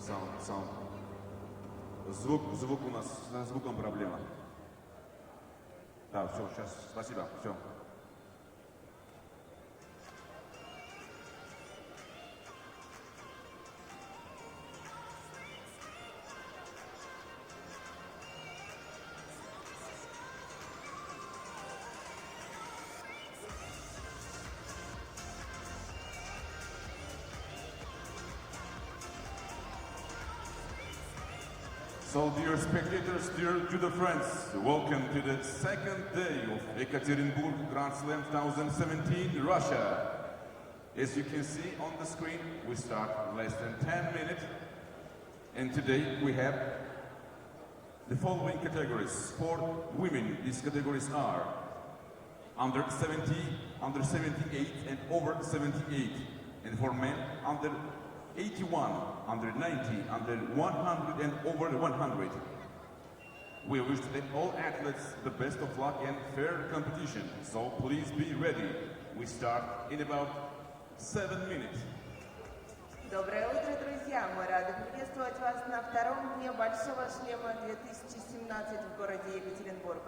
Sound. Звук у нас, со звуком проблема. Да, все, сейчас, спасибо, все. So, dear spectators, dear judo friends, welcome to the second day of Ekaterinburg Grand Slam 2017, Russia. As you can see on the screen, we start less than 10 minutes. And today we have the following categories. For women, these categories are under 70, under 78, and over 78. And for men, under 81, under 90, under 100, and over 100. We wish to all athletes the best of luck and fair competition, so please be ready. We start in about 7 minutes. Доброе утро, друзья! Мы рады приветствовать вас на втором дне Большого шлема 2017 в городе Екатеринбург.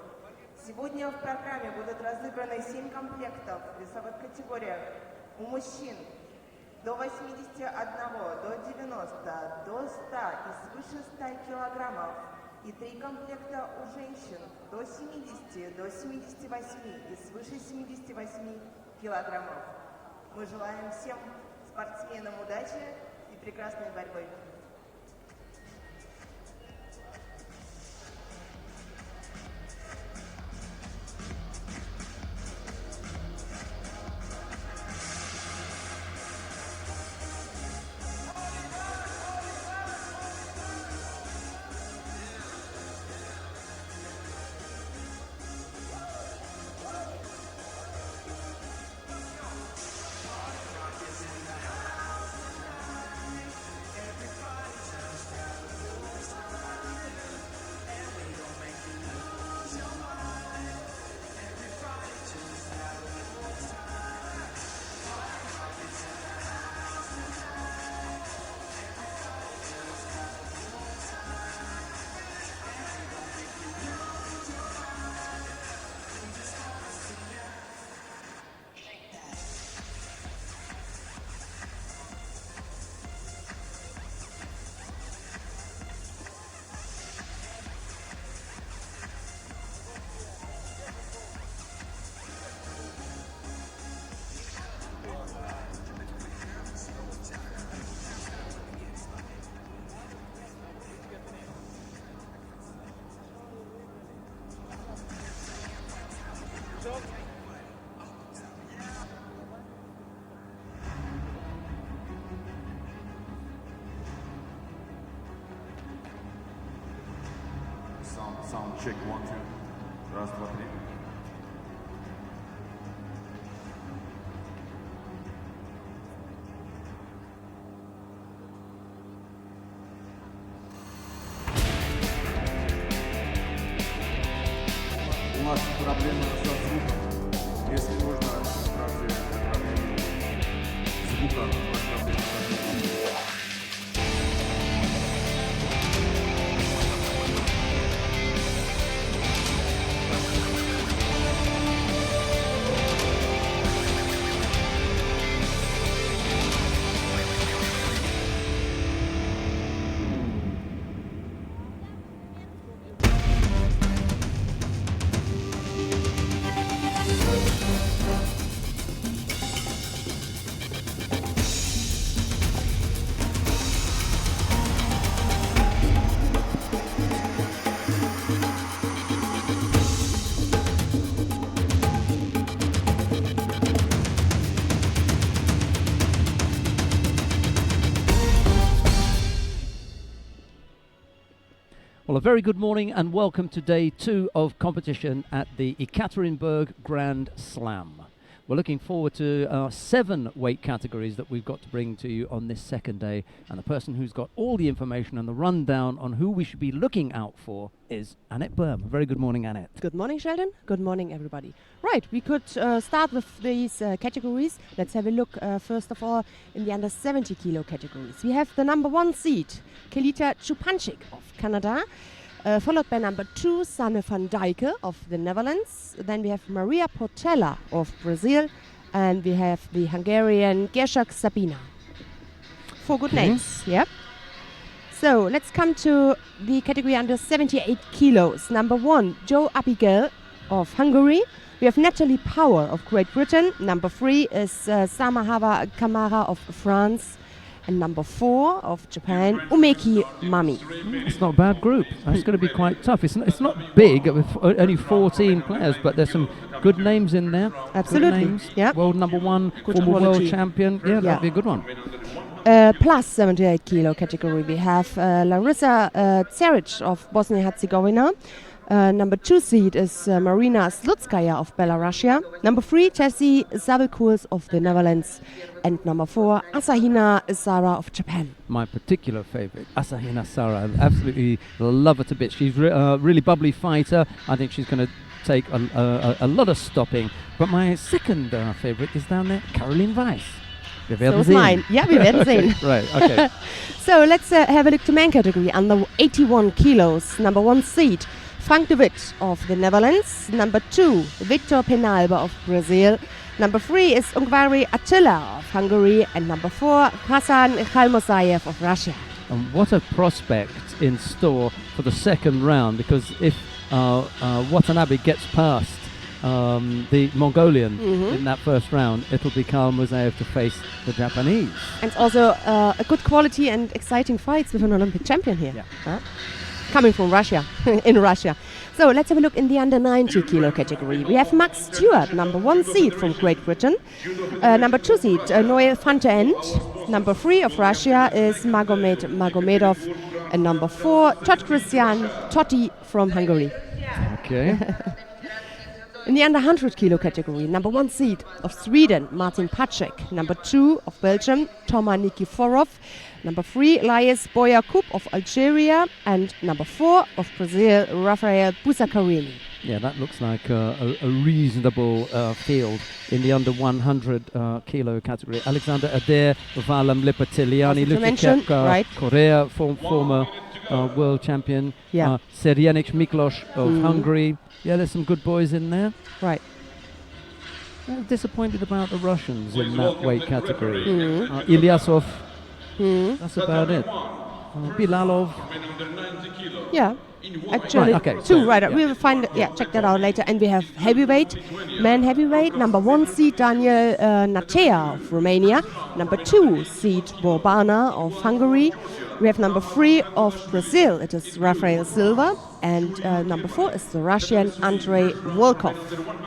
Сегодня в программе будут разыграны 7 комплектов в весовых категориях у мужчин до 81, до 90, до 100 и свыше 100 килограммов. И 3 комплекта у женщин до 70, до 78 и свыше 78 килограммов. Мы желаем всем спортсменам удачи и прекрасной борьбы. Sound check 1, 2. Раз, два, три. У нас проблема со звуком. Если нужно разве проблему звука, у нас проблема со звуком. Well, a very good morning and welcome to day 2 of competition at the Ekaterinburg Grand Slam. We're looking forward to 7 weight categories that we've got to bring to you on this second day. And the person who's got all the information and the rundown on who we should be looking out for is Annette Berm. Very good morning, Annette. Good morning, Sheldon. Good morning, everybody. Right, we could start with these categories. Let's have a look, first of all, in the under 70 kilo categories. We have the number 1 seed, Kelita Chupanchik of Canada, followed by number 2, Sanne van Dijken of the Netherlands. Then we have Maria Portela of Brazil, and we have the Hungarian Gershak Sabina. 4 good names, yep. So let's come to the category under 78 kilos. Number 1, Joe Abigail of Hungary. We have Natalie Power of Great Britain. Number 3 is Samahava Kamara of France. And number 4 of Japan, Umeki Mami. It's not a bad group. It's going to be quite tough. It's not big, with only 14 players, but there's some good names in there. Absolutely. Good names. Yeah. World number 1, Good former world quality. champion. Yeah, that'd be a good one. Plus 78 kilo category, we have Larissa Ceric of Bosnia-Herzegovina. Number 2 seed is Marina Slutskaya of Belarusia. Number 3, Jessie Zabelkurs of the Netherlands. And number 4, Asahina Sara of Japan. My particular favorite, Asahina Sara. I absolutely love her to bits. She's a really bubbly fighter. I think she's going to take a lot of stopping. But my second favorite is down there, Caroline Weiss. So is mine. Yeah, we werden sehen. Right, okay. So let's have a look to main category under 81 kilos. Number 1 seed, Frank de Witt of the Netherlands. Number 2, Victor Penalba of Brazil. Number 3 is Ungvari Attila of Hungary. And number 4, Hasan Khalmurzaev of Russia. And what a prospect in store for the second round, because if Watanabe gets past the Mongolian in that first round, it'll be Khalmurzaev to face the Japanese. And also a good quality and exciting fights with an Olympic champion here. Yeah. Coming from Russia, in Russia. So let's have a look in the under 90 kilo category. We have Max Stewart, number 1 seed from Great Britain. Number 2 seed, Noel Fantaend. Number 3 of Russia is Magomed Magomedov. And number 4, Todd Christian Totti from Hungary. Okay. In the under 100 kilo category, number 1 seed of Sweden, Martin Pacek. Number 2 of Belgium, Toma Nikiforov. Number 3, Elias Boyakup of Algeria. And number 4 of Brazil, Rafael Busakarini. Yeah, that looks like a reasonable field in the under 100 kilo category. Alexander Adair, Valam Lipatiliani, right. Korea, former world champion. Yeah. Serjanic Miklos of Hungary. Yeah, there's some good boys in there. Right. I'm disappointed about the Russians in that weight category. Ilyasov, that's about it. Bilalov. Yeah. Actually, Right, okay. 2, right. We will find, check that out later. And we have heavyweight, man heavyweight, number 1 seed Daniel Natea of Romania, number 2 seed Borbana of Hungary. We have number 3 of Brazil, it is Rafael Silva, and number 4 is the Russian Andrei Volkov.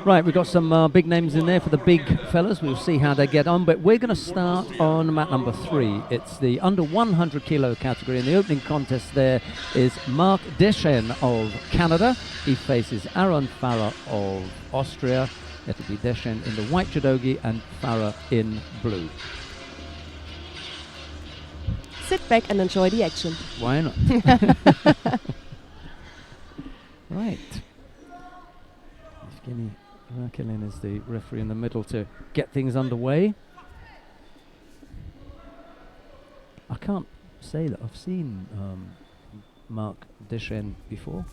Right, we've got some big names in there for the big fellas. We'll see how they get on, but we're going to start on mat number 3. It's the under 100 kilo category, and the opening contest there is Mark Deschen of Canada. He faces Aaron Farah of Austria. It'll be Deschen in the white judogi and Farah in blue. Sit back and enjoy the action. Why not? Right. Evgeny Rakilin is the referee in the middle to get things underway. I can't say that I've seen Mark Deschen before.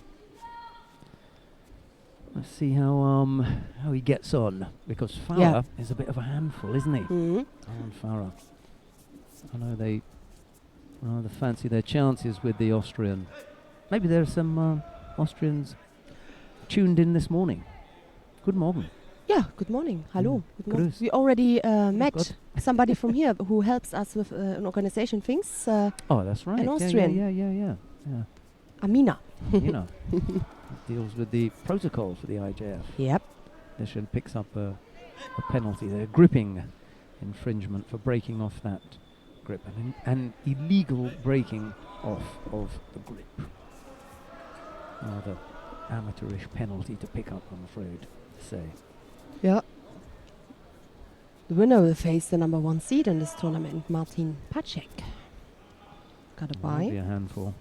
Let's see how he gets on, because Farah is a bit of a handful, isn't he? Aaron Farah. I know they rather fancy their chances with the Austrian. Maybe there are some Austrians tuned in this morning. Good morning. Yeah, good morning. Hello. Good morning. Grüß. We already met somebody from here who helps us with an organization things. Oh, that's right. An Austrian. Yeah. Amina. You know, deals with the protocol for the IJF. Yep. Deschen picks up a penalty there, gripping infringement for breaking off that grip, and illegal breaking off of the grip. Rather amateurish penalty to pick up, I'm afraid to say. Yeah. The winner will face the number 1 seed in this tournament, Martin Pacek. Got a That'll be bye. a handful.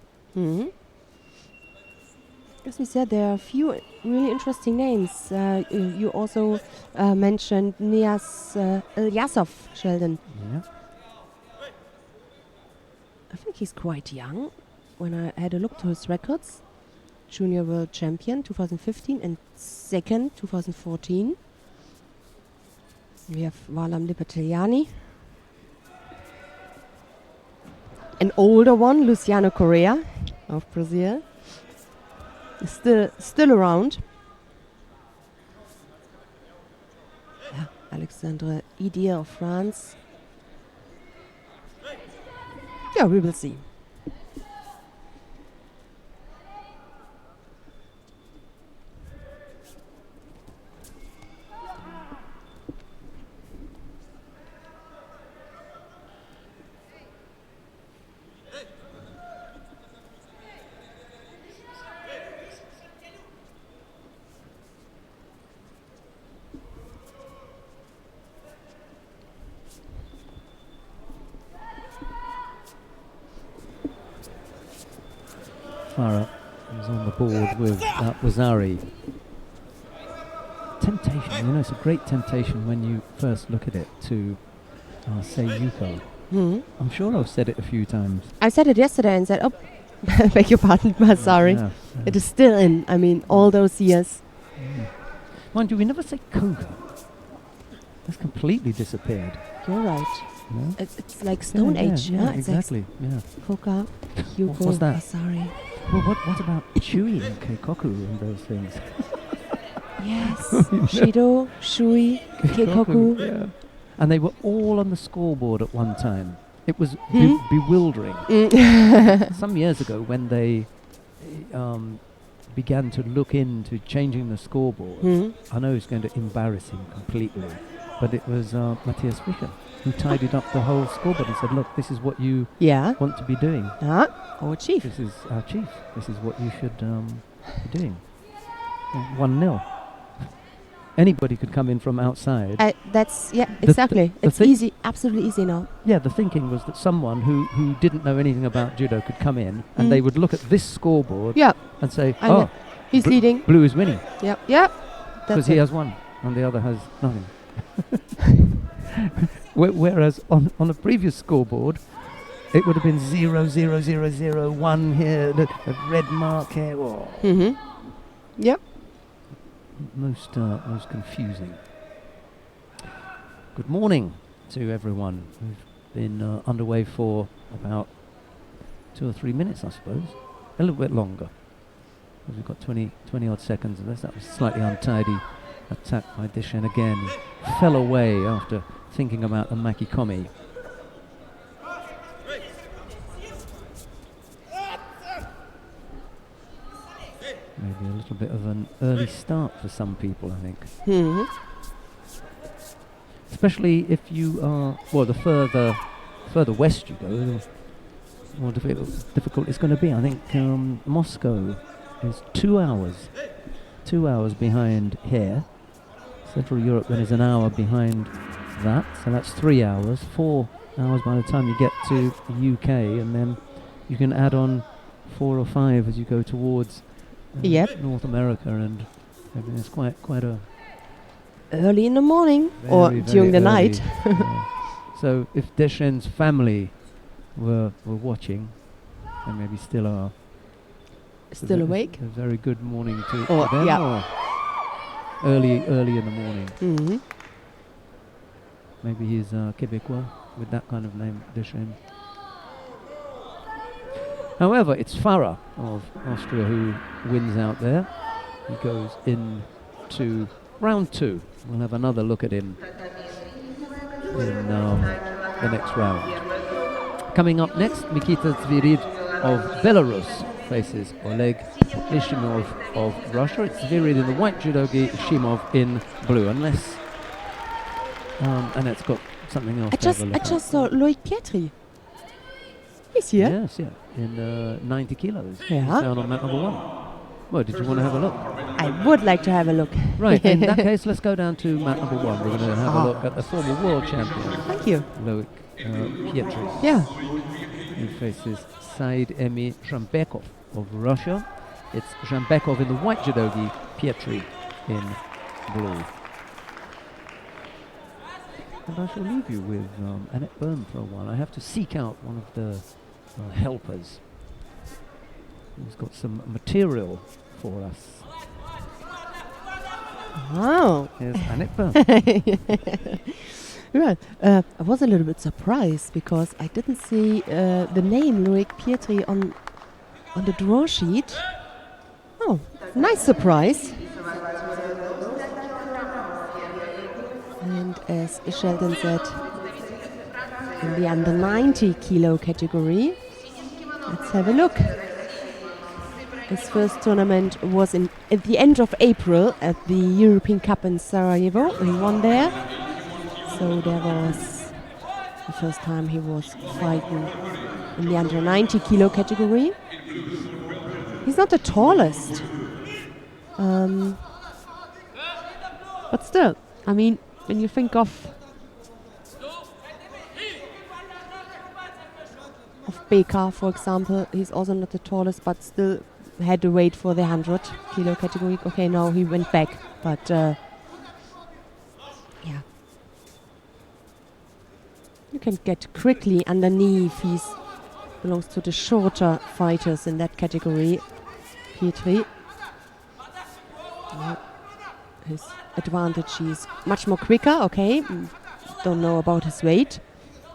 As we said, there are a few really interesting names. You also mentioned Ilias Iliadis, Sheldon. Yeah. I think he's quite young. When I had a look to his records, junior world champion 2015 and second 2014. We have Valam Lipatiliani. An older one, Luciano Correa of Brazil. Still around. Yeah, Alexandre Idir of France. Yeah, we will see. Farah is on the board with Wazari. Temptation, you know, it's a great temptation when you first look at it to say Yuko. I'm sure I've said it a few times. I said it yesterday and said, oh, beg your pardon, sorry. Yeah, yeah. It is still in, I mean, all those years. Mind you, we never say Koga. That's completely disappeared. You're right. No? It's like Stone Age. Yeah, It's exactly. Yeah. like Koka, Yuko, What's that? Sorry. Well, what about Chui and Keikoku and those things? Yes. Shido, Shui, Keikoku. Yeah. And they were all on the scoreboard at one time. It was bewildering. Some years ago, when they began to look into changing the scoreboard, I know it's going to embarrass him completely, but it was Matthias Fischer who tidied up the whole scoreboard and said, look, this is what you Yeah. want to be doing. Our chief. This is our chief. This is what you should be doing. 1-0. Anybody could come in from outside. That's, yeah, exactly. the It's thi- easy, absolutely easy now. Yeah, the thinking was that someone who didn't know anything about judo could come in and they would look at this scoreboard Yeah, and say, I know. He's leading. Blue is winning Yep. because That's he it. has one and the other has nothing. Whereas on a previous scoreboard, it would have been 0, 0, 0, 0, 1 here, a red mark here. Oh, Yep. most confusing. Good morning to everyone. We've been underway for about 2 or 3 minutes, I suppose. A little bit longer. We've got 20 odd seconds of this. That was slightly untidy attack by Dishen again. Fell away after thinking about the Makikomi. Maybe a little bit of an early start for some people, I think. Especially if you are, well, the further west you go, the more difficult it's going to be. I think Moscow is 2 hours behind here. Central Europe then is an hour behind that, so that's 3 hours. 4 hours by the time you get to the UK, and then you can add on 4 or 5 as you go towards North America, and it's quite a Early in the morning or very, during very the early. night. So if Deshen's family were watching, they maybe still are. Still awake? A very good morning to Or, them, yeah. or early in the morning. Maybe he's Quebecois with that kind of name, Deshen. However, it's Farah of Austria who wins out there. He goes into round 2. We'll have another look at him in the next round. Coming up next, Mikita Zvirid of Belarus faces Oleg Ishimov of Russia. It's Zvirid in the white judogi, Ishimov in blue, unless Annette's got something else to have a look I at. just saw Loic Pietri. He's here. Yes, yeah, in 90 kilos. Yeah. He's down on mat number 1. Well, did you want to have a look? I would like to have a look. Right, in that case, let's go down to mat number 1. We're going to have a look at the former world champion. Thank you. Loic Pietri. Yeah. Who faces Said Emi Zhambekov of Russia. It's Zhambekov in the white judogi, Pietri in blue. And I shall leave you with Annette Byrne for a while. I have to seek out one of the helpers who's got some material for us. Wow. Here's Annette Byrne. Right. I was a little bit surprised because I didn't see the name Loic Pietri on the draw sheet. Oh, nice surprise. And as Sheldon said, in the under 90 kilo category, let's have a look. His first tournament was at the end of April at the European Cup in Sarajevo. He won there. So that was the first time he was fighting in the under 90 kilo category. He's not the tallest. But still, I mean, when you think of Beka, for example, he's also not the tallest, but still had to wait for the 100 kilo category. Okay, now he went back, but yeah. You can get quickly underneath. He belongs to the shorter fighters in that category. Pietri. His advantage is much more quicker, okay. Don't know about his weight.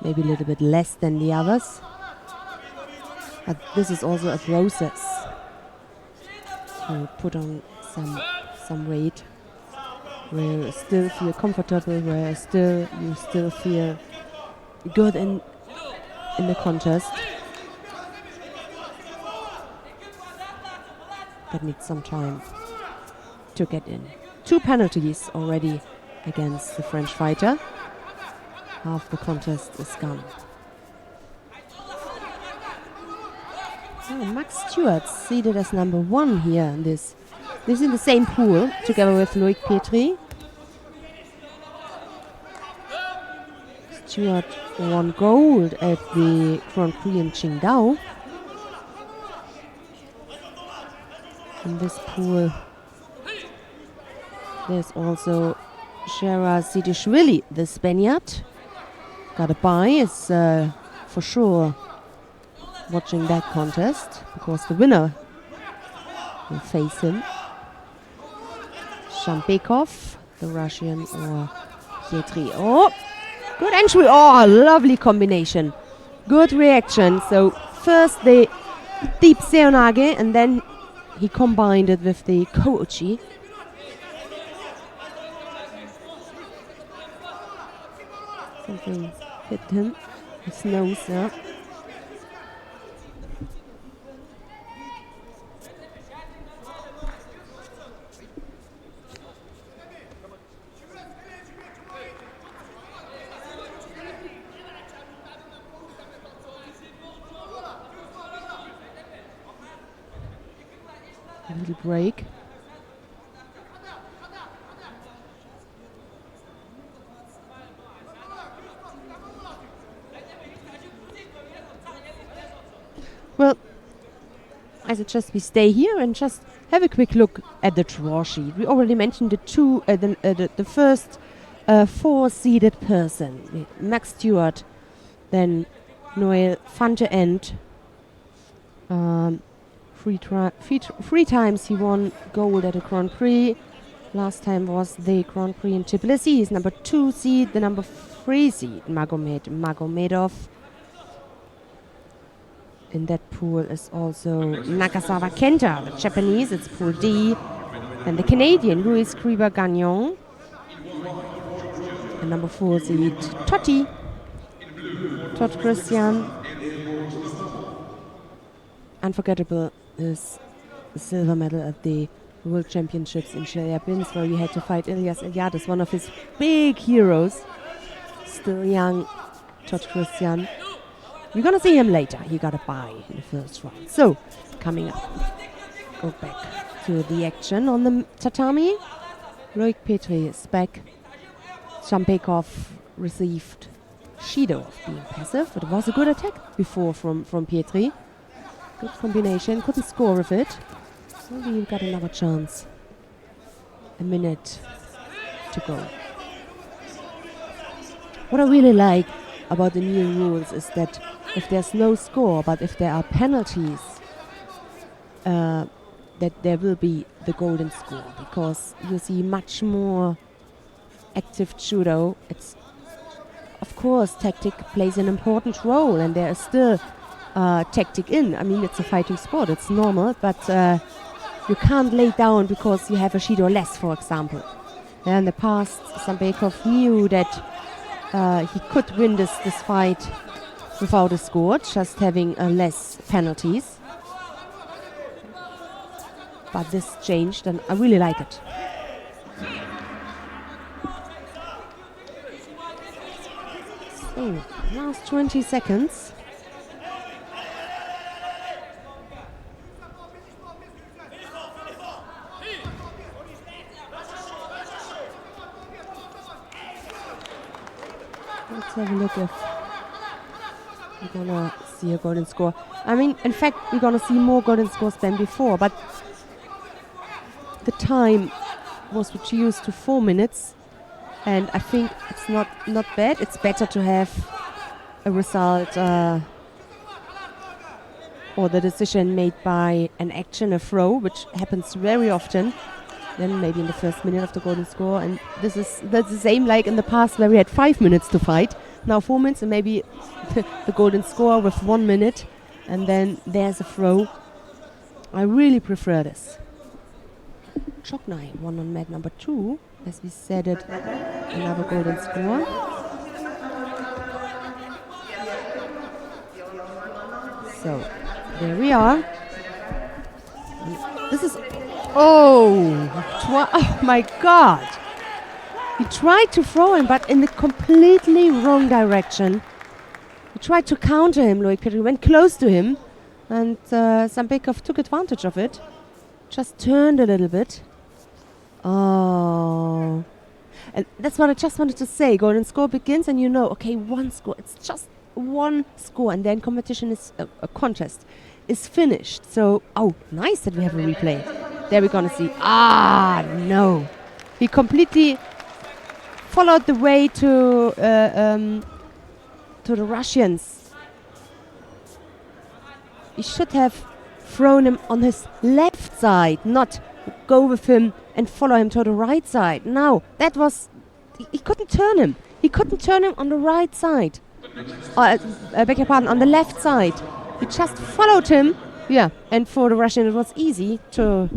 Maybe a little bit less than the others. But this is also a process to put on some weight where you still feel comfortable, where you still feel good in the contest. That needs some time to get in. 2 penalties already against the French fighter. Half the contest is gone. Max Stewart seated as number 1 here in this. This is in the same pool together with Loic Pietri. Stewart won gold at the Grand Prix in Qingdao. In this pool, there's also Shera Sidishvili, the Spaniard. Got a bye, is for sure watching that contest because the winner will face him. Zhambekov, the Russian, or Pietri. Oh, good entry. Oh, lovely combination. Good reaction. So first the deep seonage and then he combined it with the ko-uchi. Something hit him, his nose, yeah. A little break. Well, I suggest we stay here and just have a quick look at the draw sheet. We already mentioned the first 4-seeded person, Max Stewart, then Noel van der End. Three times he won gold at a Grand Prix. Last time was the Grand Prix in Tbilisi. He's number 2 seed, the number 3 seed, Magomedov. In that pool is also Nakazawa Kenta, the Japanese, it's pool D. And the Canadian, Louis Kriber-Gagnon. And number 4 seed, Todd Christian. Unforgettable is the silver medal at the World Championships in Chelyabinsk, where he had to fight Ilias Iliadis, one of his big heroes. Still young, Todd Christian. We're gonna see him later. He got a bye in the first round. So, coming up, go back to the action on the tatami. Loic Petri is back. Shampekov received Shido of being passive. It was a good attack before from Petri. Good combination, couldn't score with it. Maybe you've got another chance. A minute to go. What I really like about the new rules is that if there's no score, but if there are penalties, that there will be the golden score, because you see much more active judo. It's, of course, tactic plays an important role, and there is still tactic in. I mean, it's a fighting sport, it's normal, but you can't lay down because you have a Shido less, for example. In the past, Shampekov knew that he could win this fight without a score, just having less penalties. But this changed, and I really like it. So, last 20 seconds. Let's have a look if we're gonna see a golden score. I mean, in fact, we're gonna see more golden scores than before, but the time was reduced to 4 minutes, and I think it's not bad. It's better to have a result or the decision made by an action, a throw, which happens very often, then maybe in the first minute of the golden score. And that's the same like in the past where we had 5 minutes to fight. Now 4 minutes, and maybe the golden score with 1 minute, and then there's a throw. I really prefer this. Choknai won on mat number 2, as we said it, another golden score. So, there we are. This is, oh my God. He tried to throw him, but in the completely wrong direction. He tried to counter him, Loic Petri went close to him, and Shampekov took advantage of it. Just turned a little bit. Oh. And that's what I just wanted to say. Golden score begins and you know, okay, one score. It's just one score, and then competition is a contest is finished. So, oh, nice that we have a replay. There we're gonna see. Ah, no. He completely followed the way to the Russians. He should have thrown him on his left side, not go with him and follow him to the right side. No, that was... He couldn't turn him. He couldn't turn him on the right side. Beg your pardon, on the left side. He just followed him. Yeah, and for the Russian it was easy to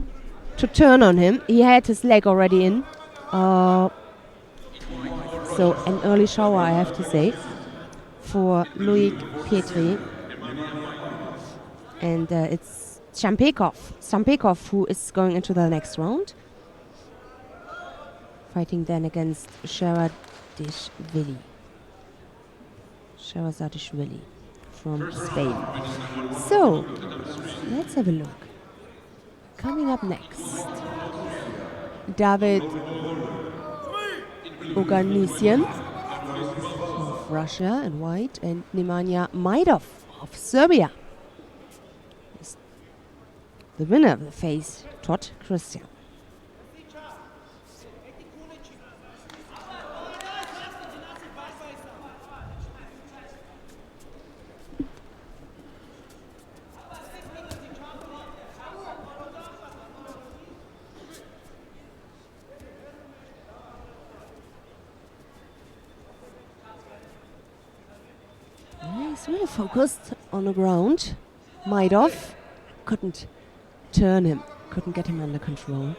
turn on him. He had his leg already in. So an early shower, I have to say, for Loic Petri. And it's Shampekov who is going into the next round. Fighting then against Sherazadishvili from Spain. So, let's have a look. Coming up next, David Oganessian of Russia in white, and Nemanja Majdov of Serbia. The winner of the face, Todd Christian. He's really focused on the ground. Majdov couldn't turn him, couldn't get him under control.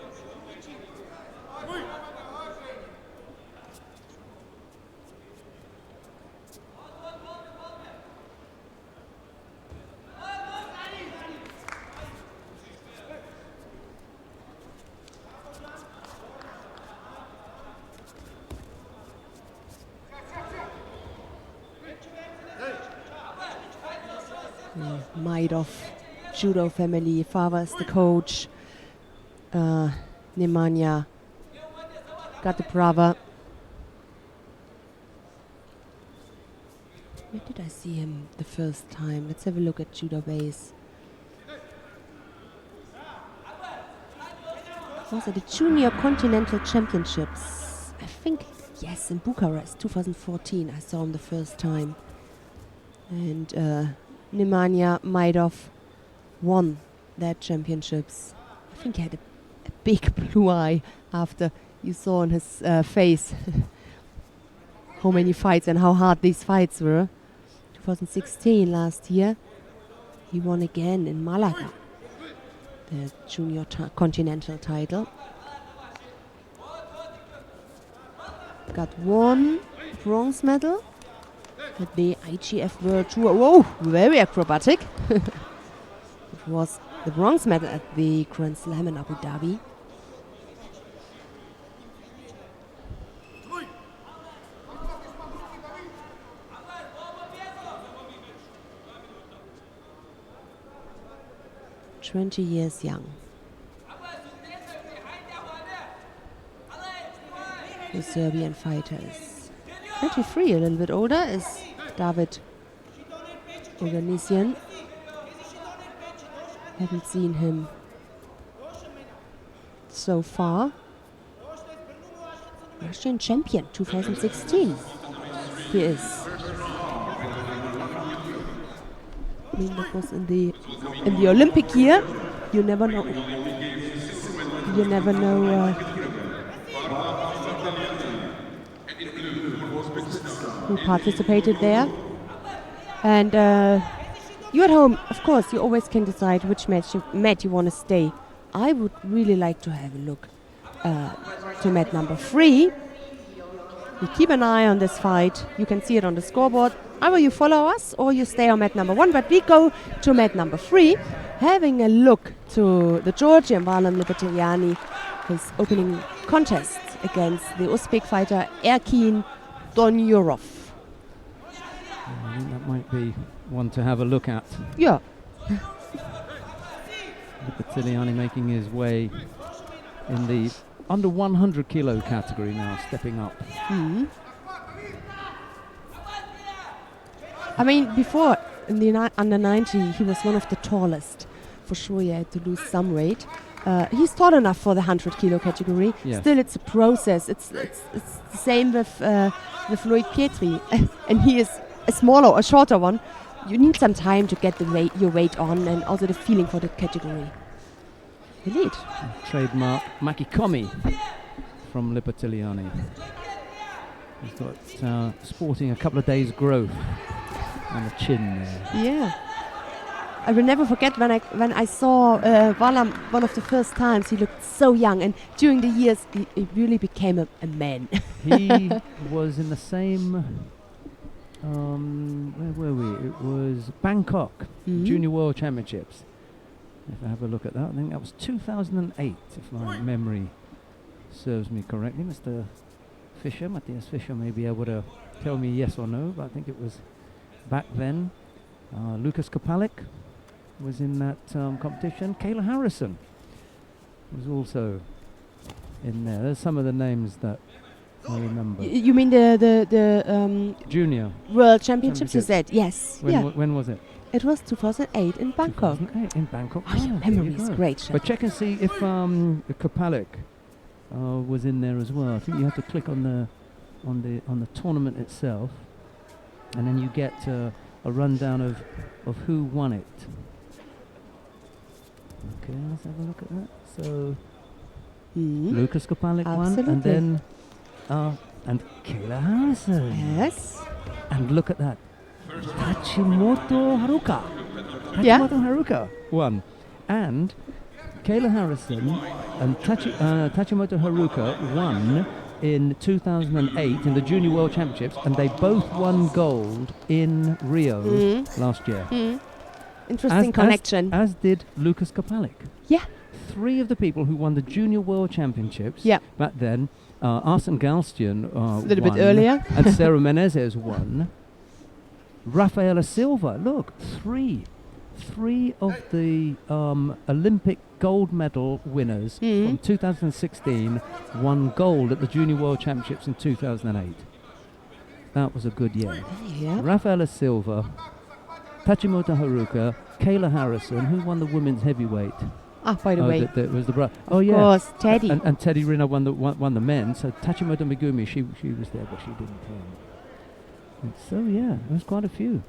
Majdov, judo family, father is the coach. Ne-waza got the brother. Where did I see him the first time? Let's have a look at Judo base. Was it the Junior Continental Championships? I think, yes, in Bucharest, 2014. I saw him the first time. And Ne-waza might have won that championships. I think he had a big blue eye after you saw on his face how many fights and how hard these fights were. 2016, last year, he won again in Malaga, the Junior Continental title. Got one bronze medal at the IGF World Tour. Whoa, very acrobatic. It was the bronze medal at the Grand Slam in Abu Dhabi. "20 years young." The Serbian fighter is 23, a little bit older, is David Oganesian. Haven't seen him so far. Russian champion 2016. He is. I mean, that was in the Olympic year. You never know. You never know who participated there. And you at home, of course, you always can decide which mat you want to stay. I would really like to have a look to mat number 3. We keep an eye on this fight. You can see it on the scoreboard. Either you follow us or you stay on mat number 1, but we go to mat number 3, having a look to the Georgian Valam Libertariani, his opening contest against the Uzbek fighter Erkin Donyurov. I think that might be one to have a look at. Yeah. Ekaterinburg making his way in the under 100 kilo category now, stepping up. I mean, before in the under 90, he was one of the tallest. For sure, he had to lose some weight. He's tall enough for the 100 kilo category. Yes. Still, it's a process. It's the same with Lloyd Pietri, and he is a smaller, a shorter one. You need some time to get your weight on, and also the feeling for the category. Elite. Trademark Makikomi from Libertiliani. He's got sporting a couple of days' growth on the chin there. Yeah. I will never forget when I saw Valam one of the first times. He looked so young, and during the years he really became a man. He was in the same. Where were we? It was Bangkok Junior World Championships. If I have a look at that, I think that was 2008, if my memory serves me correctly. Mr. Fischer, Matthias Fischer, may be able to tell me yes or no, but I think it was back then. Lucas Kopalik was in that competition. Kayla Harrison was also in there. There's some of the names that I remember. You mean the Junior World Championships? You said yes. When was it? It was 2008 in Bangkok. 2008 in Bangkok. Oh, your memory is great. But check and see if Kopalik was in there as well. I think you have to click on the tournament itself, and then you get a rundown of who won it. Okay, let's have a look at that. So Lucas Kopalik won, and then and Kayla Harrison. Yes. And look at that. Tachimoto Haruka. Haruka won. And Kayla Harrison and Tachimoto Haruka won in 2008 in the Junior World Championships, and they both won gold in Rio last year. Interesting connection. As did Lucas Kopalik. Yeah. 3 of the people who won the Junior World Championships back then, Arsene Galstian a little bit earlier, and Sarah Menezes won. Rafaela Silva, look, 3 three of the Olympic gold medal winners from 2016 won gold at the Junior World Championships in 2008. That was a good year. Yeah. Rafaela Silva, Tachimoto Haruka, Kayla Harrison, who won the women's heavyweight. Ah, by the way. That was the Of course, Teddy. And Teddy Riner won the men. So Tachimoto Megumi, she was there, but she didn't win. So yeah, there's quite a few.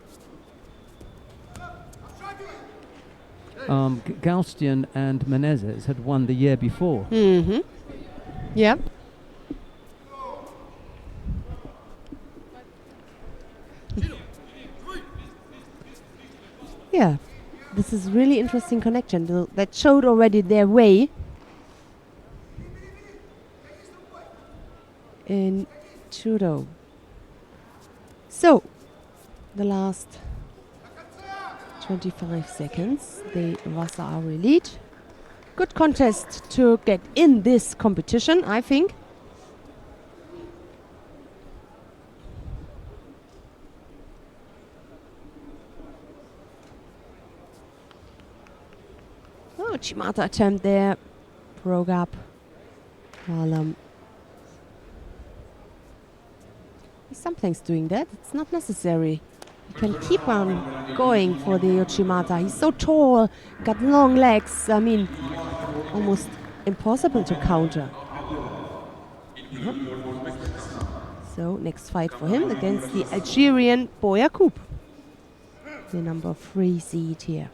Gaustian and Menezes had won the year before. Yeah. Yeah, this is really interesting connection that showed already their way in judo. So, the last 25 seconds, the Ne-waza are lead. Good contest to get in this competition, I think. Oh, Chimata attempt there, broke up. Something's doing that. It's not necessary. You can keep on going for the Yoshimata. He's so tall, got long legs. I mean, almost impossible to counter. Yep. So next fight for him against the Algerian Boyakoub, the number 3 seed here.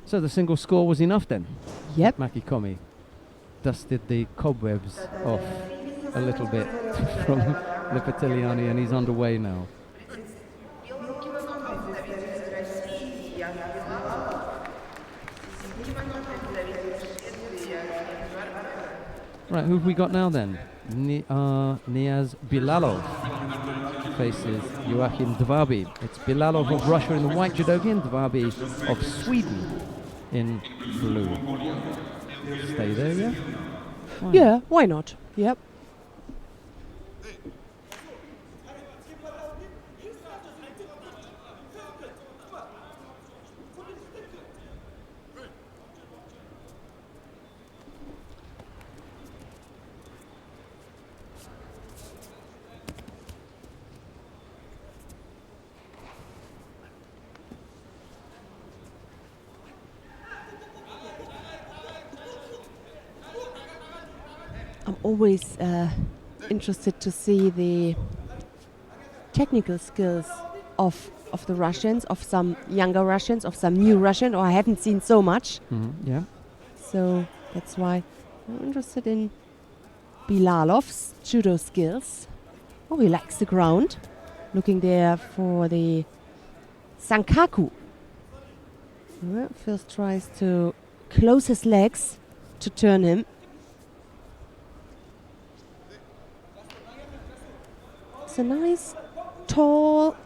So the single score was enough then? Yep. Makikomi dusted the cobwebs off a little bit from Lipitiliani, and he's underway now. Right, who've we got now then? Niaz Bilalov faces Joachim Dvabi. It's Bilalov of Russia in the white judogi and Dvabi of Sweden in blue. Stay there, yeah? Yeah, why not? Yep. I'm always interested to see the technical skills of the Russians, of some younger Russians, of some new Russian, or I haven't seen so much. Yeah. So that's why I'm interested in Bilalov's judo skills. Oh, he likes the ground. Looking there for the Sankaku. Well, first tries to close his legs to turn him. It's a nice, tall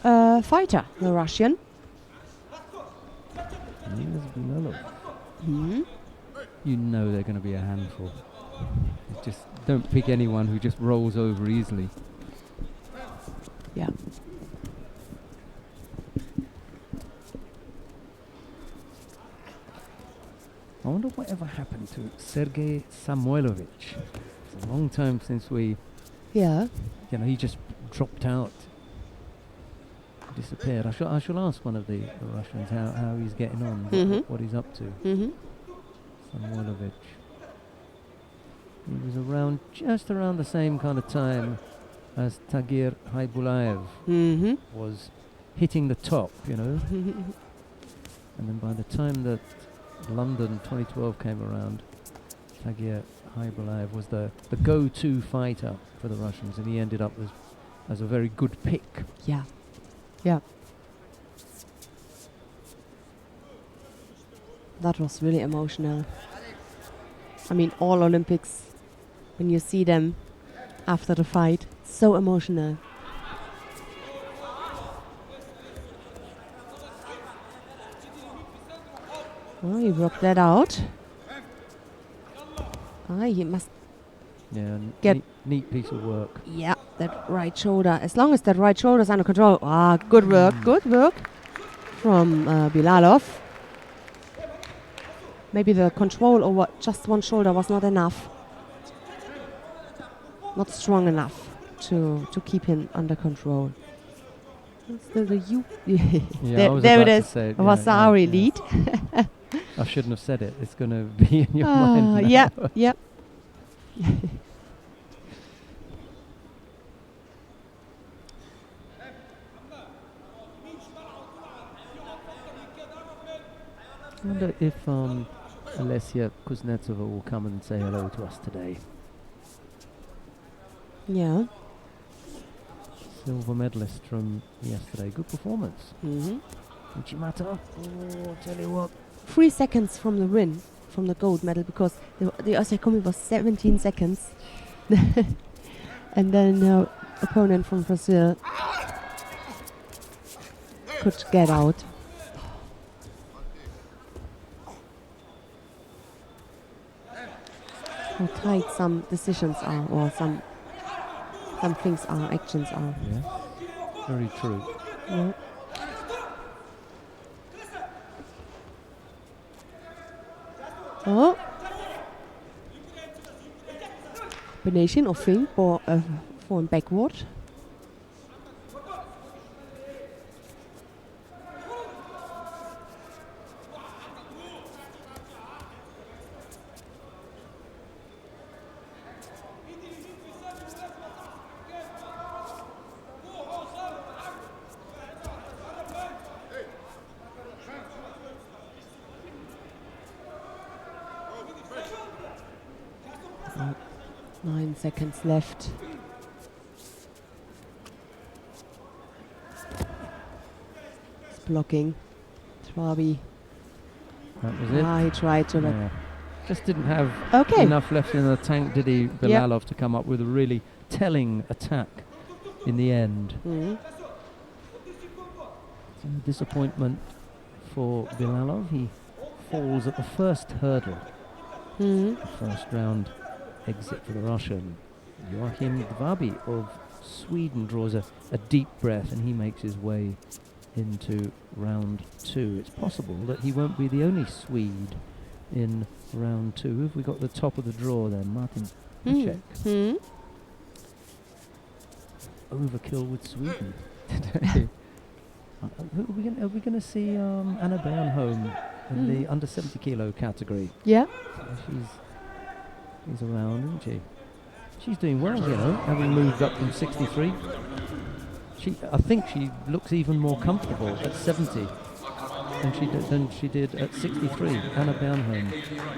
fighter, the Russian. You know they're going to be a handful. You just don't pick anyone who just rolls over easily. Yeah. I wonder whatever happened to Sergei Samoilovich. It's a long time since we... Yeah. You know, he just dropped out, disappeared. I shall ask one of the Russians how he's getting on, what he's up to. Samoilovich. He was around just around the same kind of time as Tagir Haybulaev was hitting the top, you know. And then by the time that London 2012 came around, Tagir Haybulaev was the go-to fighter for the Russians, and he ended up as a very good pick. Yeah. Yeah. That was really emotional. I mean, all Olympics, when you see them after the fight, so emotional. Well, he worked that out. He must Get neat piece of work. Yeah, that right shoulder. As long as that right shoulder is under control. Good work from Bilalov. Maybe the control over just one shoulder was not enough. Not strong enough to keep him under control. Still the there it is. Vasari lead. I shouldn't have said it. It's going to be in your mind now. Yeah. I wonder if Alessia Kuznetsova will come and say hello to us today. Yeah. Silver medalist from yesterday. Good performance. Uchimata, tell you what. 3 seconds from the win, from the gold medal, because the Osakumi was 17 seconds. And then opponent from Brazil could get out. How tight some decisions are, or some things are, actions are. Yeah, very true. Yeah. Combination of thing for and backward. About 9 seconds left. It's blocking. Trabi. That was it. He tried to, but just didn't have enough left in the tank, did he, Bilalov, to come up with a really telling attack in the end. So disappointment for Bilalov. He falls at the first hurdle. The first round exit for the Russian. Joachim Dvabi of Sweden draws a deep breath, and he makes his way into round 2. It's possible that he won't be the only Swede in round 2. Have we got the top of the draw then? Martin Piszczek. Overkill with Sweden today. Are we going to see Anna Bernholm in the under 70 kilo category? Yeah. She's around, isn't she? She's doing well, having moved up from 63. I think she looks even more comfortable at 70 than she did at 63. Anna Bernholm.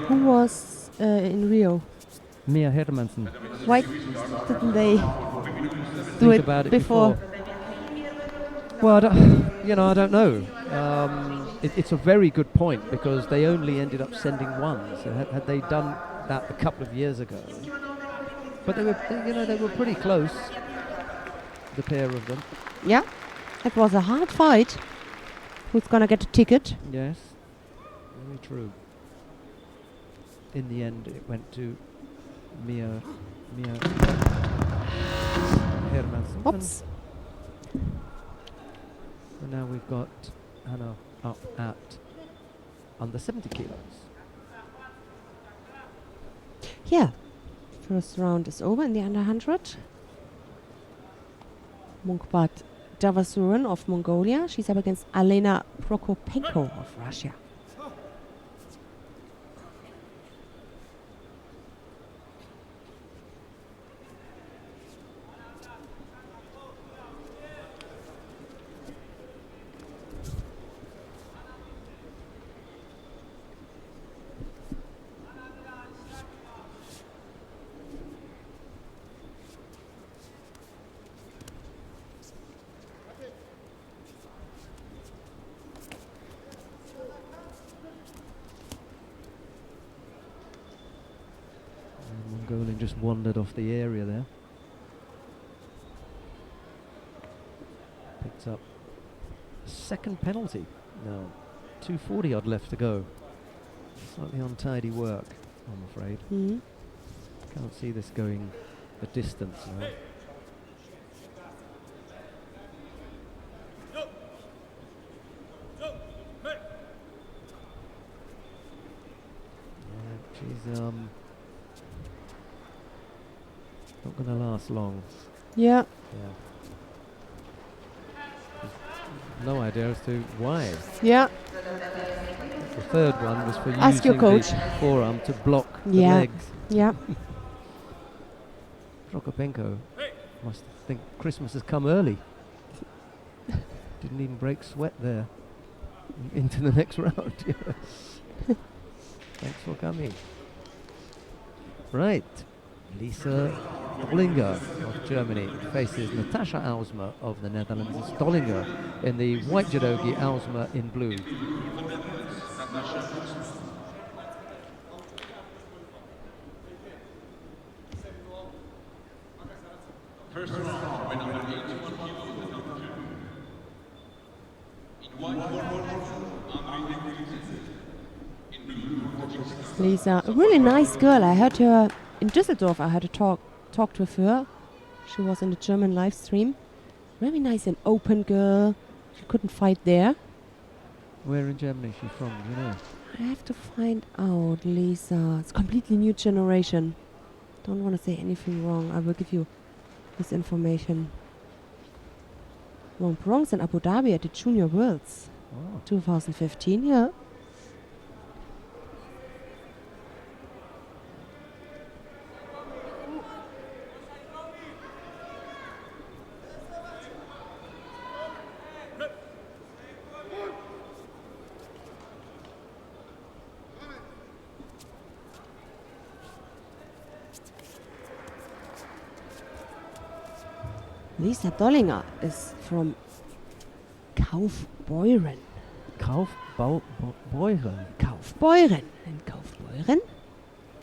Who was in Rio? Mia Hermansen. Why didn't they do Think it about it before? Well, I don't know. It's a very good point, because they only ended up sending one. So had they done that a couple of years ago, but they were pretty close, the pair of them. Yeah, it was a hard fight. Who's gonna get a ticket? Yes, very true. In the end, it went to Mia Hermansen. Oops. And now we've got Anna up at under 70 kilos. Yeah, first round is over in the under 100. Munkbat Davasuran of Mongolia. She's up against Alena Prokopenko of Russia. Mongolian just wandered off the area there. Picks up a second penalty now. 2:40 odd left to go. Slightly untidy work, I'm afraid. Can't see this going the distance now. She's not going to last long. Yeah. Yeah. No idea as to why. Yeah. The third one was for Ask your using coach. the forearm to block the Yeah. legs. Yeah. Prokopenko must think Christmas has come early. Didn't even break sweat there. Into the next round. Yeah. Thanks for coming. Right. Lisa Dollinger of Germany faces Natasha Ausma of the Netherlands. It's Dollinger in the white judogi, Ausma in blue. First round, winner of 81 Lisa, a really nice girl. I heard her in Düsseldorf. I had a talked with her. She was in the German live stream. Very nice and open girl. She couldn't fight there. Where in Germany is she from? Do you know? I have to find out, Lisa. It's completely new generation. Don't want to say anything wrong. I will give you this information. Won bronze in Abu Dhabi at the Junior Worlds. Oh. 2015, yeah. Lisa Dollinger is from Kaufbeuren. Kaufbeuren. Kaufbeuren. And Kaufbeuren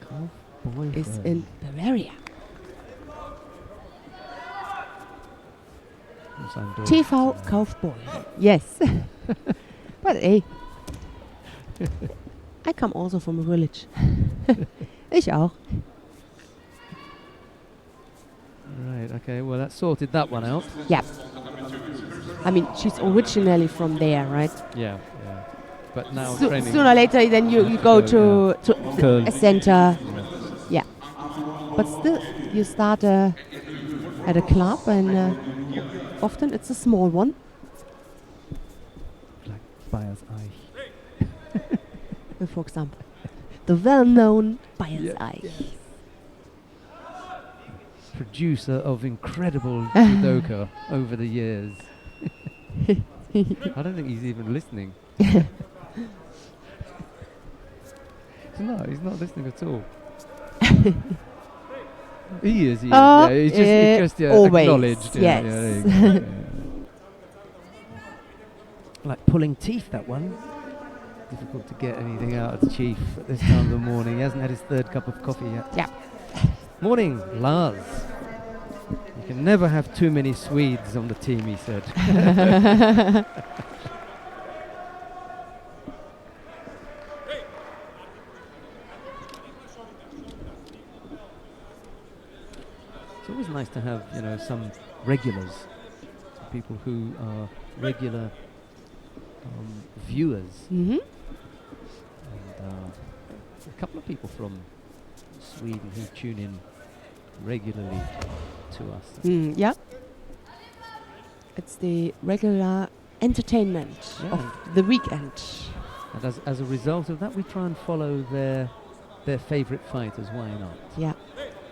Kaufbeuren. is in Bavaria. Yes, I'm doing TV Kaufbeuren. Yes. But hey, I come also from a village. Ich auch. Right, okay, well that sorted that one out. Yeah. I mean, she's originally from there, right? Yeah, yeah. But now So, training. sooner or later, then you go to Köln. a center. Yeah. But still, you start at a club, and often it's a small one. Like Bayer's For example, the well-known Bayer's Yeah. Eich. Producer of incredible judoka over the years. I don't think he's even listening. No, he's not listening at all. He is. Oh, Yeah, he just always, acknowledged. Yeah, yes. yeah, there you go, yeah. Like pulling teeth, that one. Difficult to get anything out of the chief at this time of the morning. He hasn't had his third cup of coffee yet. Yeah. Morning, Lars. You can never have too many Swedes on the team, he said. It's always nice to have, some regulars, people who are regular viewers. Mm-hmm. And a couple of people from Sweden who tune in regularly to us. Yeah. It's the regular entertainment Yeah. of the weekend. And as a result of that, we try and follow their favourite fighters. Why not? Yeah.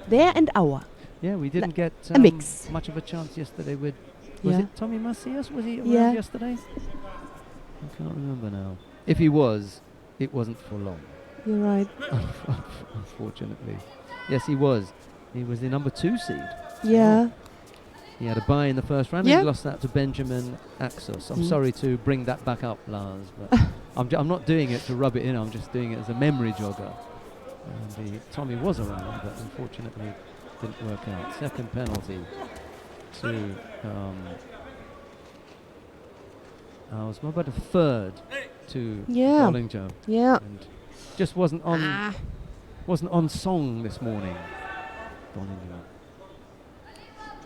There and our. Yeah, we didn't get a mix. much of a chance yesterday with. Was Yeah. it Tommy Macias? Was he around Yeah. yesterday? I can't remember now. If he was, it wasn't for long. You're right. Unfortunately. Yes, he was. He was the number 2 seed. Yeah. He had a bye in the first round. Yeah. He lost that to Benjamin Axos. I'm Mm. sorry to bring that back up, Lars, but I'm not doing it to rub it in. I'm just doing it as a memory jogger. And Tommy was around, but unfortunately didn't work out. Second penalty to Ausma, but a third to Yeah. Dollinger. Yeah. And just wasn't on song this morning. gone in you.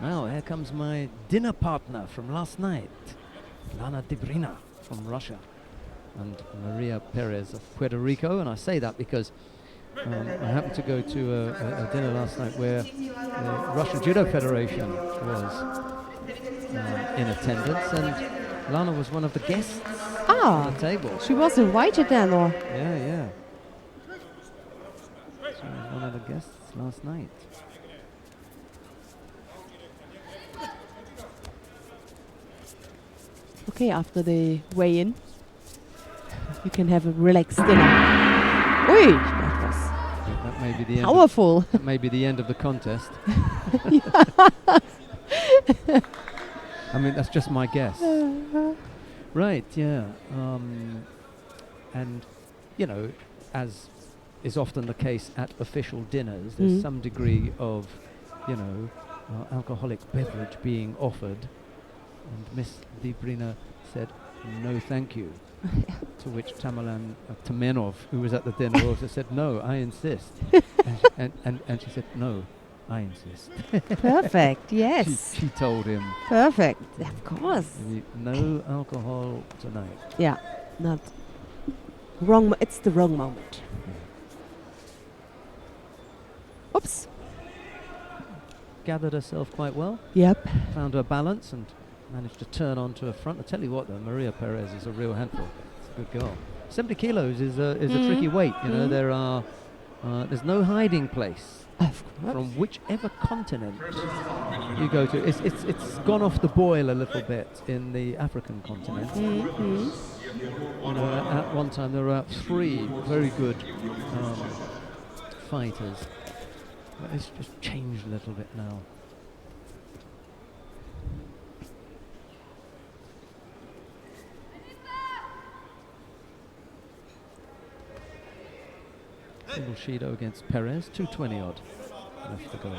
Now, here comes my dinner partner from last night, Lana Debrina from Russia, and Maria Perez of Puerto Rico. And I say that because I happened to go to a dinner last night where the Russian Judo Federation was in attendance, and Lana was one of the guests on the table. She was invited then, or? Yeah. She was one of the guests last night. Okay, after the weigh-in, you can have a relaxed dinner. Oi, That may be the end. powerful. That may be the end of the contest. I mean, that's just my guess. Right, yeah. And, you know, as is often the case at official dinners, there's some degree of, you know, alcoholic beverage being offered. And Miss Debrina said, no, thank you. To which Tamerlan Tamenov, who was at the dinner, also said, no, I insist. and she said, no, I insist. Perfect, yes. She told him. Perfect, of course. No alcohol tonight. Yeah, not wrong. It's the wrong moment. Oops. Gathered herself quite well. Yep. Found her balance and managed to turn onto her front. I tell you what, though, Maria Perez is a real handful. It's a good girl. 70 kilos is a tricky weight. You know, there's no hiding place from whichever continent you go to. It's gone off the boil a little bit in the African continent. You know, at one time there were 3 very good fighters. But it's just changed a little bit now. Single Shido against Perez, 220 odd left to go.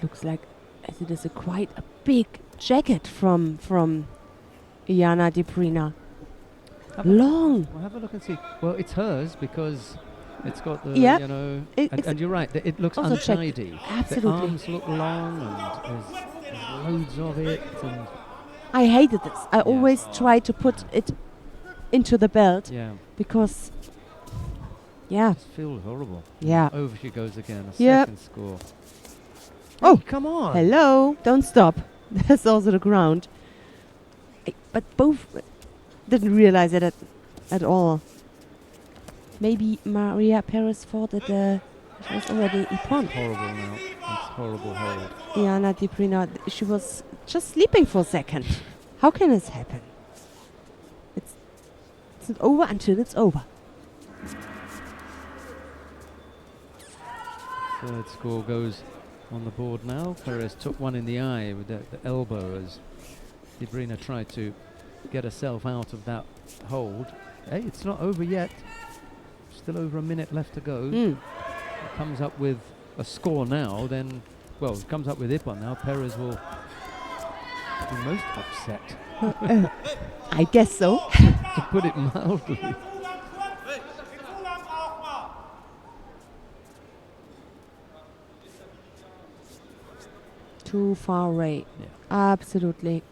Looks like as it is quite a big jacket from Iliana Debrina. Long. Well, have a look and see. Well, it's hers because it's got the, Yep. you know, It's and you're right, it looks also check- untidy. absolutely. The arms look long and there's loads of it. And I hated this. I always try to put it into the belt yeah, because, yeah, it feels horrible. yeah. Over she goes again, a Yep. second score. Oh, Hey, come on. hello! Don't stop. There's also the ground. But both didn't realize it at all. Maybe Maria Perez thought that she was already ippon. Horrible now. It's horrible hold. Iliana Debrina, she was just sleeping for a second. How can this happen? It's not over until it's over. Third score goes on the board now. Perez took one in the eye with the elbow as Debrina tried to get herself out of that hold. Hey, it's not over yet. Still over a minute left to go. It comes up with a score now, then, well, it comes up with ippon now. Perez will be most upset, I guess so. to put it mildly. Too far away. Yeah. Absolutely.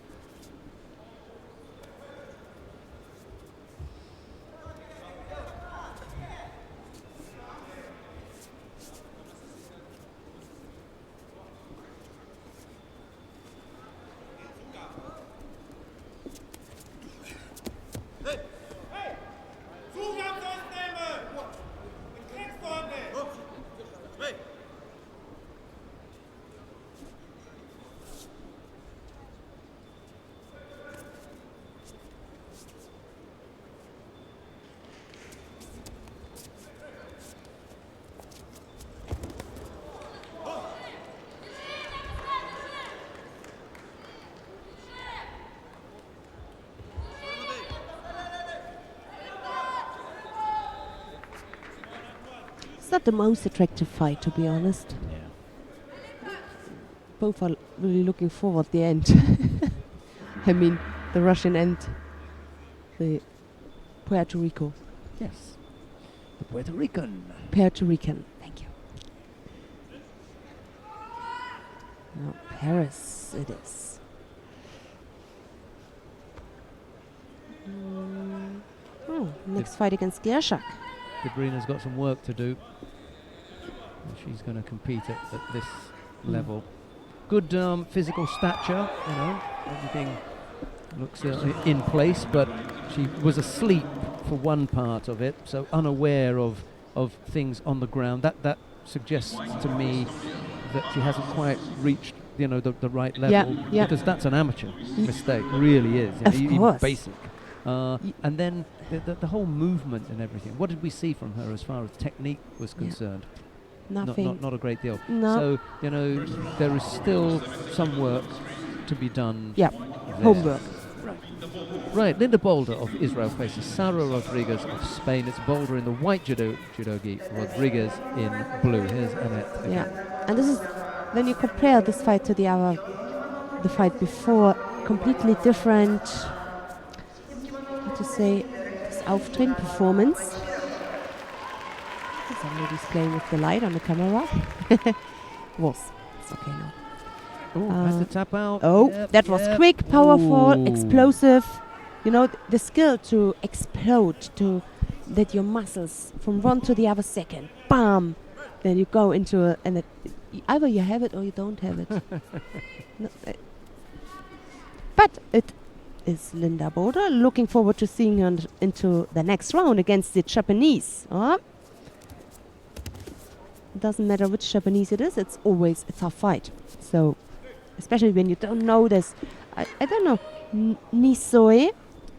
not the most attractive fight, to be honest. Yeah. Both are really looking forward the end. I mean, the Russian and the Puerto Rico. Yes. The Puerto Rican. Puerto Rican, thank you. Now, Paris it is. Next fight against Gershak. Sabrina's got some work to do. She's going to compete at this level. Good physical stature, you know, everything looks in place, but she was asleep for one part of it, so unaware of things on the ground. That suggests to me that she hasn't quite reached, you know, the right level, because that's an amateur mistake, really is. Of course. Even basic. And then the whole movement and everything. What did we see from her as far as technique was concerned? Nothing. Not a great deal. No. So, you know, there is still some work to be done. Yeah, there. homework. Right, Linda Boulder of Israel faces Sara Rodriguez of Spain. It's Boulder in the white judogi, Rodriguez in blue. Here's Annette. Again. Yeah, and this is, when you compare this fight to the fight before, completely different, how to say, this Auftreten performance. Somebody's playing with the light on the camera. It's okay now. Oh, has to tap out. Oh, that was quick, powerful, explosive. You know, the skill to explode, to that your muscles from one to the other second, bam, then you go into and either you have it or you don't have it. But it is Linda Boulder. Looking forward to seeing her into the next round against the Japanese. Doesn't matter which Japanese it is, it's always a tough fight. So, especially when you don't know this, I don't know, Nisoe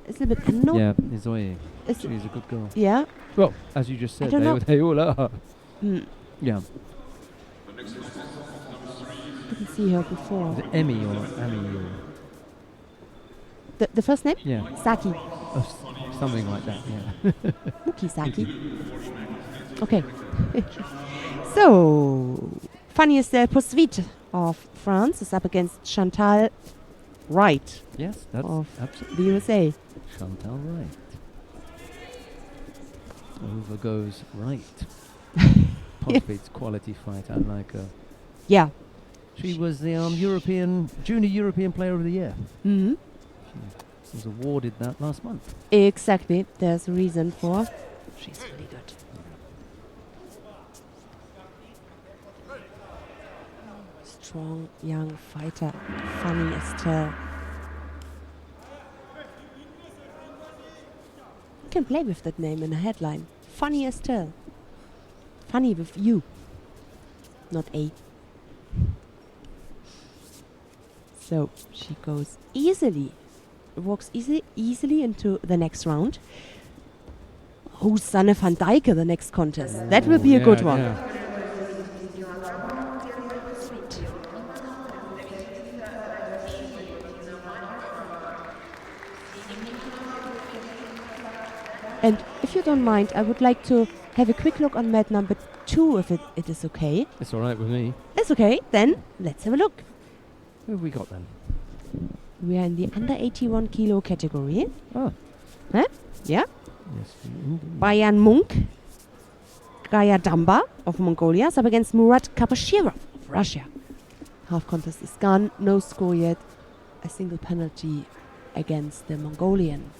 is a bit unknown. Yeah, Nisoe. She's a good girl. Yeah. Well, as you just said, they all are. Yeah. Didn't see her before. Is it Emmy or Amy or? The first name? Yeah. Saki. Something like that, yeah. Muki Saki. Okay. So, funniest poursuite of France is up against Chantal Wright. Yes, that's of absolutely the USA. Chantal Wright. Over goes Wright. Postbeats quality fight, I like her. Yeah. She was the Junior European Player of the Year. Mm-hmm. She was awarded that last month. Exactly. There's a reason for. She's really good. Strong young fighter, funny as hell. You can play with that name in a headline. Funny as hell. Funny with U, not A. So she goes easily, walks easily into the next round. Who's Sanne van Dijken, the next contest? That will be a good one. Yeah. And if you don't mind, I would like to have a quick look on mat number 2, if it is okay. It's all right with me. It's okay, then let's have a look. Who have we got then? We are in the under 81 kilo category. Oh. Huh? Yeah. Yes. Bayan Munk, Gaya Damba of Mongolia is up against Murat Kapashirov of Russia. Half contest is gone, no score yet. A single penalty against the Mongolian.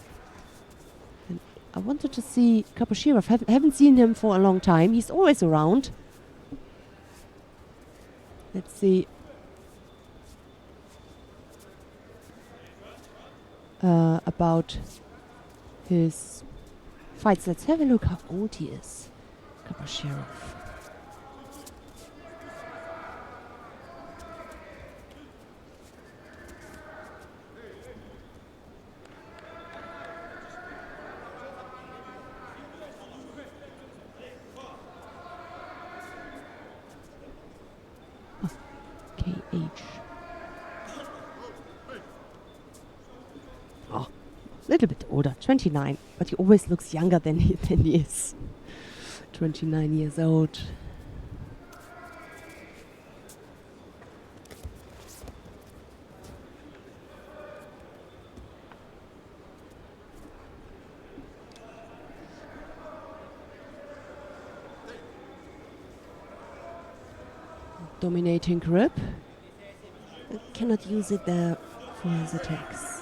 And I wanted to see Kapashirov. Haven't seen him for a long time. He's always around. Let's see. About his fights. Let's have a look how old he is. Kapashirov. KH. Little bit older, 29, but he always looks younger than he is. 29 years old. Dominating grip. Cannot use it there for his attacks.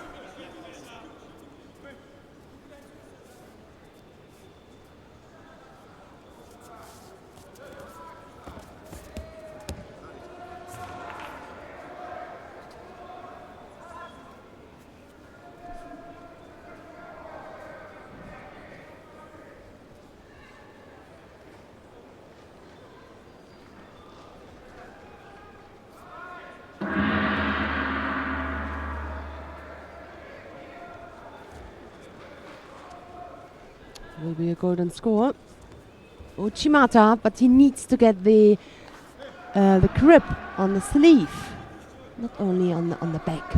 Will be a golden score. Uchimata, but he needs to get the grip on the sleeve, not only on the back.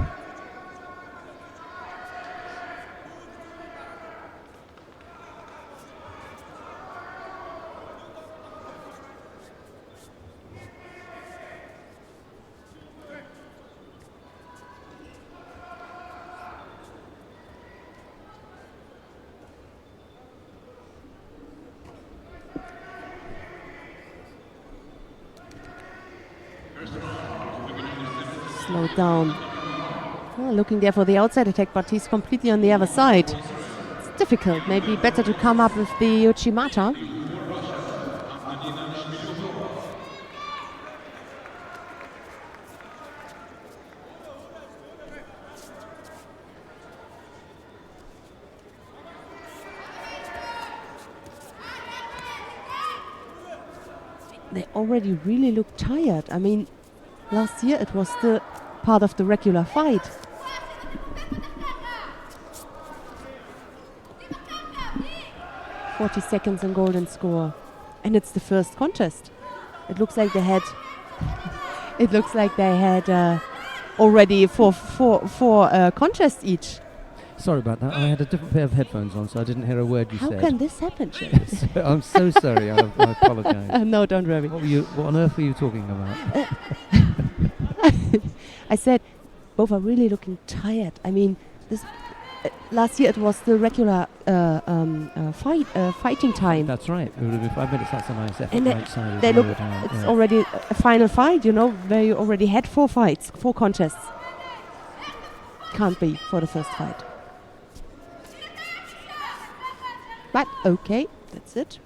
Slowed down. Oh, looking there for the outside attack, but he's completely on the other side. It's difficult. Maybe better to come up with the Uchimata. They already really look tired. I mean, last year it was the part of the regular fight. "40 seconds and golden score," and it's the first contest. It looks like they had. It looks like they had already four contests each. Sorry about that. I had a different pair of headphones on, so I didn't hear a word you How said. can this happen, Jim? I'm so sorry. I apologise. No, don't worry. What on earth were you talking about? I said both are really looking tired. I mean, this last year it was the regular fighting time. That's right. It would be 5 minutes. That's a nice effort. And Right side they is look. lower down, It's yeah. already a final fight, you know, where you already had 4 fights, 4 contests. Can't be for the first fight. But okay, that's it.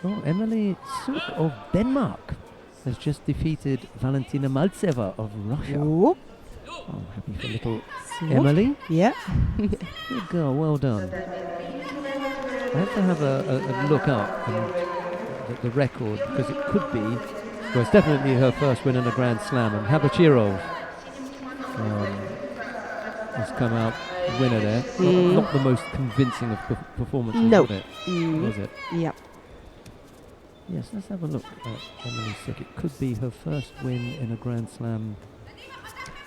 Oh, Emily Suk of Denmark has just defeated Valentina Maltseva of Russia. Oh, Oh, happy for little so, Emily. yeah. Good girl, well done. I have to have a look up and the record, because it could be, well, it's definitely her first win in a Grand Slam, and Habachirov has come out winner there. Not the most convincing of performances, No. was it? Was it? Yeah. Yes, let's have a look at Emily Suk. It could be her first win in a Grand Slam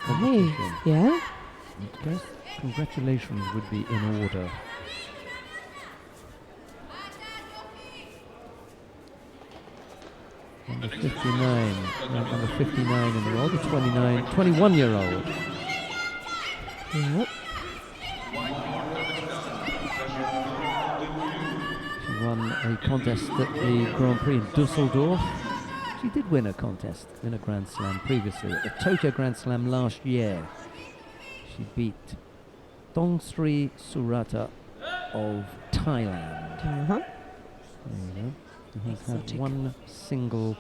competition. Hey, yeah. I guess congratulations would be in order. Number 59, number 59 in the world, the 21-year-old. Yep. She won a contest at the Grand Prix in Dusseldorf. She did win a contest in a Grand Slam previously at the Tokyo Grand Slam last year. She beat Dongsri Surata of Thailand. Uh-huh. There you go. She has had Exotic. one single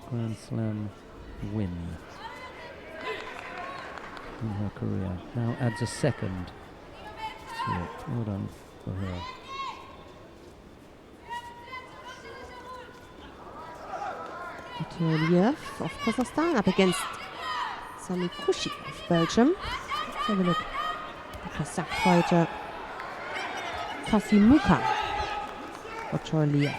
Grand Slam win in her career. Now adds a second to it. Well done for her. Ilias of Kazakhstan up against Sami Kushi of Belgium. Let's have a look. The Kazakh fighter Kasimuka Ilias.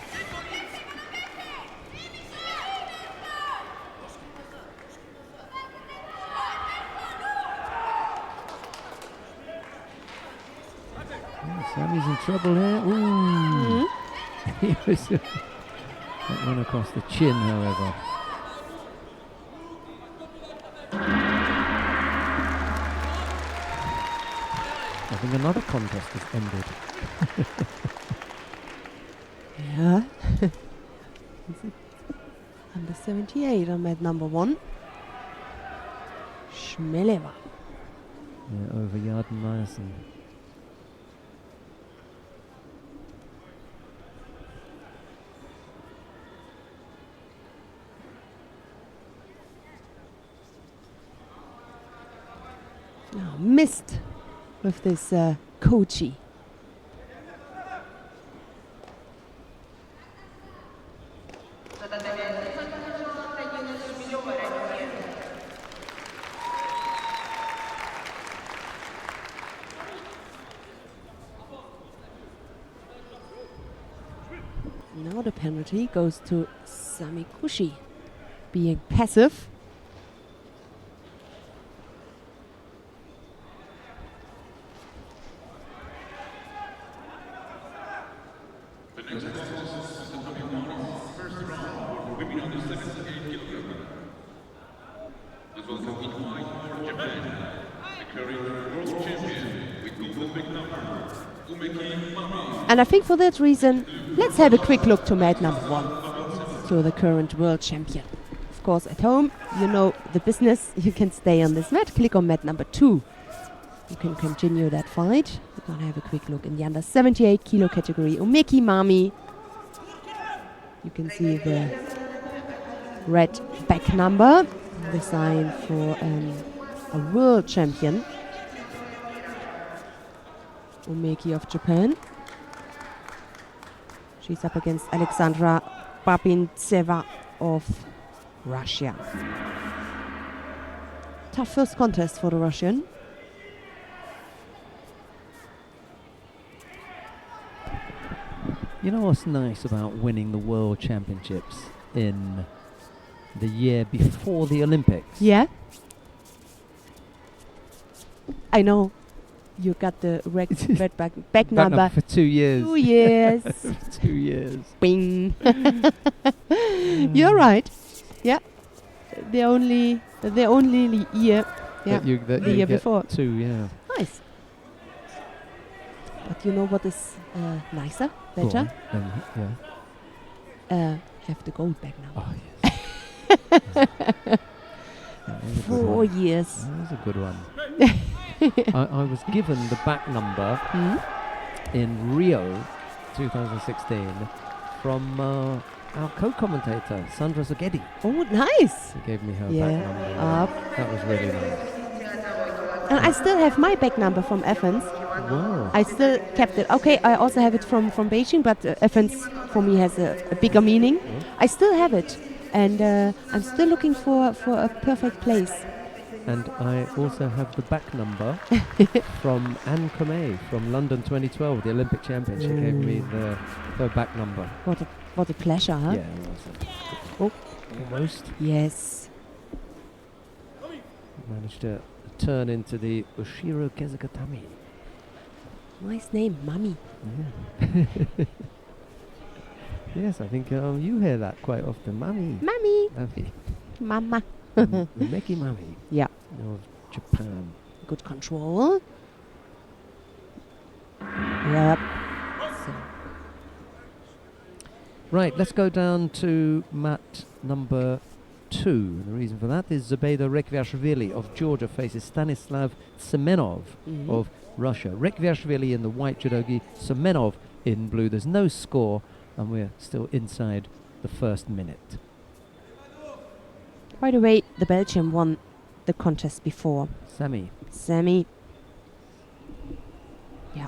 Sammy's in trouble here. Ooh. He was That went across the chin, however. I think another contest has ended. Yeah. Under 78 on mat number 1. Schmeleva. Yeah, over Yarden Myerson. Oh, missed with this Kochi. Now the penalty goes to Samikushi, being passive. And I think for that reason, let's have a quick look to mat number 1, to the current world champion. Of course, at home, you know the business. You can stay on this mat. Click on mat number 2. You can continue that fight. We're going to have a quick look in the under 78 kilo category. Umeki Mami. You can see the red back number, the sign for a world champion. Umeki of Japan. She's up against Alexandra Babintseva of Russia. Tough first contest for the Russian. You know what's nice about winning the World Championships in the year before the Olympics? Yeah. I know. You got the red back number. For 2 years. 2 years. For 2 years. Bing. You're right. Yeah. The only year. Yeah. That the you year get before. 2, yeah. Nice. But you know what is nicer, Go better? on, yeah. Have the gold back now. Oh, yes. That was a good 4 one. years. That was a good one. I was given the back number in Rio 2016 from our co-commentator, Sandra Zagedi. Oh, nice. She gave me her Yeah. back number. Up. That was really nice. And I still have my back number from Athens. Wow. I still kept it. Okay, I also have it from Beijing, but Athens for me has a bigger meaning. I still have it. And I'm still looking for a perfect place. And I also have the back number from Anne Comey from London 2012, the Olympic champion. She gave me her back number. What a pleasure, huh? Yeah, it was Oh. almost. Yes. Managed to turn into the Ushiro Kezukatami. Nice name, Mummy. Yeah. Yes, I think you hear that quite often. Mummy. Mummy. Mummy. Mama. Meki Mummy Yeah. of Japan. Good control. Yep. So. Right, let's go down to mat number 2. And the reason for that is Zebeda Rekviashvili of Georgia faces Stanislav Semenov of Russia. Rekviashvili in the white judogi, Semenov in blue. There's no score, and we're still inside the first minute. By the way, the Belgian won the contest before. Sami. Yeah.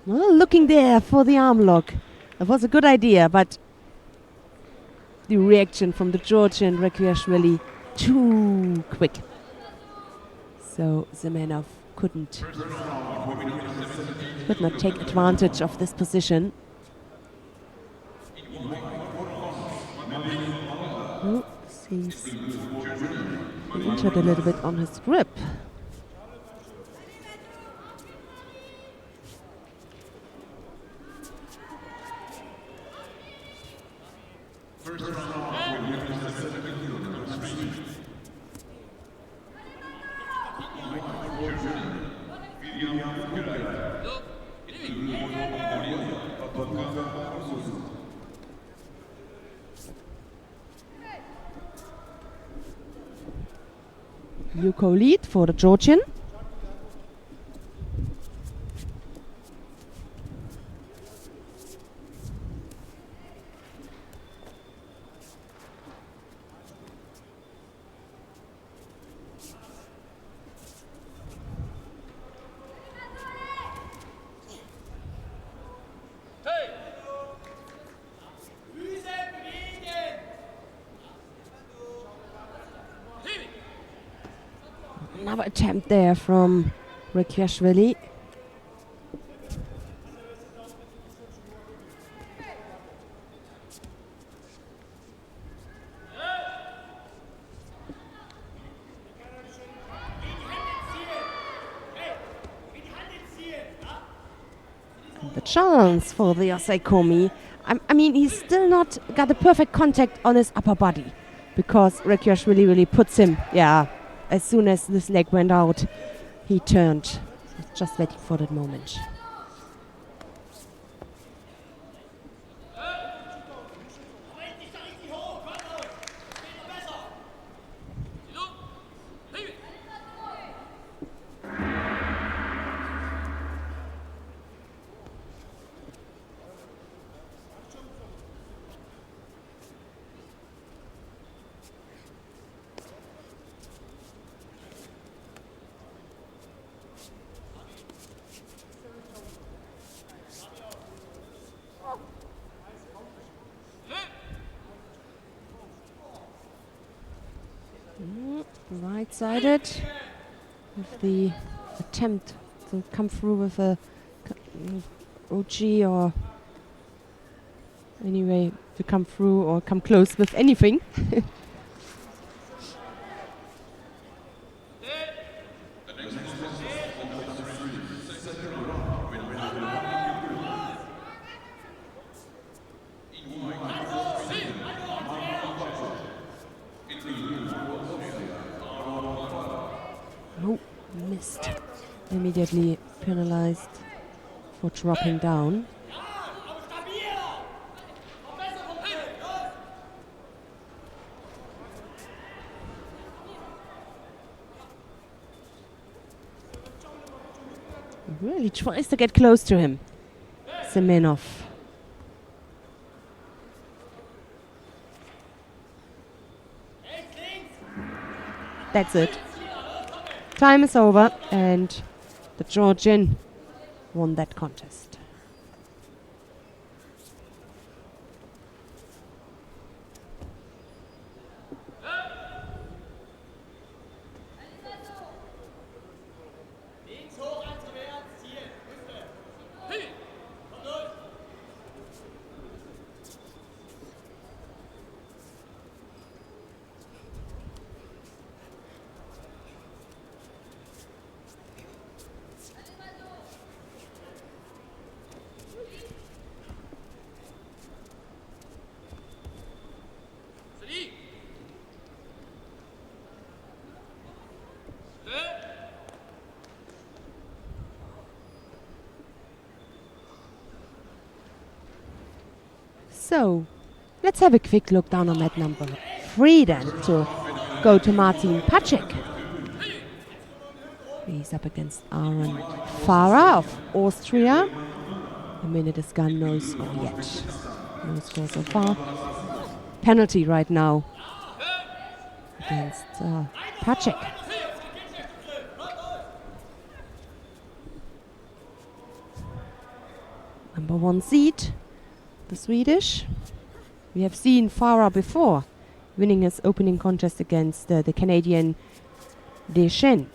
Well, looking there for the arm lock. That was a good idea, but the reaction from the Georgian Rekviashvili too quick. So Semenov could not take advantage of this position. Oh, seems injured a little bit on his grip. Yuko lead for the Georgian. Another attempt there from Rekviashvili. The chance for the Osaikomi. I mean, he's still not got the perfect contact on his upper body because Rekviashvili really puts him, as soon as this leg went out, he turned. Just waiting for that moment. Right-sided with the attempt to come through with a OG or anyway to come through or come close with anything. Missed. Immediately penalized for dropping down. Really tries to get close to him, Semenov. That's it. Time is over and the Georgian won that contest. So, let's have a quick look down on mat number 3 then to go to Martin Pacek. He's up against Aaron Farah of Austria. A minute is gone, no score yet. No score so far. Penalty right now against Pacek. number 1 seed, the Swedish. We have seen Farah before, winning his opening contest against the Canadian Deschênes.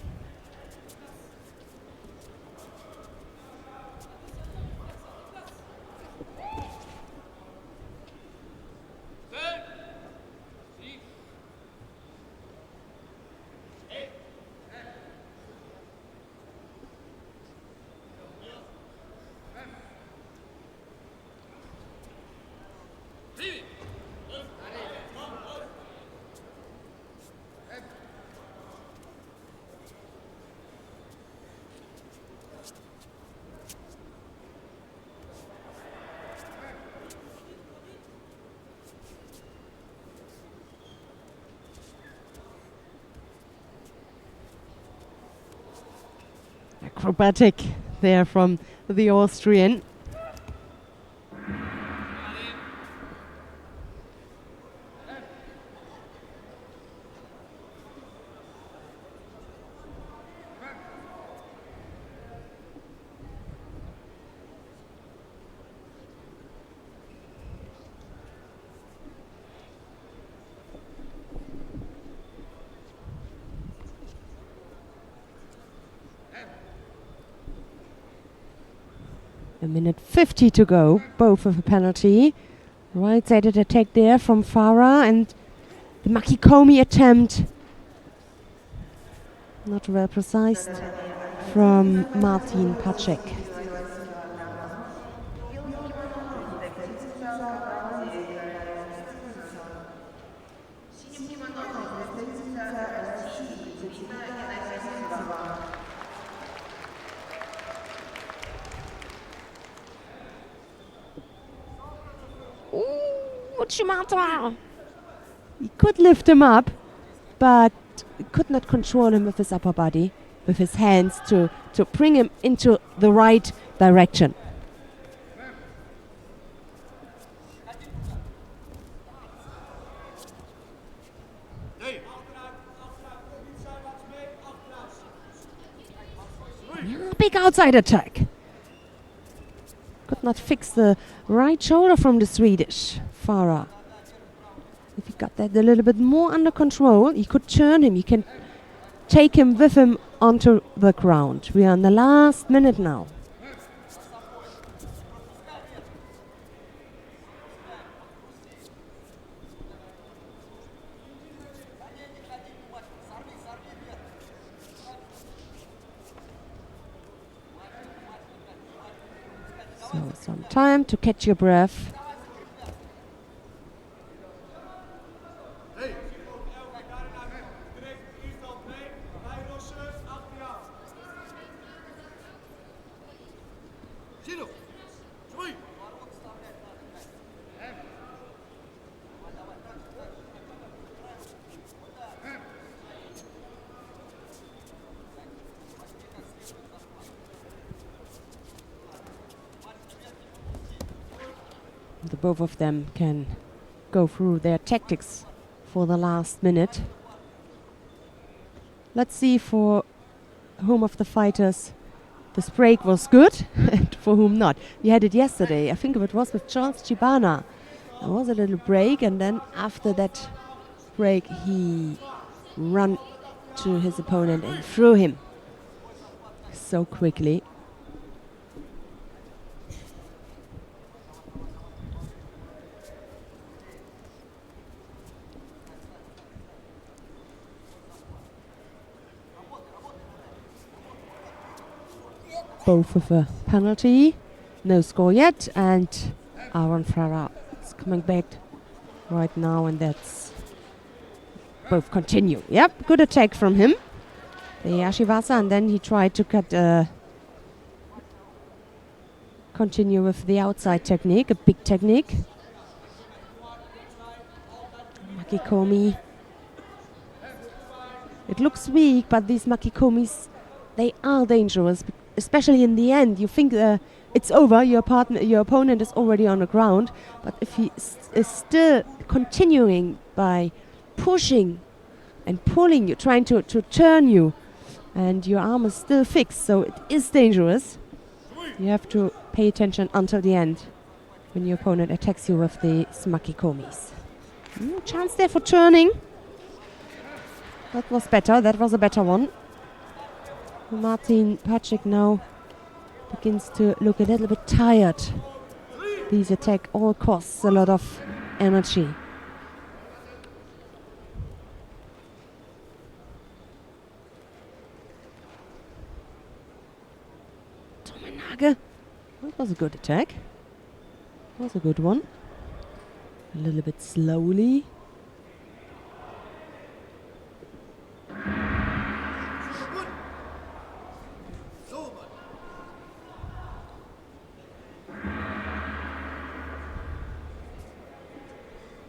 Acrobatic there from the Austrian. A minute 50 to go, both with a penalty. Right-sided attack there from Farah, and the Makikomi attempt not well precise from Martin Pacek. He could lift him up, but could not control him with his upper body, with his hands to bring him into the right direction. Big outside attack. Could not fix the right shoulder from the Swedish Farah. If he got that a little bit more under control, he could turn him. He can take him with him onto the ground. We are in the last minute now. So some time to catch your breath. The both of them can go through their tactics for the last minute. Let's see for whom of the fighters this break was good and for whom not. We had it yesterday. I think it was with Charles Chibana. There was a little break, and then after that break he ran to his opponent and threw him so quickly. Both with a penalty, no score yet, and Aaron Farah is coming back right now, and that's both continue. Yep, good attack from him, the Yashiwasa, and then he tried to continue with the outside technique, a big technique. Makikomi. It looks weak, but these Makikomis, they are dangerous. Especially in the end, you think it's over, your opponent is already on the ground, but if he is still continuing by pushing and pulling you, trying to turn you, and your arm is still fixed, so it is dangerous. You have to pay attention until the end when your opponent attacks you with the smacky komis. Chance there for turning. That was better. That was a better one. Martin Pacek now begins to look a little bit tired. These attack all costs a lot of energy. Tomenage. That was a good attack. That was a good one. A little bit slowly.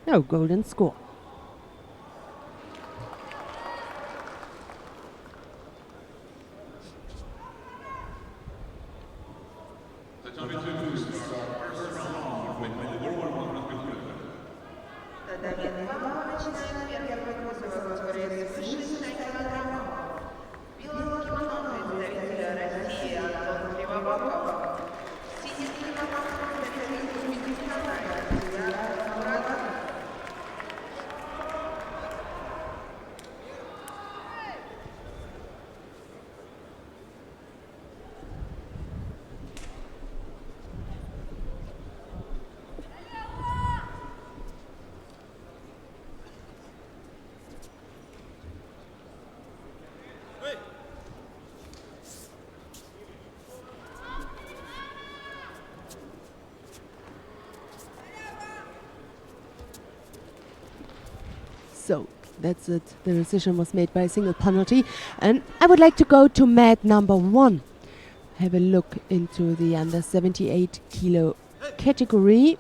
No golden score. So that's it. The decision was made by a single penalty. And I would like to go to mat number 1. Have a look into the under 78 kilo category.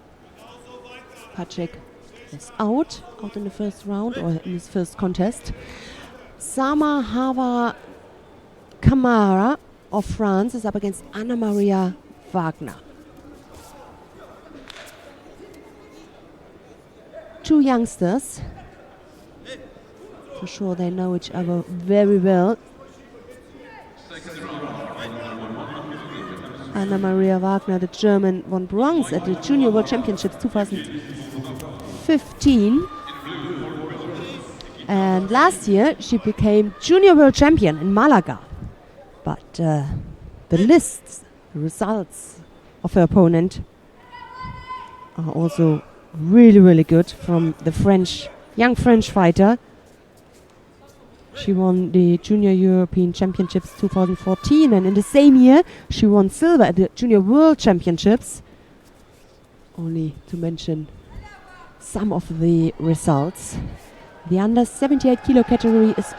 Pacek is out in the first round or in his first contest. Sama Hava Kamara of France is up against Anna Maria Wagner. Two youngsters. For sure they know each other very well. Anna Maria Wagner, the German, won bronze at the Junior World Championships 2015. And last year she became Junior World Champion in Malaga. But the lists, the results of her opponent are also really, really good from the young French fighter. She won the Junior European Championships 2014, and in the same year she won silver at the Junior World Championships. Only to mention some of the results. The under 78 kilo category is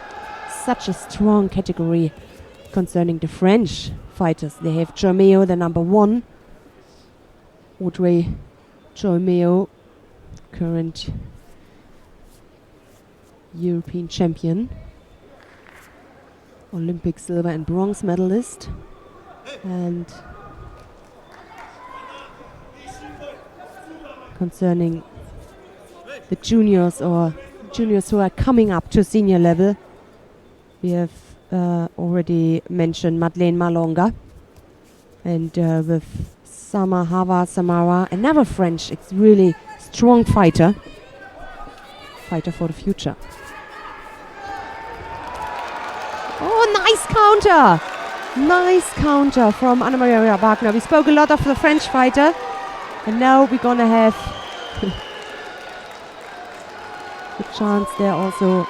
such a strong category concerning the French fighters. They have Germeo, the number 1. Audrey Germeo, current European champion. Olympic silver and bronze medalist. And concerning the juniors or juniors who are coming up to senior level, we have already mentioned Madeleine Malonga, and with Sama Hava Samara, another French, it's really strong fighter for the future. Oh, nice counter! Nice counter from Anna Maria Wagner. We spoke a lot of the French fighter, and now we're gonna have the chance there also.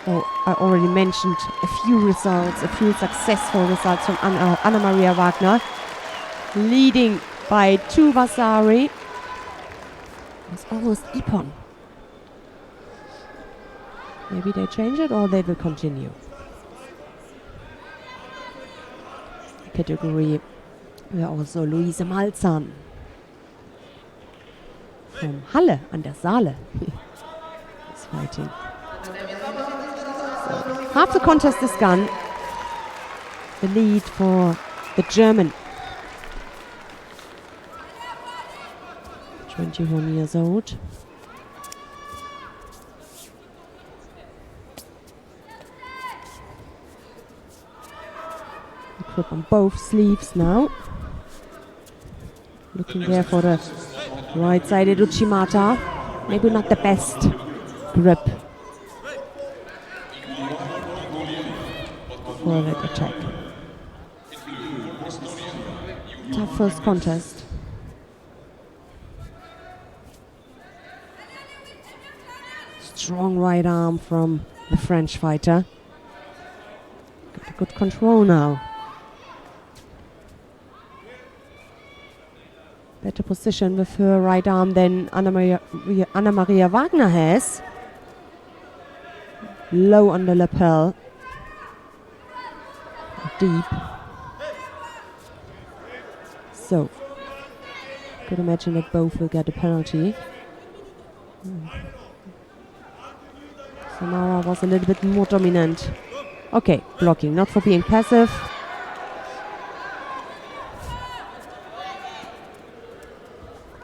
Oh, I already mentioned a few results, a few successful results from Anna Maria Wagner, leading by 2 Vasari. It's almost Ippon. Maybe they change it or they will continue. Category where also Luise Malzahn from Halle an der Saale is fighting. So, half the contest is gone. The lead for the German, 21 years old. Grip on both sleeves now. Looking there for the right-sided Uchimata. Maybe not the best grip for that attack. Tough first contest. Strong right arm from the French fighter. Got a good control now. Better position with her right arm than Anna Maria Wagner has. Low on the lapel. Deep. So, could imagine that both will get a penalty. Samara was a little bit more dominant. Okay, blocking, not for being passive.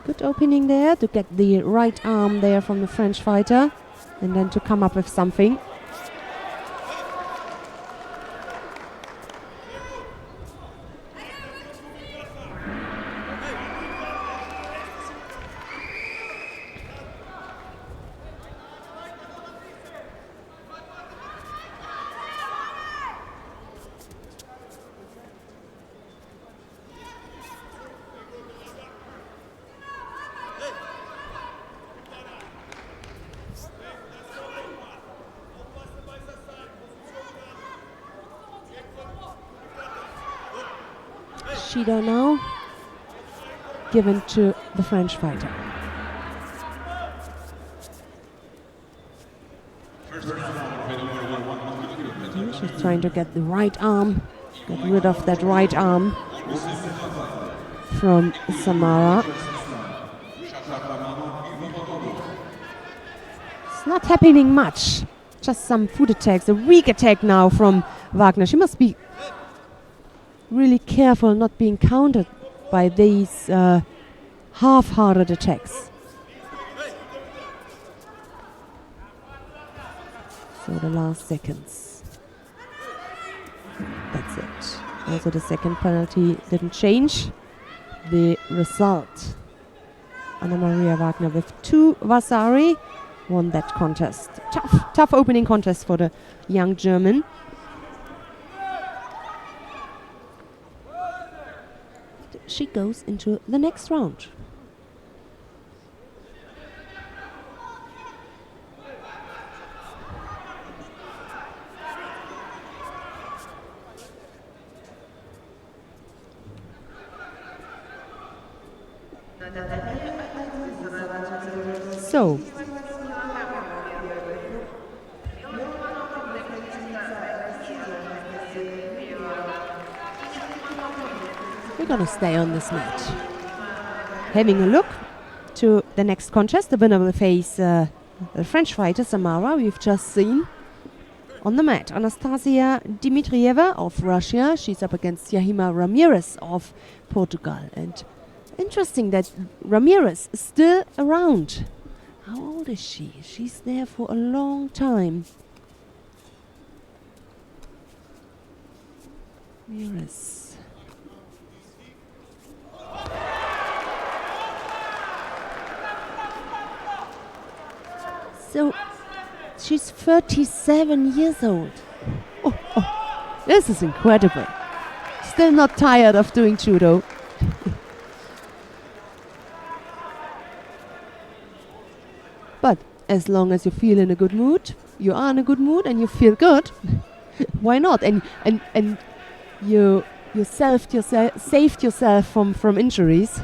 Good opening there to get the right arm there from the French fighter and then to come up with something. Judo now given to the French fighter. She's trying to get the right arm, get rid of that right arm from Samara. It's not happening much, just some foot attacks, a weak attack now from Wagner. She must be really careful not being countered by these half-hearted attacks. So the last seconds. That's it. Also the second penalty didn't change the result. Anna Maria Wagner with 2 Vasari won that contest. Tough opening contest for the young German. She goes into the next round. So, we're going to stay on this mat. Having a look to the next contest, the winner will face the French fighter Samara we've just seen on the mat. Anastasia Dimitrieva of Russia. She's up against Yahima Ramirez of Portugal. And interesting that Ramirez is still around. How old is she? She's there for a long time. Ramirez. So, she's 37 years old. Oh, this is incredible. Still not tired of doing judo. But as long as you feel in a good mood, you are in a good mood and you feel good, why not? And you saved yourself from injuries.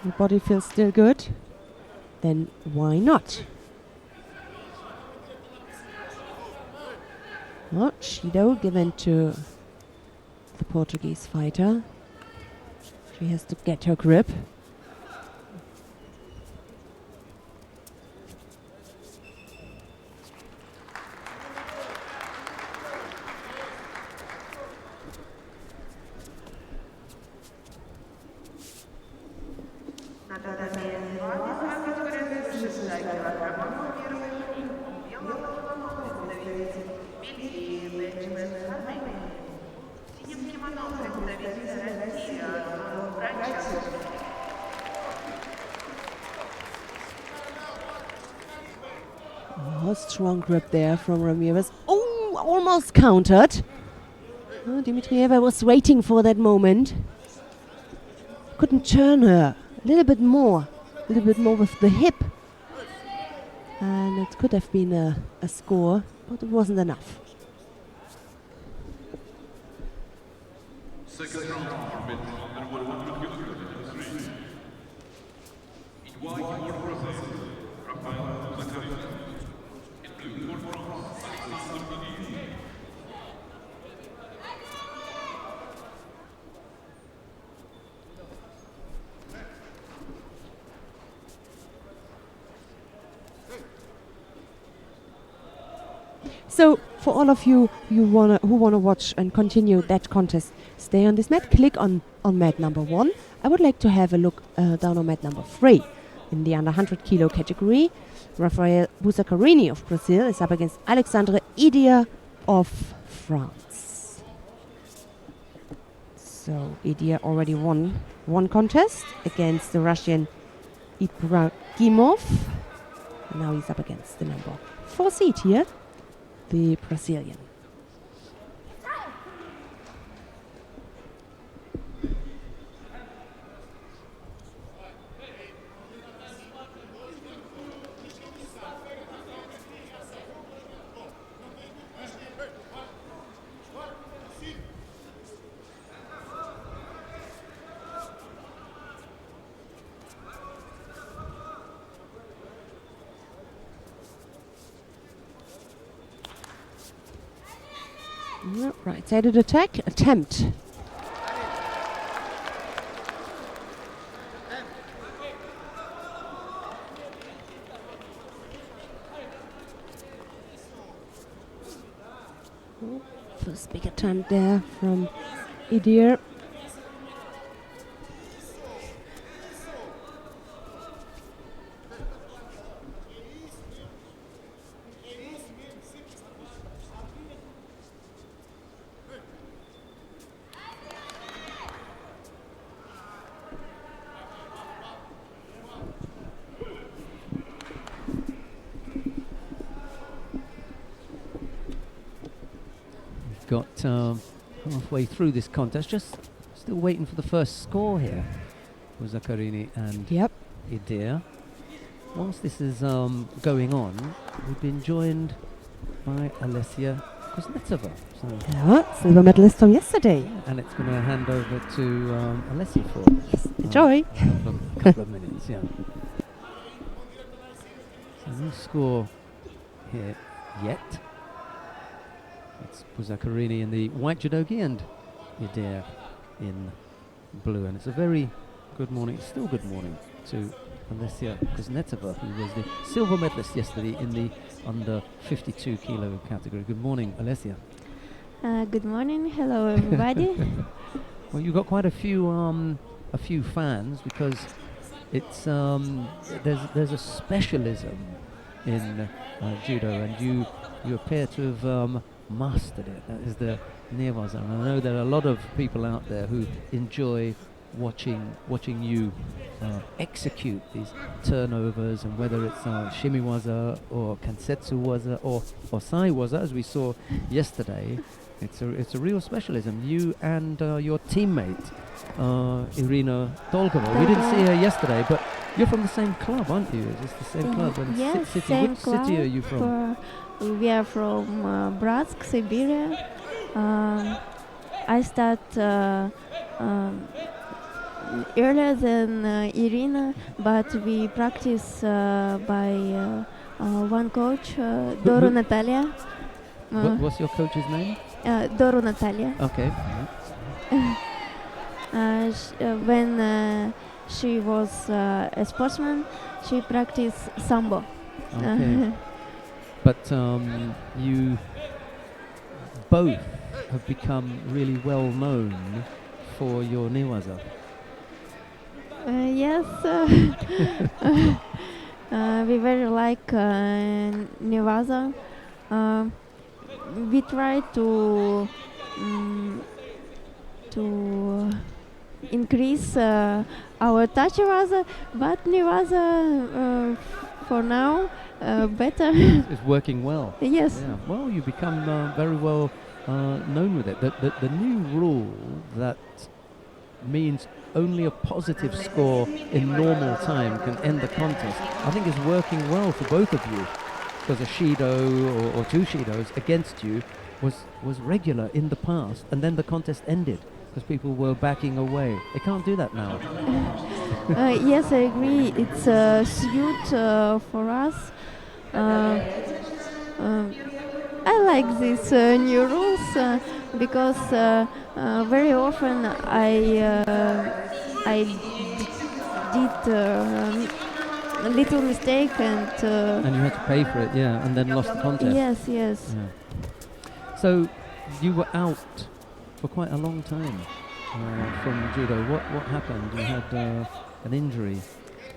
Your body feels still good. Then why not? Oh, Judo given to the Portuguese fighter. She has to get her grip. Oh, strong grip there from Ramirez. Oh, almost countered. Oh, Dimitrieva was waiting for that moment. Couldn't turn her. A little bit more with the hip. And it could have been a score, but it wasn't enough. Second round, under 100 kilograms, in white quarterfinals, Rafael Zakaria. In blue quarterfinals, Alexander Iliadis. So, for all of you who wanna watch and continue that contest, stay on this mat. Click on mat number 1. I would like to have a look down on mat number 3. In the under 100 kilo category, Rafael Bussacarini of Brazil is up against Alexandre Idia of France. So Idia already won one contest against the Russian Ibragimov. Now he's up against the number 4 seed here, the Brazilian. Right-sided attempt. First big attempt there from Idir. Got halfway through this contest, just still waiting for the first score here with Zaccarini and Idir. Whilst this is going on, we've been joined by Alesia Kuznetsova. So Silver medalist from yesterday. and it's going to hand over to Alesia for Enjoy. a couple of minutes. Yeah. So no score here yet. It's Bussacarini in the white judogi and Idir in blue. And it's a very good morning, still good morning, to Alesia Kuznetsova, who was the silver medalist yesterday in the under 52 kilo category. Good morning, Alesia. Good morning. Hello, everybody. Well, you've got quite a few fans because it's there's a specialism in judo, and you appear to have mastered it. That is the Ne-waza. And I know there are a lot of people out there who enjoy watching you execute these turnovers, and whether it's shimi-waza or kansetsu-waza or sai-waza, as we saw yesterday. It's a real specialism. You and your teammate Irina Dolgova. We didn't see her yesterday, but you're from the same club, aren't you? Is this the same club? And Yes, city. same Which club. city are you from? We are from Bratsk, Siberia. I start earlier than Irina, but we practice by one coach, Doru Natalia. What's your coach's name? Doru Natalia. Okay. When she was a sportsman, she practiced sambo. Okay. But you both have become really well known for your Ne-waza. Yes, we very like Ne-waza. We try to increase our tachi-waza, but Ne-waza for now, better. It's working well. Yes. Yeah. Well, you become very well known with it. The new rule that means only a positive score in normal time can end the contest, I think is working well for both of you, because a Shido or two Shidos against you was regular in the past, and then the contest ended because people were backing away. They can't do that now. Yes, I agree. It's a suit for us. I like these new rules because very often I did a little mistake and you had to pay for it, yeah, and then lost the contest. yes. Yeah. So you were out for quite a long time from judo. What happened? You had an injury.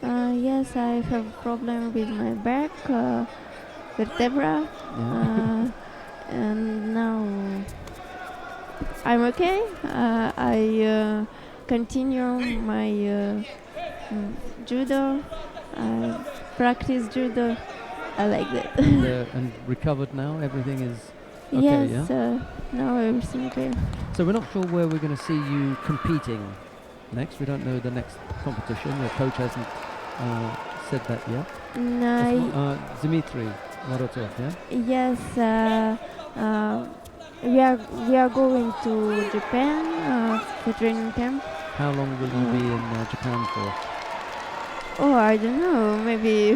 Yes, I have problem with my back vertebra, and now I'm okay. I continue my judo. I practice judo. I like that. And recovered now? Everything is okay, yes, yeah? now everything okay. So we're not sure where we're going to see you competing next. We don't know the next competition. Your coach hasn't said that yet. No, Dmitry Morozov, yeah? yes, we are going to Japan for training camp. How long will you be in Japan for? Oh, I don't know, maybe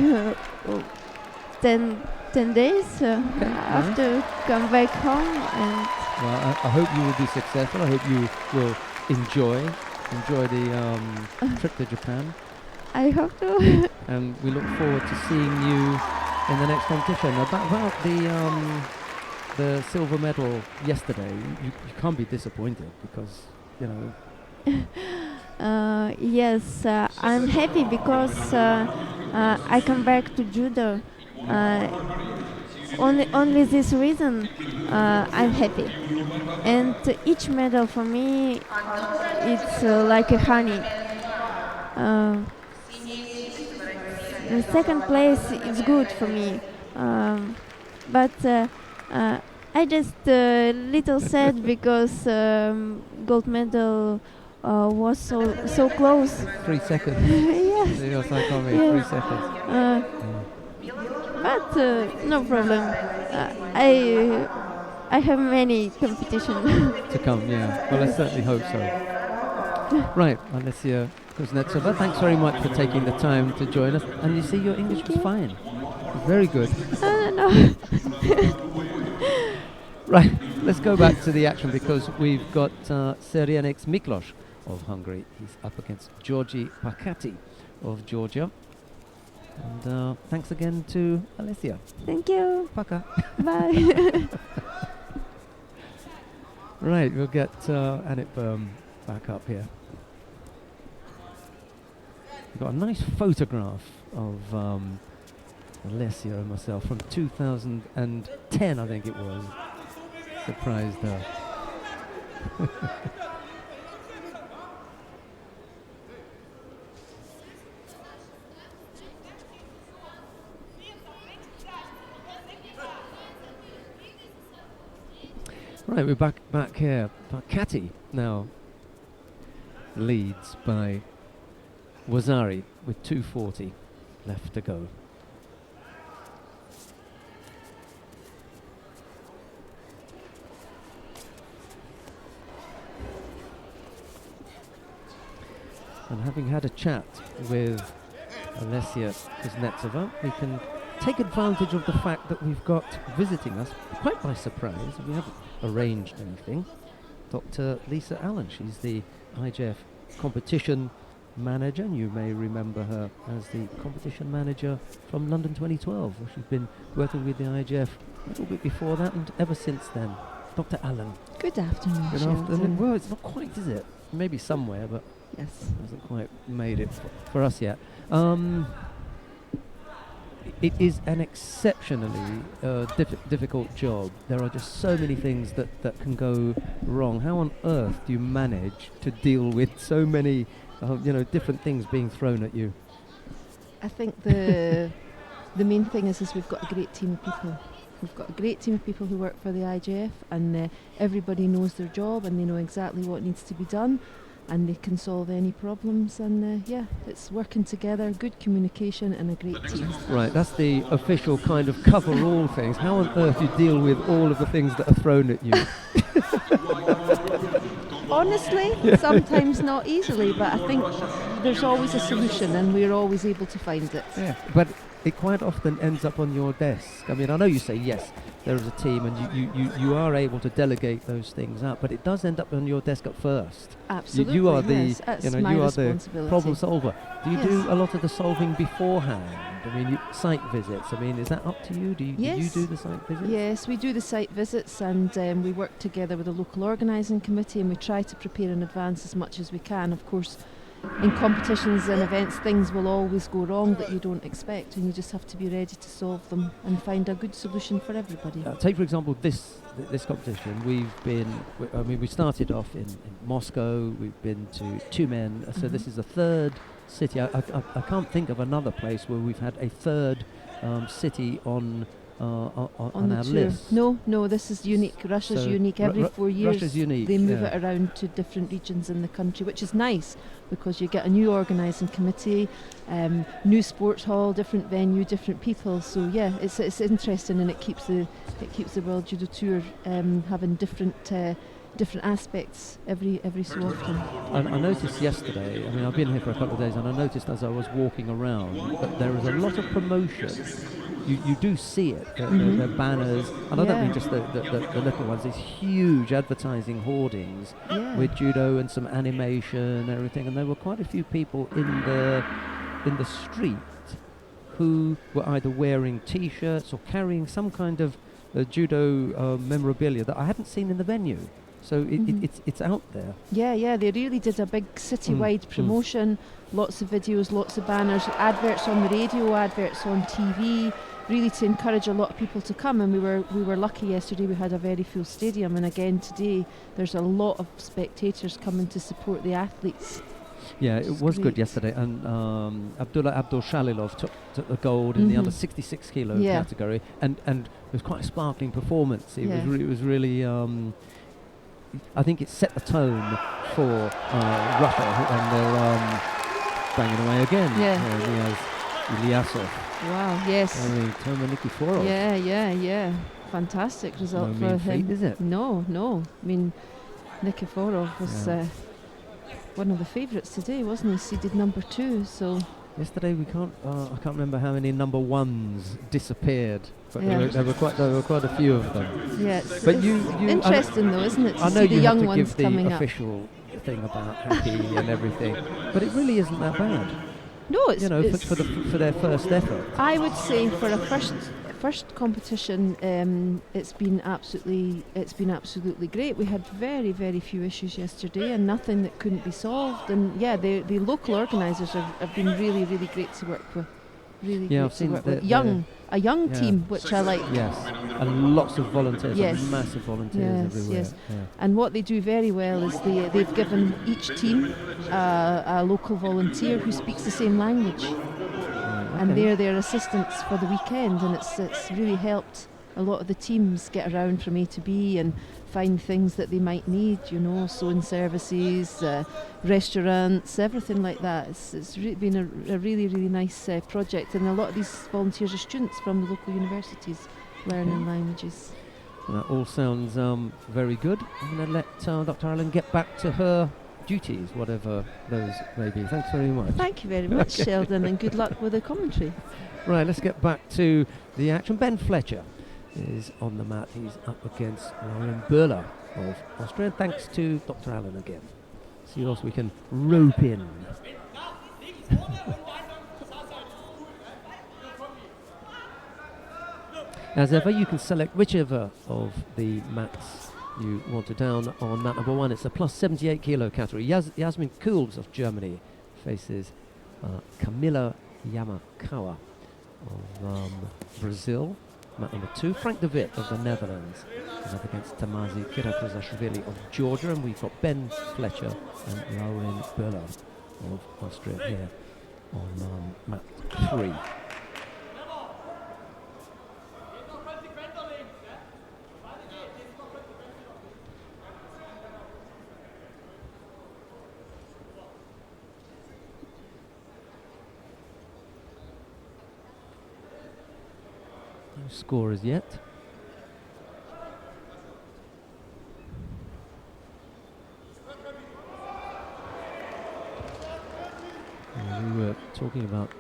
10 days after come back home. And Well, I hope you will be successful. I hope you will enjoy the trip to Japan. I hope to. And we look forward to seeing you in the next competition. About the silver medal yesterday, you can't be disappointed because, you know. Yes, I'm happy because I come back to judo. Only this reason I'm happy. And each medal for me, it's like a honey. The second place is good for me, but I just little sad because gold medal was so close. 3 seconds. Yes. Yes, I can't wait. Yes. 3 seconds. But no problem. I have many competition. To come, yeah. Well, I certainly hope so. Right, Ilias Kuznetsova, thanks very much for taking the time to join us. And you see, your English was fine. Very good. No. Right, let's go back to the action because we've got Serienex Miklos of Hungary. He's up against Georgi Pakati of Georgia. And thanks again to Ilias. Thank you. Paka. Bye. Right, we'll get Anit back up here. We've got a nice photograph of Ilias and myself from 2010, I think it was. Surprised her. Right, we're back here. Pakati now leads by Wazari with 2:40 left to go. And having had a chat with Ilias Kuznetsova, we can take advantage of the fact that we've got visiting us, quite by surprise, we haven't arranged anything, Dr. Lisa Allen. She's the IJF competition manager, and you may remember her as the competition manager from London 2012, where she's been working with the IJF a little bit before that and ever since then. Dr. Allen. Good afternoon. Good afternoon. Well, it's not quite, is it? Maybe somewhere, but Yes. hasn't quite made it for us yet. It is an exceptionally difficult job. There are just so many things that can go wrong. How on earth do you manage to deal with so many different things being thrown at you? I think the the main thing is we've got a great team of people. We've got a great team of people who work for the IJF, and everybody knows their job and they know exactly what needs to be done, and they can solve any problems, and it's working together, good communication and a great team. Right, that's the official kind of cover-all things. How on earth do you deal with all of the things that are thrown at you? Honestly, sometimes not easily, but I think there's always a solution and we're always able to find it. Yeah, but it quite often ends up on your desk. I mean, I know you say yes, there is a team, and you are able to delegate those things out, but it does end up on your desk at first. Absolutely, you are the, yes, that's my you are the responsibility. problem solver. Do you Yes. do a lot of the solving beforehand? I mean, site visits. I mean, is that up to you? Do you Yes. do the site visits? Yes, we do the site visits, and we work together with a local organising committee, and we try to prepare in advance as much as we can. Of course, in competitions and events, things will always go wrong that you don't expect, and you just have to be ready to solve them and find a good solution for everybody. Take, for example, this competition. We started off in Moscow. We've been to Tumen. So this is the third city. I can't think of another place where we've had a third city on the our tour. list. No, this is unique. Russia's So unique. Every 4 years Russia's unique, they move yeah. it around to different regions in the country, which is nice because you get a new organising committee, new sports hall, different venue, different people. So yeah, it's interesting, and it keeps the World Judo Tour having different aspects every so often. I noticed yesterday, I mean, I've been here for a couple of days, and I noticed as I was walking around that there is a lot of promotion. You do see it, the banners, and I don't mean just the little ones, these huge advertising hoardings with judo and some animation and everything, and there were quite a few people in the street who were either wearing T-shirts or carrying some kind of judo memorabilia that I hadn't seen in the venue. So it's out there. Yeah, they really did a big citywide promotion, lots of videos, lots of banners, adverts on the radio, adverts on TV, really to encourage a lot of people to come. And we were lucky yesterday, we had a very full stadium, and again today there's a lot of spectators coming to support the athletes. Yeah, it was good yesterday, and Abdul Shalilov took the gold in the under 66 kilo category, and it was quite a sparkling performance. It was really I think it set the tone for Russia, and they're banging away again. Iliasov. Wow, yes. I mean, Toma Nikiforov. Yeah. Fantastic result for him. Feat, is it? No. I mean, Nikiforov was one of the favourites today, wasn't he? Seeded number 2. So yesterday I can't remember how many number 1s disappeared, but there were quite a few of them. Yeah, but you interesting though, isn't it? To I know see the you young have to ones give the coming up. official thing about happy and everything, but it really isn't that bad. No, it's for their first effort. I would say for a first competition, it's been absolutely great. We had very, very few issues yesterday, and nothing that couldn't be solved. And the local organisers have been really, really great to work with. Really great to work with. A young team, which I like. Yes, and lots of volunteers, massive volunteers everywhere. Yes. And what they do very well is they've given each team a local volunteer who speaks the same language. And they're their assistants for the weekend, and it's really helped a lot of the teams get around from A to B and find things that they might need, sewing services, restaurants, everything like that. It's been a really, really nice project, and a lot of these volunteers are students from the local universities learning languages. Well, that all sounds very good. I'm going to let Dr. Allen get back to her duties, whatever those may be. Thanks very much. Thank you very much, Sheldon, and good luck with the commentary. Right, let's get back to the action. Ben Fletcher is on the mat. He's up against Lauren Böhler of Austria. Thanks to Dr. Allen again. See who else we can rope in. As ever, you can select whichever of the mats you want to down on mat number 1. It's a plus 78 kilo category. Yasmin Kulbs of Germany faces Camila Yamakawa of Brazil. Mat number 2, Frank de Witt of the Netherlands is up against Tamazi Kirakuzashvili of Georgia, and we've got Ben Fletcher and Lauren Böhler of Austria here on mat 3. No score as yet. We were talking about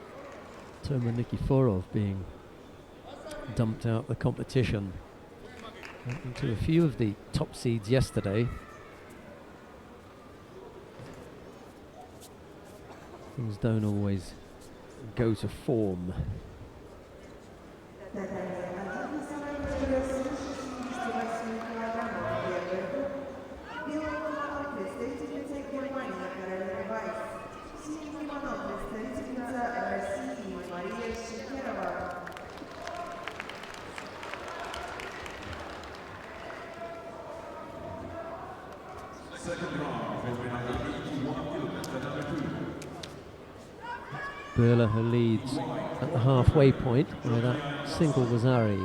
Toma Nikiforov being dumped out the competition. Happened to a few of the top seeds yesterday. Things don't always go to form. Burla, who leads at the halfway point where that single was Ari.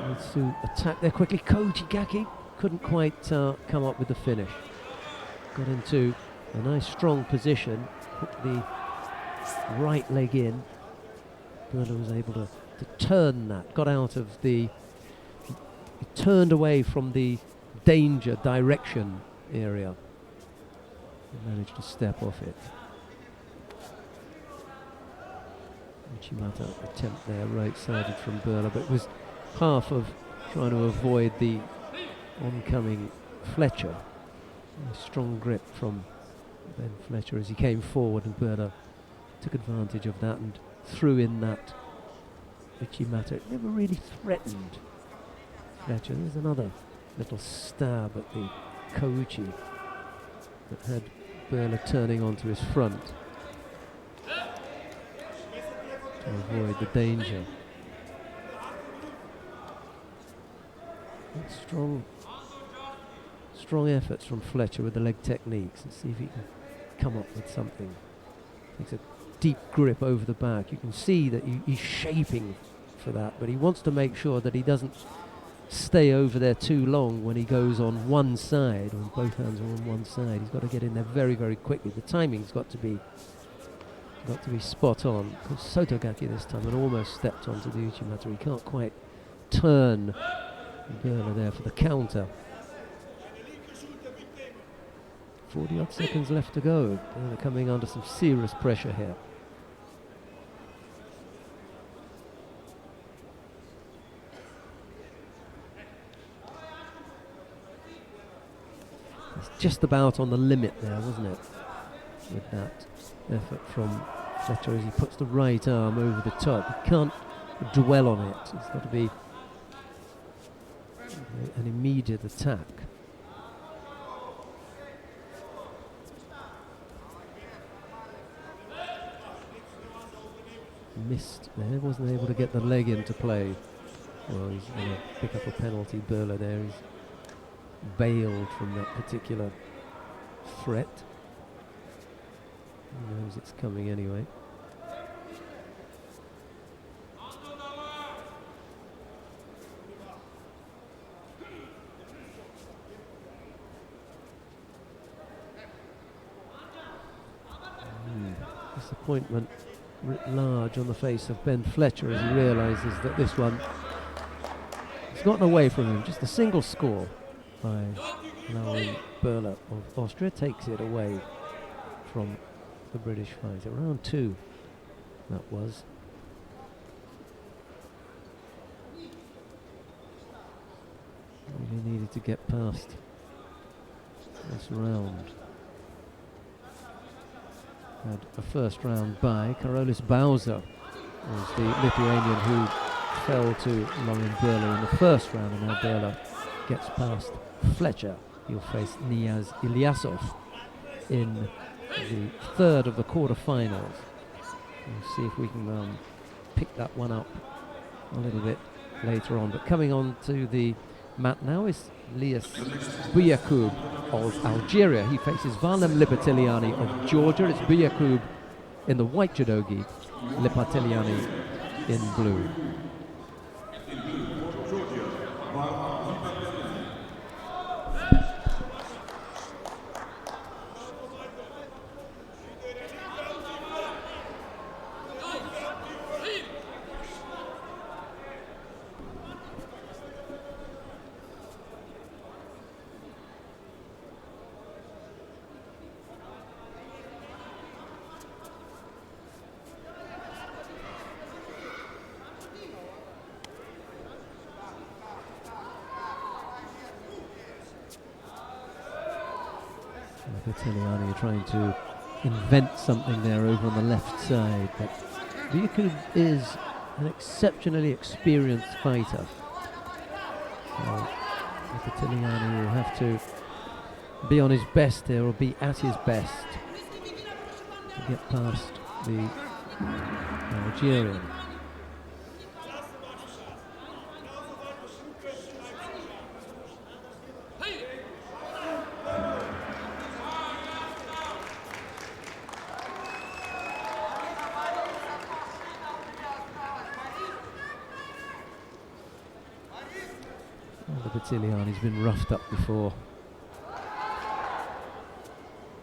Needs to attack there quickly. Koji Gaki couldn't quite come up with the finish. Got into a nice strong position, put the right leg in. Burla was able to turn that, got out of the, he turned away from the danger direction area. Managed to step off it. Uchimata attempt there, right-sided from Burla, but it was half of trying to avoid the oncoming Fletcher. A strong grip from Ben Fletcher as he came forward, and Burla took advantage of that and threw in that Uchimata. It never really threatened Fletcher. There's another little stab at the Kouchi that had Burla turning onto his front to avoid the danger. And strong efforts from Fletcher with the leg techniques, and see if he can come up with something. Takes a deep grip over the back. You can see that he's shaping for that, but he wants to make sure that he doesn't stay over there too long when he goes on one side, when both hands are on one side. He's got to get in there very, very quickly. The timing's got to be spot on. Of course, Sotogaki this time had almost stepped onto the Uchimata. He can't quite turn Burla there for the counter. 40 odd seconds left to go. Burla coming under some serious pressure here. Just about on the limit there, wasn't it? With that effort from Fletcher as he puts the right arm over the top. He can't dwell on it. It's got to be an immediate attack. Missed there, wasn't able to get the leg into play. Well, he's going to pick up a penalty. Burla there. He's bailed from that particular threat. He knows it's coming anyway. Disappointment writ large on the face of Ben Fletcher as he realises that this one has gotten away from him. Just a single score by allowing Burla of Austria takes it away from the British fighter. Round two, that was. Really needed to get past this round. Had a first round by Karolis Bauza, was the Lithuanian who fell to Lauren Burla in the first round, and now Burla gets past Fletcher. He'll face Ilias Iliadis in the third of the quarterfinals. We'll see if we can pick that one up a little bit later on. But coming on to the mat now is Ilias Iliadis of Algeria. He faces Vanem Lipateliani of Georgia. It's Iliadis in the white judogi, Lipateliani in blue. Ekaterinburg trying to invent something there over on the left side, but Viku is an exceptionally experienced fighter. So Ekaterinburg will have to be on his best here, or be at his best, to get past the Algerian. Iliadis has been roughed up before.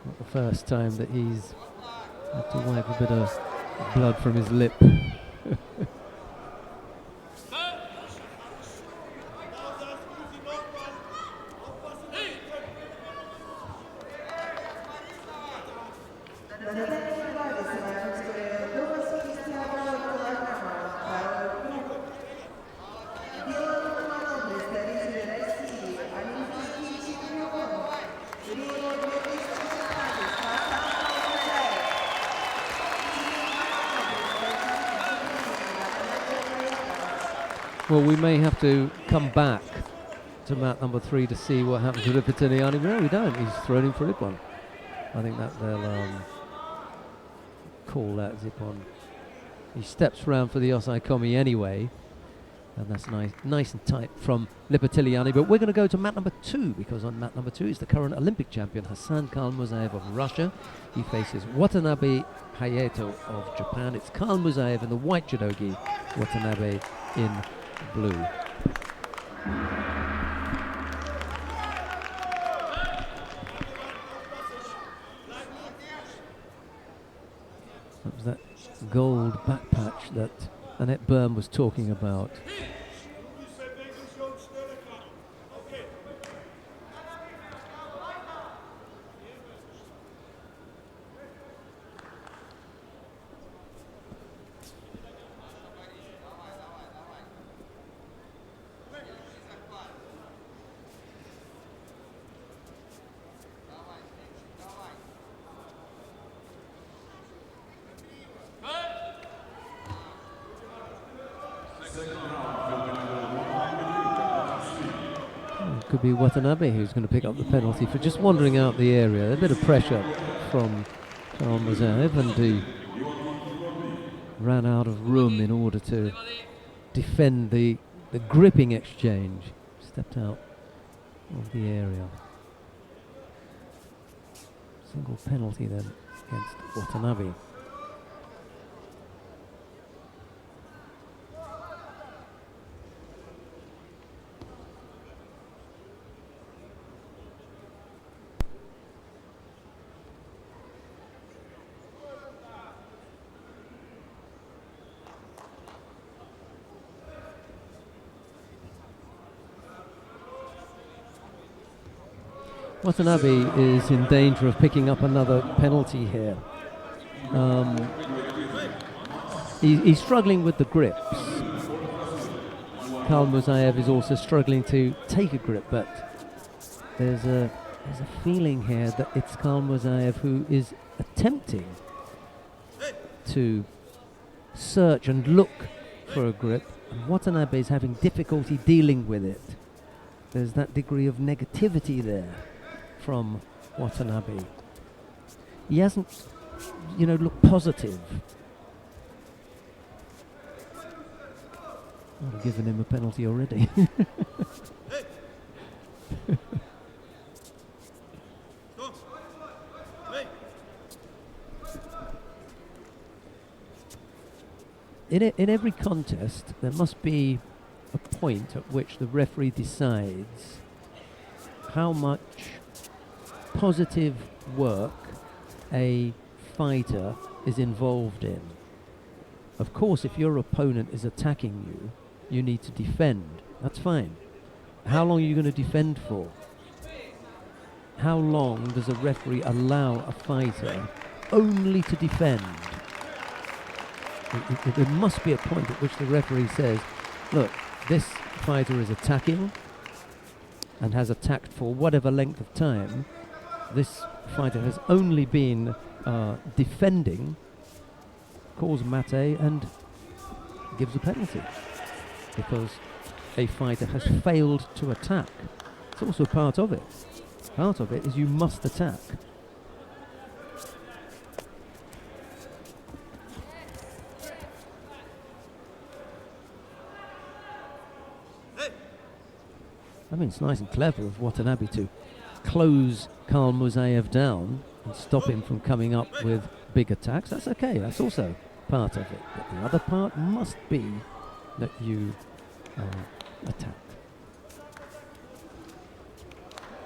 Not the first time that he's had to wipe a bit of blood from his lip. Well, we may have to come back to mat number 3 to see what happens with Ekaterinburg. No, we don't. He's thrown him for Ippon. I think that they'll call that Zippon. He steps round for the Osaikomi anyway, and that's nice and tight from Ekaterinburg. But we're going to go to mat number 2, because on mat number 2 is the current Olympic champion Hassan Khalmurzaev of Russia. He faces Watanabe Hayato of Japan. It's Khalmurzaev in the white judogi, Watanabe in blue. That was that gold back patch that Annette Byrne was talking about. Could be Watanabe who's going to pick up the penalty for just wandering out the area. A bit of pressure from Khalmurzaev, and he ran out of room in order to defend the gripping exchange. Stepped out of the area. Single penalty then against Watanabe. Watanabe is in danger of picking up another penalty here. He's struggling with the grips. Khalmurzaev is also struggling to take a grip, but there's a feeling here that it's Khalmurzaev who is attempting to search and look for a grip, and Watanabe is having difficulty dealing with it. There's that degree of negativity there from Watanabe. He hasn't, looked positive. I've given him a penalty already. In every contest, there must be a point at which the referee decides how much positive work a fighter is involved in. Of course, if your opponent is attacking you, you need to defend. That's fine. How long are you going to defend for? How long does a referee allow a fighter only to defend? There must be a point at which the referee says, look, this fighter is attacking and has attacked for whatever length of time. This fighter has only been defending, calls mate and gives a penalty because a fighter has failed to attack. It's also part of it. Part of it is you must attack. I mean, it's nice and clever of Watanabe to close Khalmurzaev down and stop him from coming up with big attacks. That's okay, that's also part of it. But the other part must be that you attack.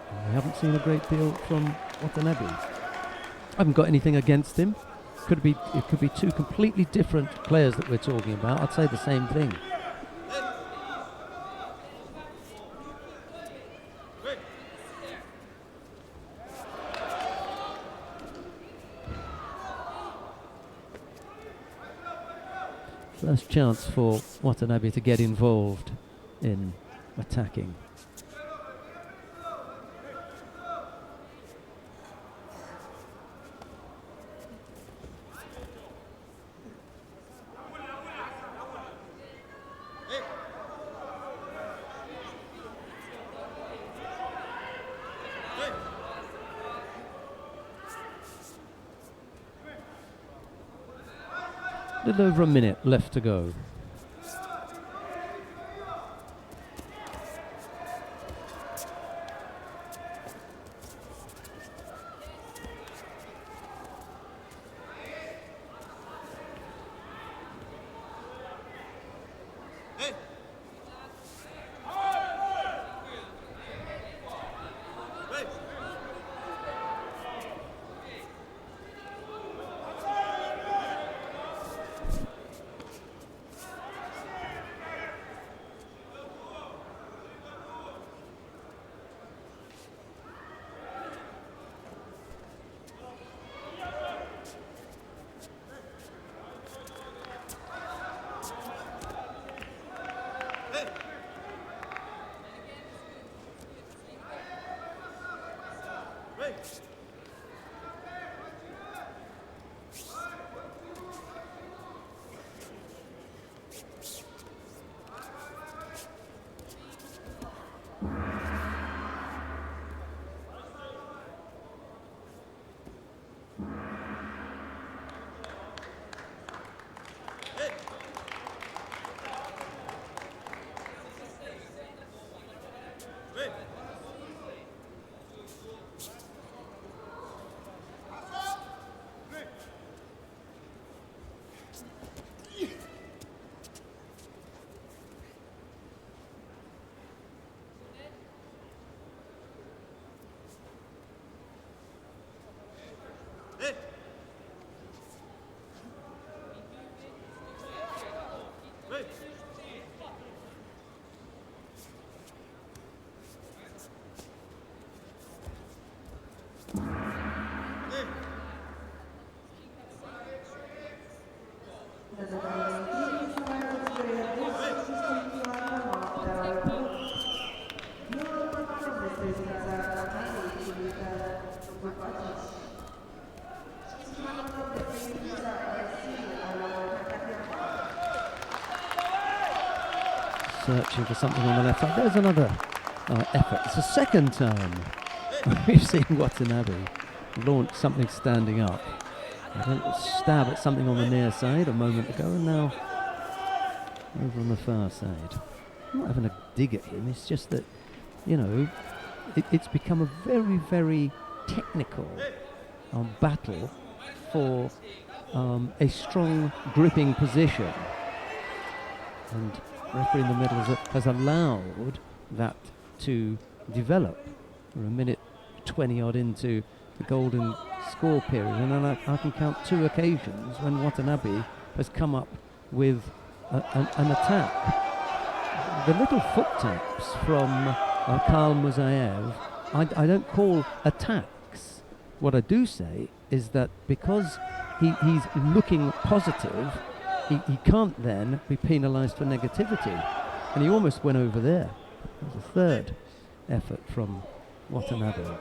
And we haven't seen a great deal from Watanabe. I haven't got anything against him. It could be two completely different players that we're talking about. I'd say the same thing. First chance for Watanabe to get involved in attacking. A little over a minute left to go. Searching for something on the left side. There's another effort. It's the second time we've seen Watanabe launch something standing up. A stab at something on the near side a moment ago, and now over on the far side. I'm not having a dig at him, it's just that, you know, it's become a very, very technical battle for a strong gripping position. And referee in the middle has allowed that to develop. We're a minute 20 odd into the golden score period, and then I can count two occasions when Watanabe has come up with an attack. The little foot taps from Khalmurzaev, I don't call attacks. What I do say is that because he's looking positive, he can't then be penalised for negativity. And he almost went over there. That was a third effort from Watanabe.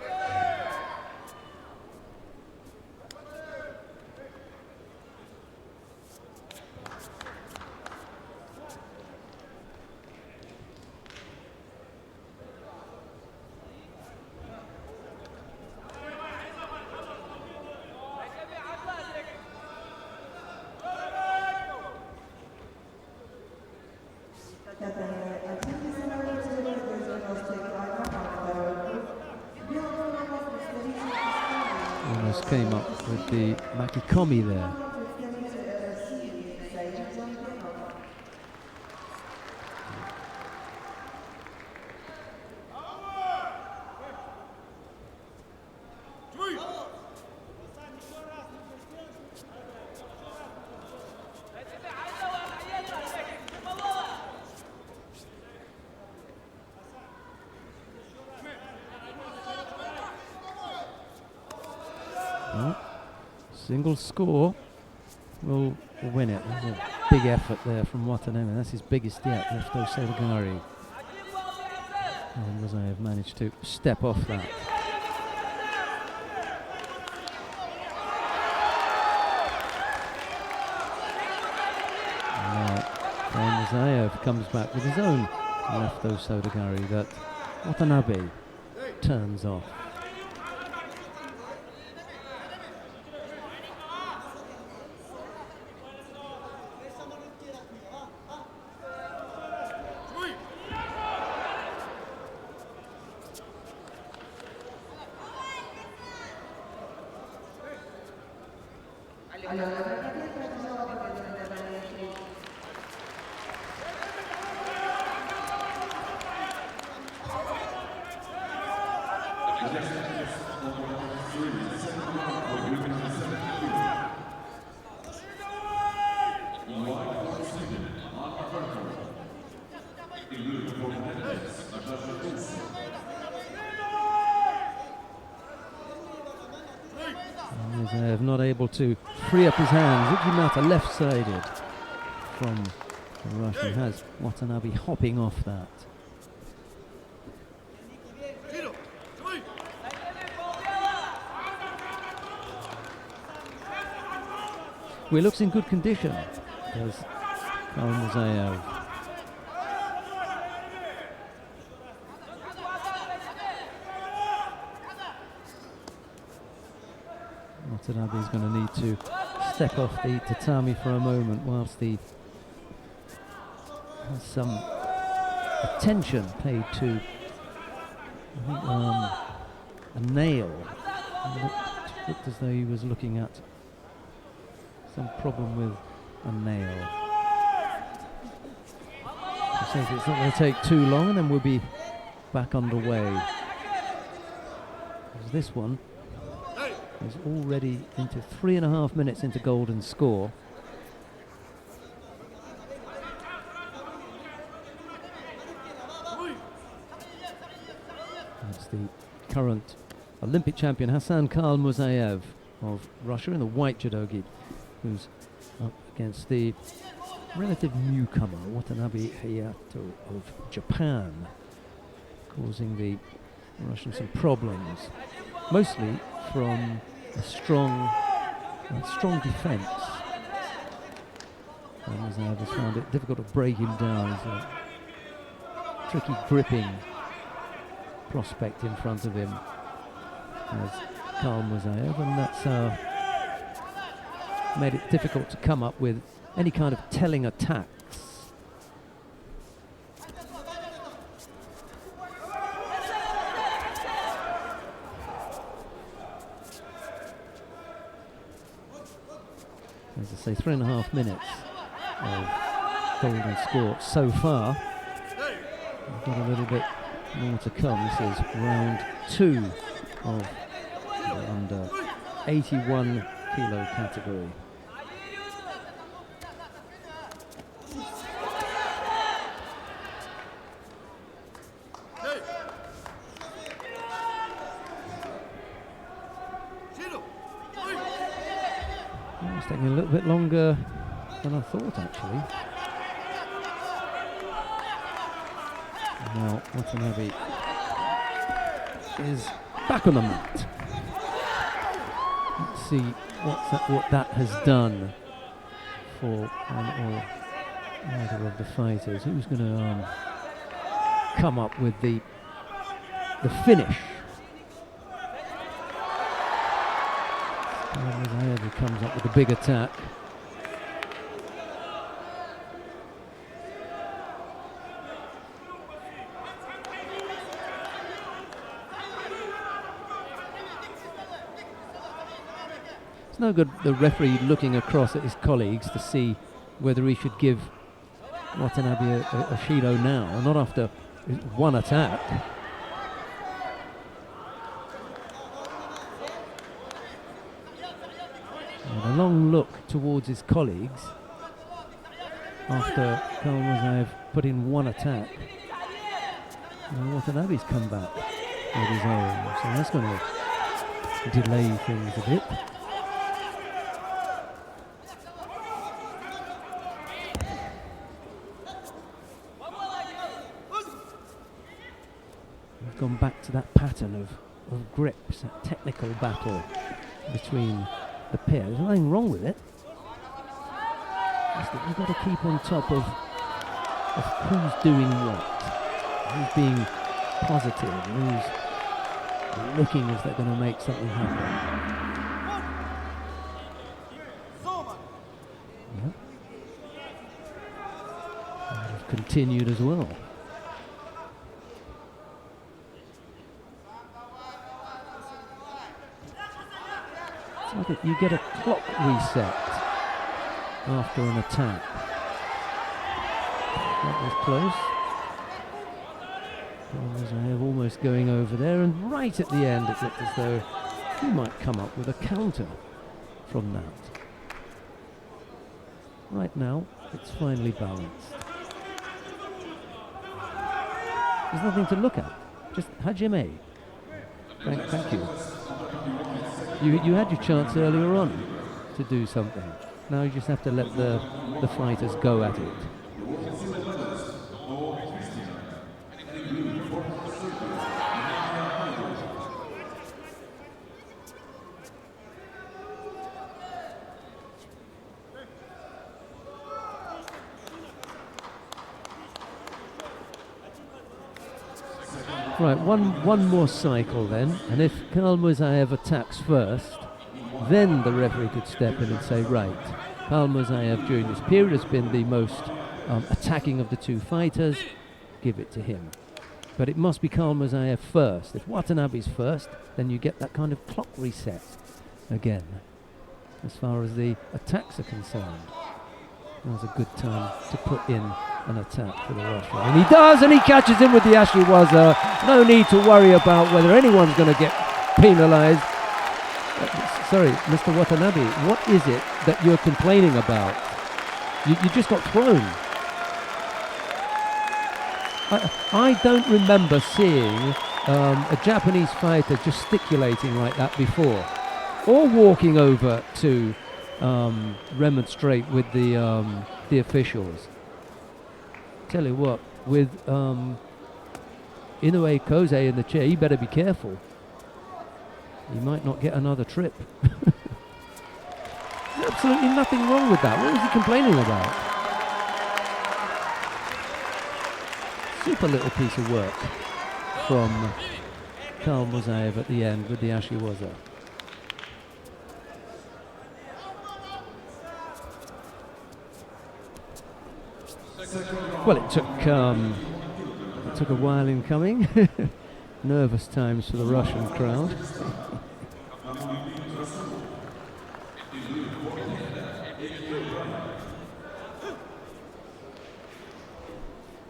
came up with the makikomi there. Well, single score will win it. There's a big effort there from Watanabe. That's his biggest yet. Lefto Sodagari. Khalmurzaev managed to step off that. Khalmurzaev comes back with his own Lefto Sodagari that Watanabe turns off. Khalmurzaev not able to free up his hands. Uchimata left-sided from the Russian has Watanabe hopping off that. Well, he looks in good condition, does Khalmurzaev. Watanabe is going to need to step off the tatami for a moment whilst he has some attention paid to, I think, a nail. It looked as though he was looking at some problem with a nail. He says it's not going to take too long and then we'll be back underway. This one is already into 3.5 minutes into golden score. That's the current Olympic champion Hassan Khalmurzaev of Russia in the white judogi, who's up against the relative newcomer Watanabe Hayato of Japan, causing the Russians some problems, mostly from a strong defence. Khalmurzaev has found it difficult to break him down. He's a tricky gripping prospect in front of him as Khalmurzaev, and that's made it difficult to come up with any kind of telling attacks. As I say, 3.5 minutes of golden score so far. We've got a little bit more to come. This is round 2 of the under 81 kilo category. It's taking a little bit longer than I thought, actually. Now Watanabe is back on the mat. Let's see what that has done for one or either of the fighters. Who's going to come up with the finish? Khalmurzaev comes up with a big attack. It's no good the referee looking across at his colleagues to see whether he should give Watanabe a Shido now, not after one attack. And a long look towards his colleagues after Khalmurzaev put in one attack. And Watanabe's come back with his own, so that's going to delay things a bit. We've gone back to that pattern of grips, that technical battle between the pair. There's nothing wrong with it. Just that you've got to keep on top of who's doing what, who's being positive, who's looking as they're going to make something happen. Yeah. And they've continued as well. It's like you get a clock reset after an attack. That was close. Khalmurzaev almost going over there, and right at the end it looked as though he might come up with a counter from that. Right now, it's finely balanced. There's nothing to look at. Just Hajime. Thank you. You had your chance earlier on to do something. Now you just have to let the fighters go at it. Right, one more cycle then, and if Khalmurzaev attacks first, then the referee could step in and say, right, Khalmurzaev during this period has been the most attacking of the two fighters, give it to him. But it must be Khalmurzaev first. If Watanabe's first, then you get that kind of clock reset again, as far as the attacks are concerned. Now's a good time to put in an attack for the Russian. And he does, and he catches him with the Ne-waza. No need to worry about whether anyone's going to get penalized. Sorry, Mr. Watanabe, what is it that you're complaining about? You just got thrown. I don't remember seeing a Japanese fighter gesticulating like that before, or walking over to remonstrate with the officials. Tell you what, with Inoue Koze in the chair, he better be careful. He might not get another trip. There's absolutely nothing wrong with that. What was he complaining about? Super little piece of work from Khalmurzaev at the end with the Ne-waza. Well, it took a while in coming. Nervous times for the Russian crowd.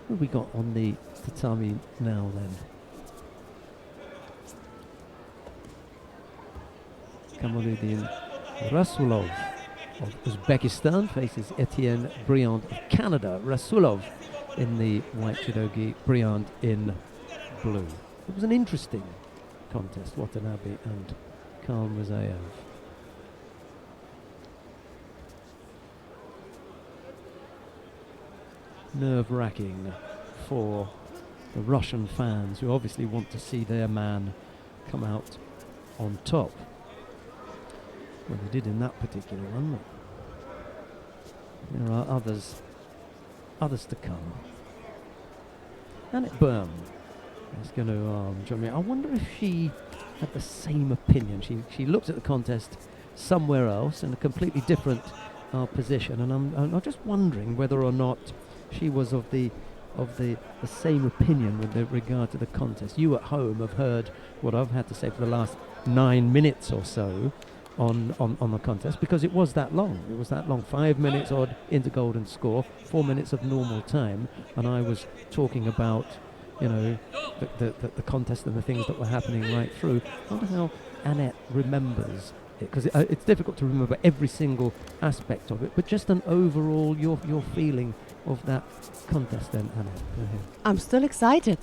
What have we got on the tatami now then? Kamaluddin Rasulov of Uzbekistan faces Etienne Briand of Canada. Rasulov in the white judogi, Briand in blue. It was an interesting contest, Watanabe and Khalmurzaev. Nerve-wracking for the Russian fans who obviously want to see their man come out on top. Well, they did in that particular one. There are others to come. Annette Byrne is going to join me. I wonder if she had the same opinion. She looked at the contest somewhere else in a completely different position, and I'm just wondering whether or not she was of the same opinion with regard to the contest. You at home have heard what I've had to say for the last 9 minutes or so on the contest because it was that long. It was that long, 5 minutes odd into golden score, 4 minutes of normal time, and I was talking about, you know, the contest and the things that were happening right through. I wonder how Annette remembers it, because it's difficult to remember every single aspect of it, but just an overall your feeling of that contest then, Annette. Go ahead. I'm still excited.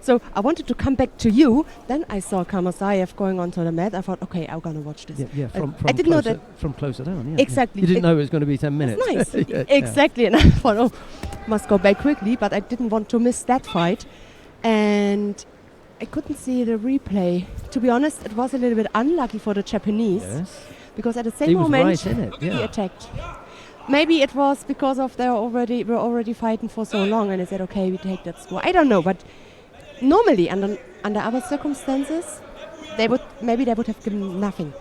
So I wanted to come back to you. Then I saw Khalmurzaev going onto the mat. I thought, okay, I'm gonna watch this. Yeah, from I didn't know closer, that from closer down. Yeah, exactly. Yeah. You didn't know it was going to be 10 minutes. It's nice. Yeah, Exactly. And I thought, oh, must go back quickly. But I didn't want to miss that fight, and I couldn't see the replay. To be honest, it was a little bit unlucky for the Japanese Yes. because at the same He was moment right in it. he Yeah. attacked. Maybe it was because of were already fighting for so long, and they said, okay, we take that score. I don't know, but normally under other circumstances, they would have given nothing.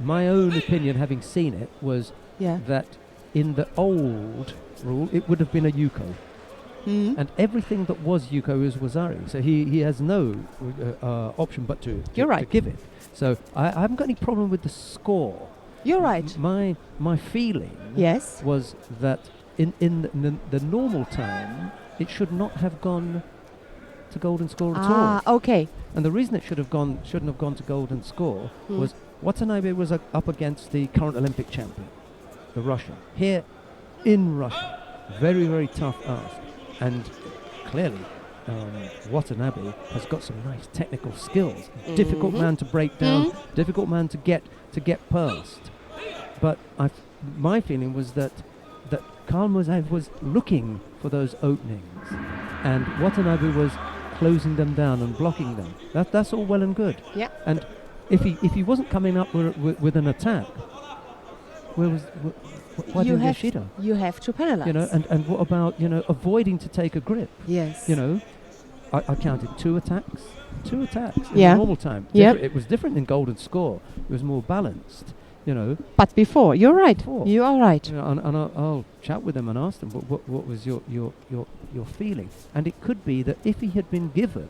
My own opinion, having seen it, was Yeah. that in the old rule, it would have been a yuko. Mhm. And everything that was yuko is wazari. So he has no option but to You're right. give it. So I haven't got any problem with the score. You're right. My feeling Yes. was that in the normal time, it should not have gone to golden score at all. Okay. And the reason it shouldn't have gone to golden score Hmm. was Watanabe was up against the current Olympic champion, the Russian. Here in Russia, very, very tough ask. And clearly, Watanabe has got some nice technical skills. Difficult man to break down, difficult man to get past. But my feeling was that Khalmurzaev was looking for those openings, and Watanabe was closing them down and blocking them. That's all well and good. Yeah. And if he wasn't coming up with an attack, why you didn't have Yoshida? you have to penalize. You know, and what about, you know, avoiding to take a grip? Yes. You know, I counted two attacks in Yeah. normal time. Yep. It was different in golden score. It was more balanced. You know, But before, you're right. Before. You are right. you know, and I'll chat with them and ask them what was your feeling. And it could be that if he had been given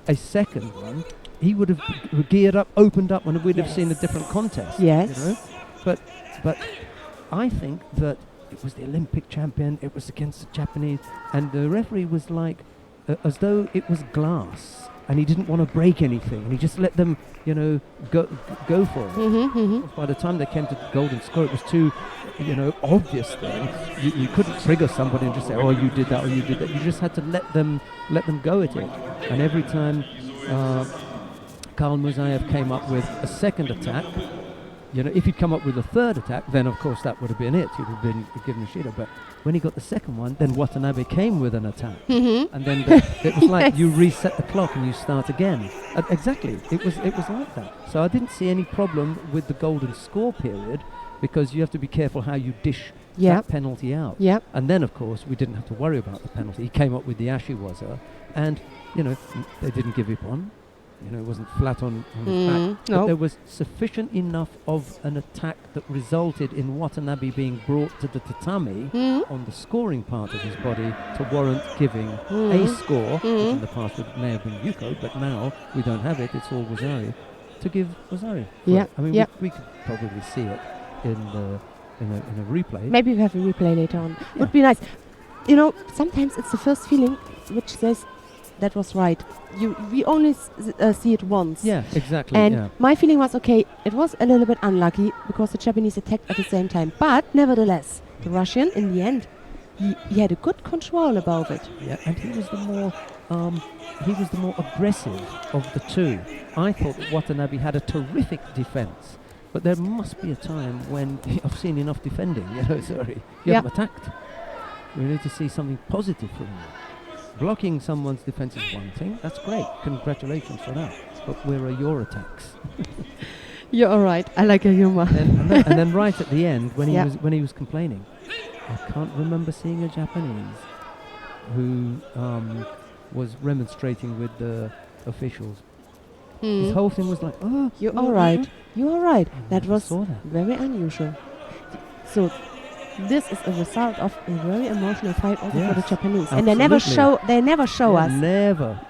a second one, he would have geared up, opened up, and we'd have seen a different contest. Yes. You know, but I think that it was the Olympic champion. It was against the Japanese, and the referee was like, as though it was glass, and he didn't want to break anything, and he just let them, you know, go for it. By the time they came to golden score, it was too, you know, obvious. Then you couldn't trigger somebody and just say, "Oh, you did that," or "You did that." You just had to let them go at it. And every time Khalmurzaev came up with a second attack, you know, if he'd come up with a third attack, then of course that would have been it. He'd have been given a Yoshida. But when he got the second one, then Watanabe came with an attack, and then it was like you reset the clock and you start again. Exactly, it was like that. So I didn't see any problem with the golden score period, because you have to be careful how you dish that penalty out. Yep. And then of course we didn't have to worry about the penalty. He came up with the Ne-waza, and you know they didn't give it on. You know, it wasn't flat on his back. But No. there was sufficient enough of an attack that resulted in Watanabe being brought to the tatami on the scoring part of his body to warrant giving a score, which in the past may have been yuko, but now we don't have it, it's all wazari, to give wazari. for Yeah, it. I mean, yeah. we could probably see it in a replay. Maybe we have a replay later on. Would be nice. You know, sometimes it's the first feeling which says that was right. We only see it once. Yeah, exactly. And yeah. my feeling was, okay, it was a little bit unlucky because the Japanese attacked at the same time. But nevertheless, the Russian, in the end, he had a good control about it. Yeah, and he was the more aggressive of the two. I thought that Watanabe had a terrific defense, but there must be a time when I've seen enough defending. You know, sorry, you haven't attacked. We need to see something positive from you. Blocking someone's defense is one thing. That's great. Congratulations for that. But where are your attacks? You're all right. I like your humor. and then right at the end, when he was complaining, I can't remember seeing a Japanese who was remonstrating with the officials. His whole thing was like, "Oh, You're all right. You're all right." I That never was saw that. very unusual. So this is a result of a very emotional fight also for the Yes, Japanese. And they never show us. Never.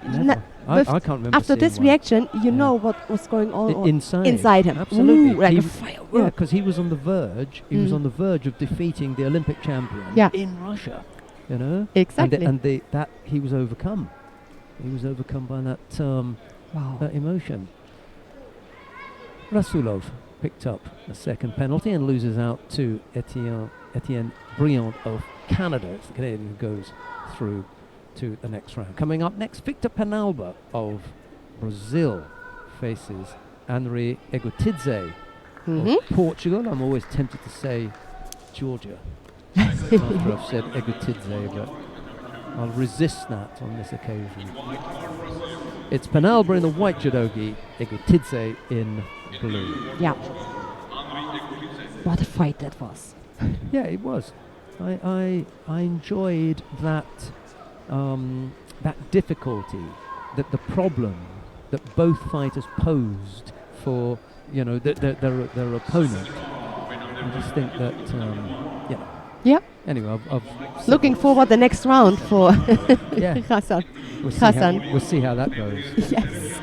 I can't remember After this seeing one. reaction, you know what was going on inside him. Absolutely. Ooh, like He a w- firework. Yeah, because he was on the verge. He was on the verge of defeating the Olympic champion in Russia. You know, Exactly. and that he was overcome. He was overcome by that that emotion. Rasulov picked up a second penalty and loses out to Etienne Briand of Canada. It's the Canadian who goes through to the next round. Coming up next, Victor Penalba of Brazil faces Henri Egutidze of Portugal. I'm always tempted to say Georgia after I've said Egutidze, but I'll resist that on this occasion. It's Penalba in the white judogi, Egutidze in blue. Yeah. What a fight that was. Yeah, it was. I enjoyed that that difficulty, that the problem that both fighters posed for their opponent. I just think that Yeah. Anyway, I've Looking forward the next round for Hassan. We'll see how that goes. Yes.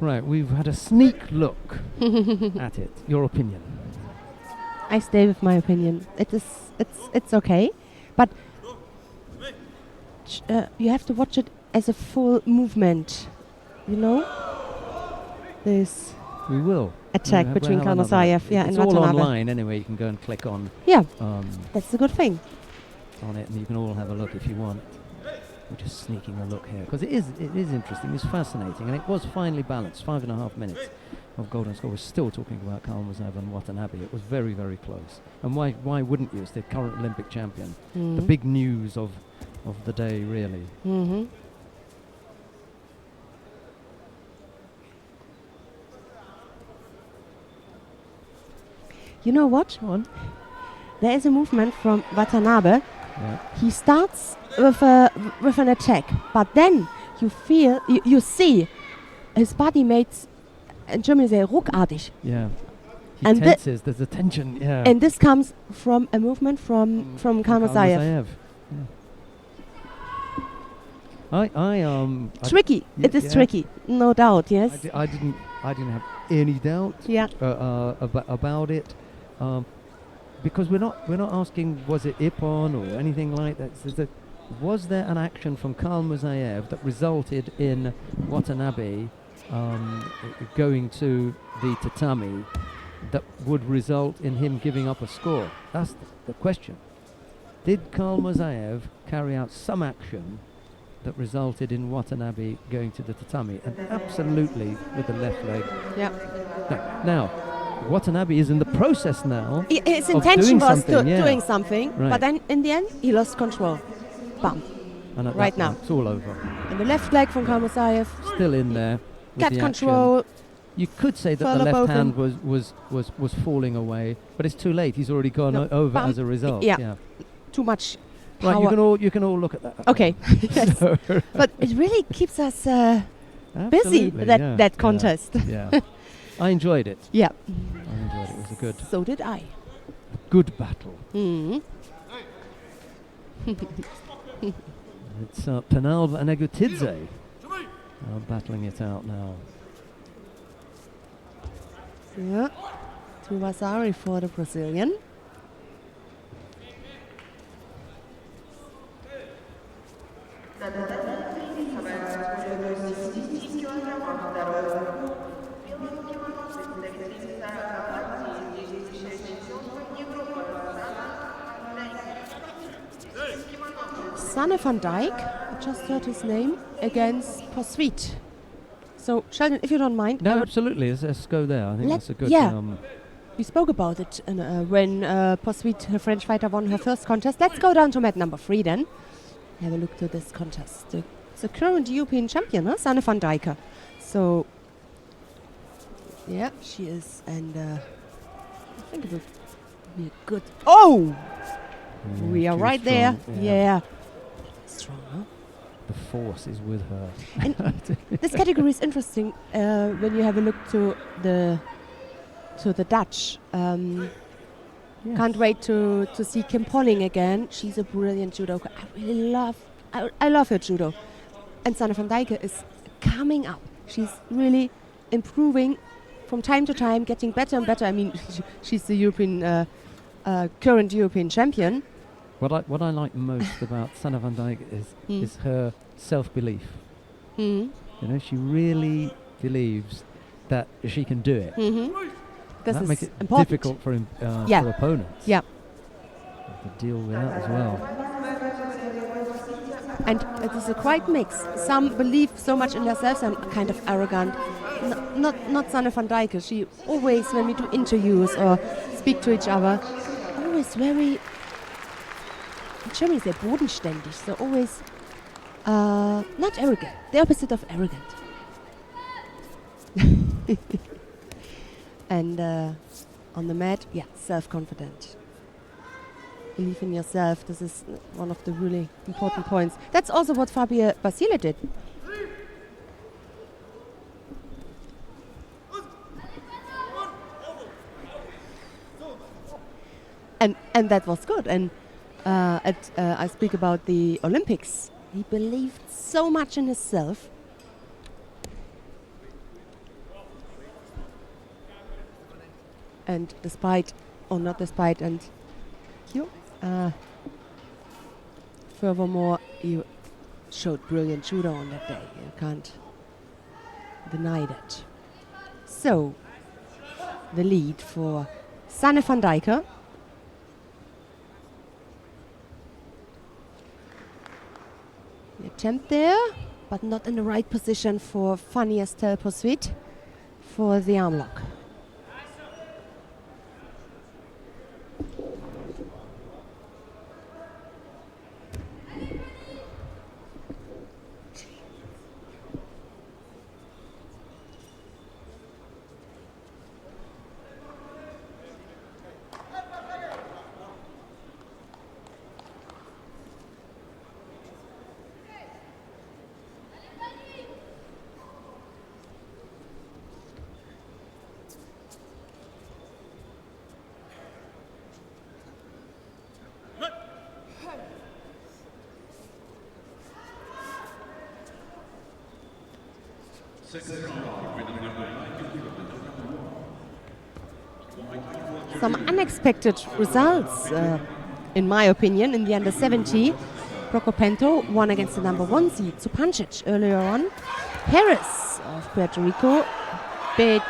Right, we've had a sneak look at it. Your opinion? I stay with my opinion. It's okay, but you have to watch it as a full movement. You know, this We will. attack We'll between have another. Khalmurzaev, and It's all Watanabe. online anyway. You can go and click on That's a good thing. on it, and you can all have a look if you want. We're just sneaking a look here because it is interesting. It's fascinating, and it was finely balanced. 5.5 minutes of golden score. We're still talking about Khalmurzaev and Watanabe. It was very, very close. And why wouldn't you? It's the current Olympic champion. The big news of the day, really. Mm-hmm. You know what? There is a movement from Watanabe. Yeah. He starts with an attack, but then you see his body mates, in Germany say ruckartig, Yeah. He And tenses. There's a tension. Yeah. and this comes from a movement from Khalmurzaev. Yeah. I Tricky. Yeah, It is yeah. tricky, no doubt. Yes. I didn't have any doubt Yeah. about it, because we're not asking was it Ippon or anything like that. Was there an action from Khalmurzaev that resulted in Watanabe going to the tatami that would result in him giving up a score? That's the question. Did Khalmurzaev carry out some action that resulted in Watanabe going to the tatami? And absolutely with the left leg. Yeah. Now, Watanabe is in the process now. His of intention doing was something, yeah. doing something, Right. but then in the end he lost control. Bam. And at Right that now. point, it's all over. And the left leg from Khalmurzaev, Still in there. with get the control. action. You could say that the Further left both hand was falling away, but it's too late. He's already gone No, over bam. as a result. Yeah. Too much Right, power. you can all look at that. Okay. Yes. So- But it really keeps us busy, Absolutely, that, yeah, that yeah, contest. Yeah. I enjoyed it. Yeah. I enjoyed it. It was a So did I. good battle. Mhm. It's Penalva and Egutidze battling it out now. Yeah. Ne-waza for the Brazilian. Sanne van Dijk, I just heard his name, against Poswiet. So, Sheldon, if you don't mind, No, absolutely. Let's go there. I think that's a good. yeah. We spoke about it when Poswiet, her French fighter, won her first contest. Let's go down to mat number 3 then. Have a look to this contest. The current European champion, Sanne van Dijk. So, yeah, she is, and I think it will be a good. Oh! We are too right there. strong, Yeah. Strong, huh? The force is with her. And this category is interesting when you have a look to the Dutch. Yes. Can't wait to see Kim Polling again. She's a brilliant judoka. I love her judo. And Sanne van Dijk is coming up. She's really improving from time to time, getting better and better. I mean, she's the European current European champion. What I like most about Sanne van Dijk is her self-belief. Mm. You know, she really believes that she can do it. Mm-hmm. This That is makes it important. difficult for Yeah. for opponents. Yeah. To deal with that as well. And it is a quite mix. Some believe so much in themselves and are kind of arrogant. Not Sanne van Dijk. She always, when we do interviews or speak to each other, always very, in German they bodenständig. So always not arrogant. The opposite of arrogant. And on the mat, yeah, self-confident. Believe in yourself. This is one of the really important points. That's also what Fabio Basile did. And that was good. And I speak about the Olympics. He believed so much in himself. And despite, or not despite, and you, furthermore, you showed brilliant judo on that day. You can't deny that. So, the lead for Sanne van Dijk. The attempt there, but not in the right position for Fanny Estelle Poswiet for the arm lock. Some unexpected results, in my opinion, in the under 70. Procopento won against the number 1 seed, Zupancic, earlier on. Harris of Puerto Rico beat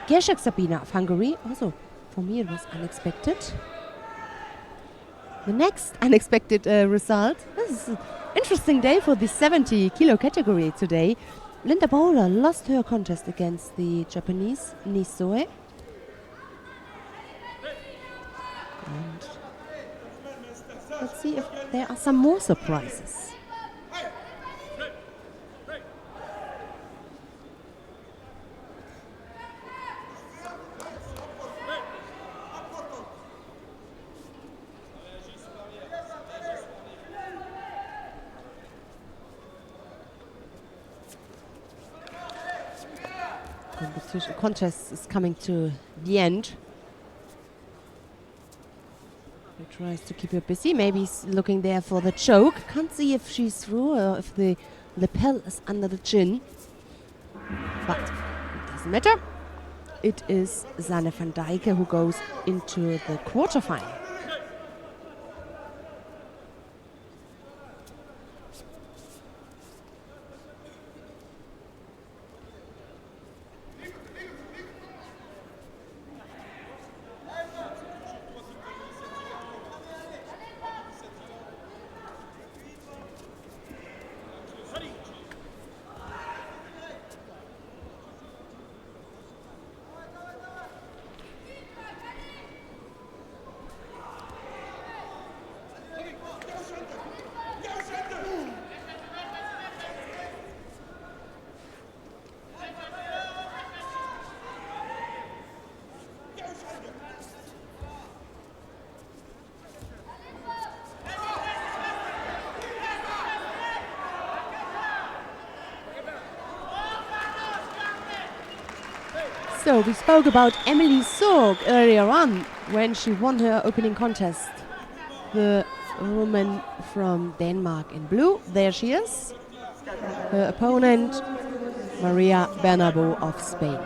Gershak Sabina of Hungary. Also, for me, it was unexpected. The next unexpected result. This is an interesting day for the 70 kilo category today. Linda Bowler lost her contest against the Japanese Nisoe. And let's see if there are some more surprises. contest is coming to the end. He tries to keep her busy. Maybe he's looking there for the choke. Can't see if she's through or if the lapel is under the chin. But it doesn't matter. It is Sanne van Dijken who goes into the quarterfinal. So we spoke about Emily Sorg earlier on when she won her opening contest. The woman from Denmark in blue, there she is. Her opponent, Maria Bernabeu of Spain.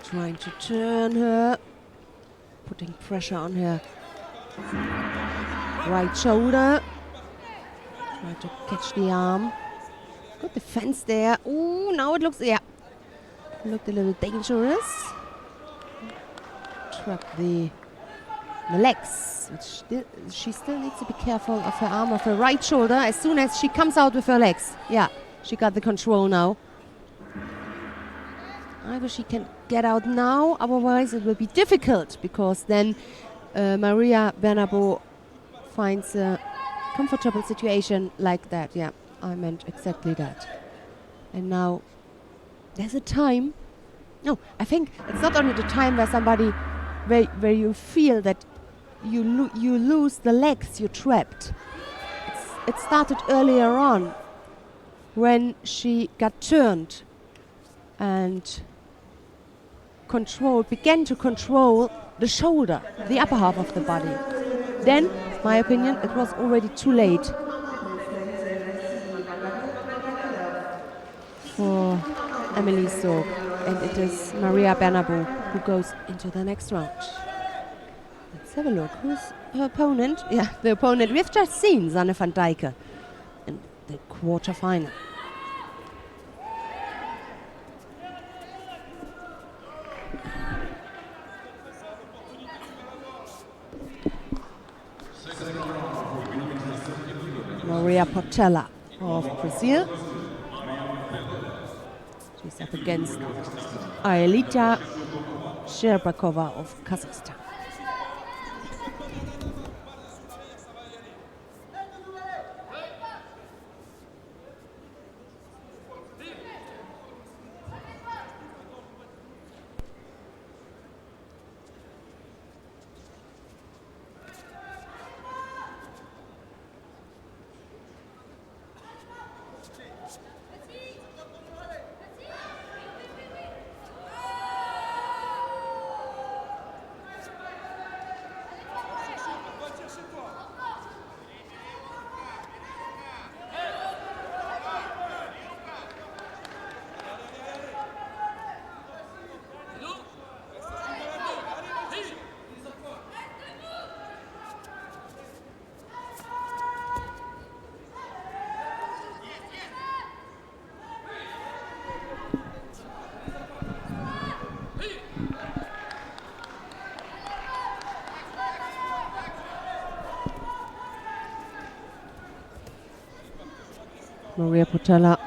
Trying to turn her, putting pressure on her right shoulder. Trying to catch the arm. Good defense there. Oh, now it looks, yeah, looked a little dangerous. Trap the legs, which she still needs to be careful of her arm, of her right shoulder. As soon as she comes out with her legs, yeah, she got the control now. Either she can get out now, otherwise it will be difficult because then Maria Bernabeu finds a comfortable situation like that. Yeah, I meant exactly that. And now there's a time. No, I think it's not only the time where somebody, where you feel that you lose the legs, you're trapped. It started earlier on when she got turned and began to control the shoulder, the upper half of the body. Then, my opinion, it was already too late for Emily Sorg, and it is Maria Bernabeu who goes into the next round. Let's have a look. Who's her opponent? Yeah, the opponent we've just seen, Sanne van Dijken, in the quarterfinal. Maria Portela of Brazil. She's up against Aelita Sherbakova of Kazakhstan. Maria Portela,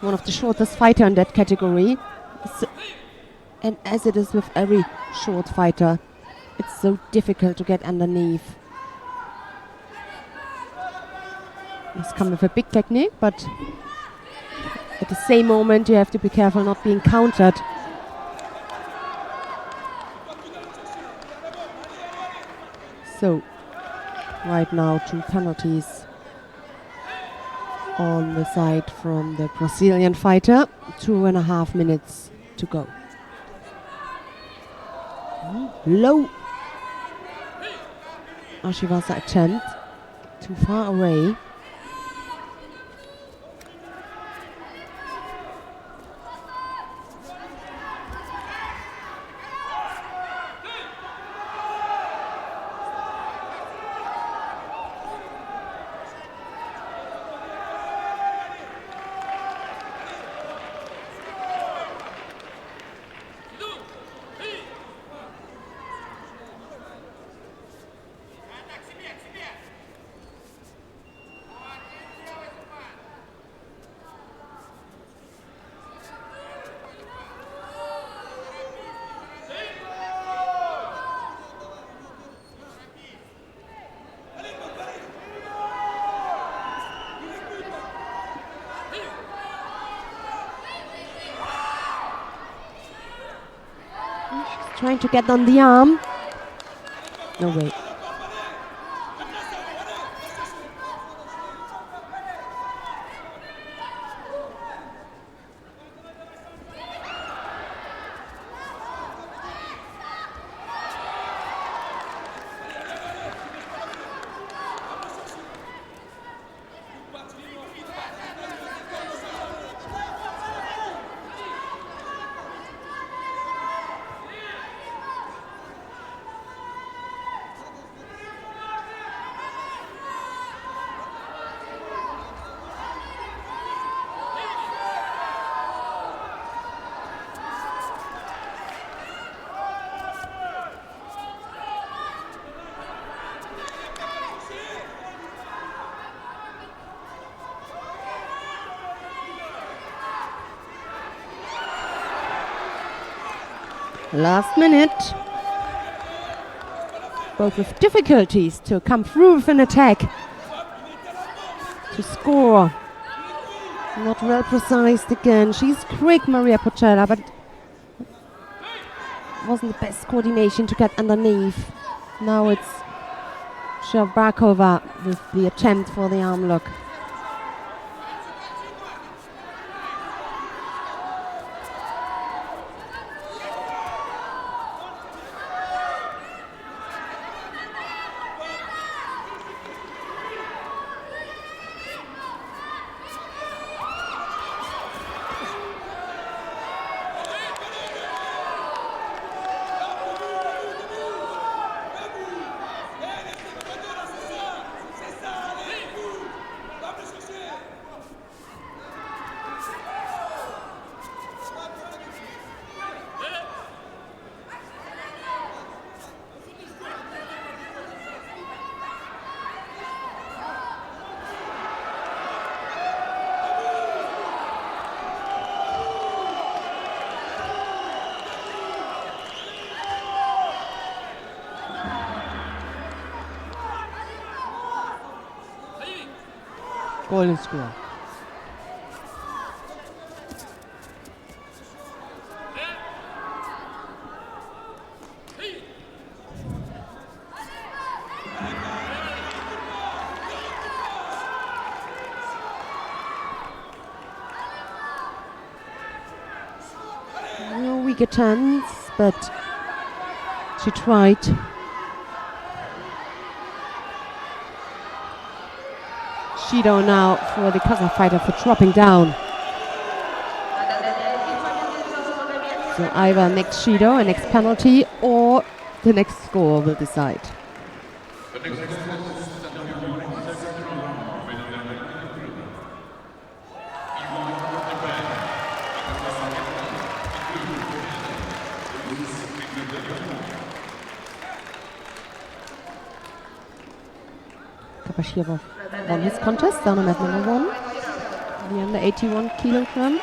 one of the shortest fighter in that category. And as it is with every short fighter, it's so difficult to get underneath. He's come with a big technique, but at the same moment you have to be careful not being countered. So, right now 2 penalties on the side from the Brazilian fighter. 2.5 minutes to go. Low Ne-waza attempt. Too far away. Trying to get on the arm. No way. Last minute. Both with difficulties to come through with an attack. To score. Not well precise again. She's quick, Maria Portela, but wasn't the best coordination to get underneath. Now it's Shabrakova with the attempt for the arm lock. Golden score. No weak attempts, but she tried. Judo now for the Kazakh fighter for dropping down. So either next Judo, a next penalty, or the next score will decide. Kapashirov won his contest down on mat number 1, the under 81 kilogram.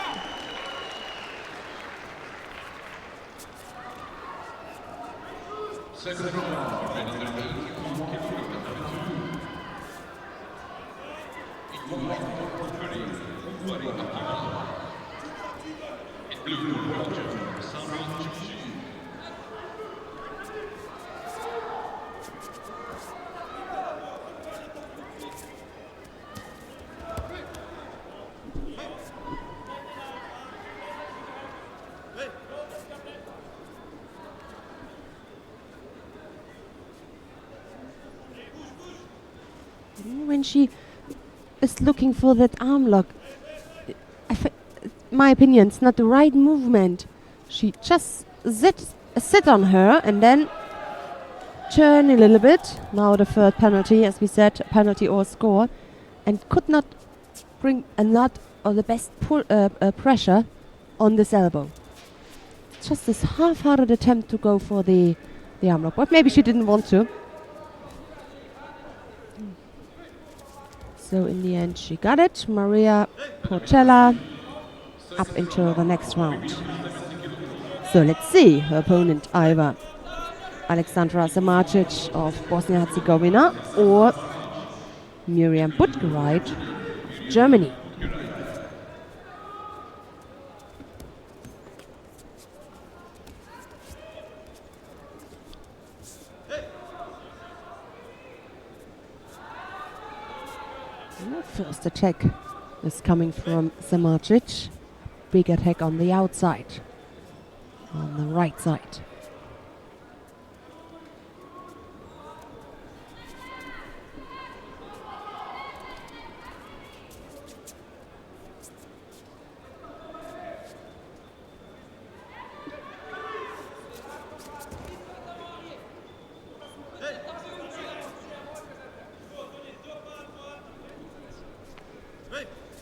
When she is looking for that arm lock, my opinion, it's not the right movement. She just sit on her and then turn a little bit. Now the third penalty, as we said, penalty or score, and could not bring a lot of the best pressure on this elbow. Just this half-hearted attempt to go for the arm lock, but maybe she didn't want to. So in the end she got it. Maria Porcella up into the next round. So let's see her opponent either Alexandra Samacic of Bosnia-Herzegovina or Miriam Butgereit, Germany. First attack is coming from Samacic. Big attack on the outside, on the right side.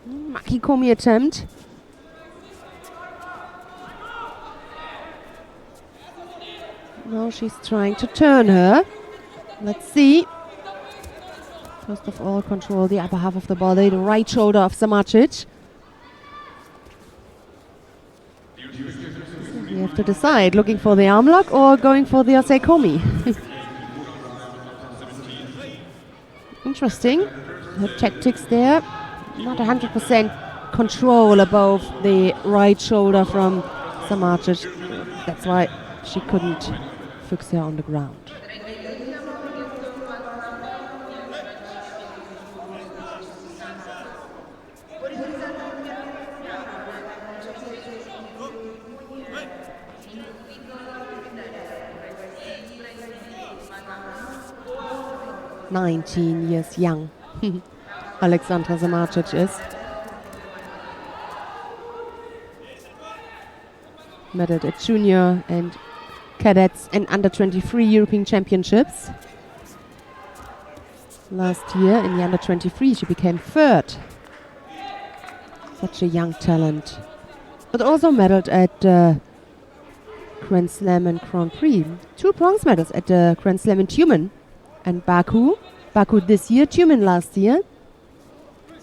Makikomi attempt. Now she's trying to turn her. Let's see. First of all, control the upper half of the body, the right shoulder of Samacic. You have to decide, looking for the arm lock or going for the oseikomi. Interesting. Her tactics there. Not 100% control above the right shoulder from Samacic. That's why she couldn't fix her on the ground. "19 years young." Alexandra Samacic is. Medaled at junior and cadets and under 23 European Championships. Last year in the under 23 she became third. Such a young talent. But also medaled at Grand Slam and Grand Prix. 2 bronze medals at the Grand Slam in Tumen and Baku. Baku this year, Tumen last year.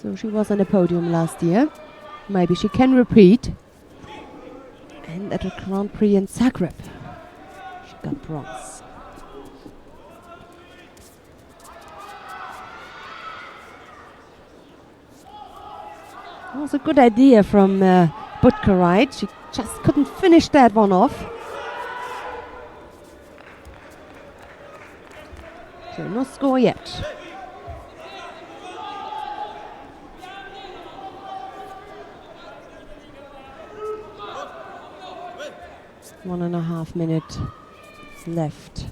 So she was on the podium last year. Maybe she can repeat. And at the Grand Prix in Zagreb, she got bronze. That was a good idea from Butgereit. She just couldn't finish that one off. So no score yet. One and a half minute left.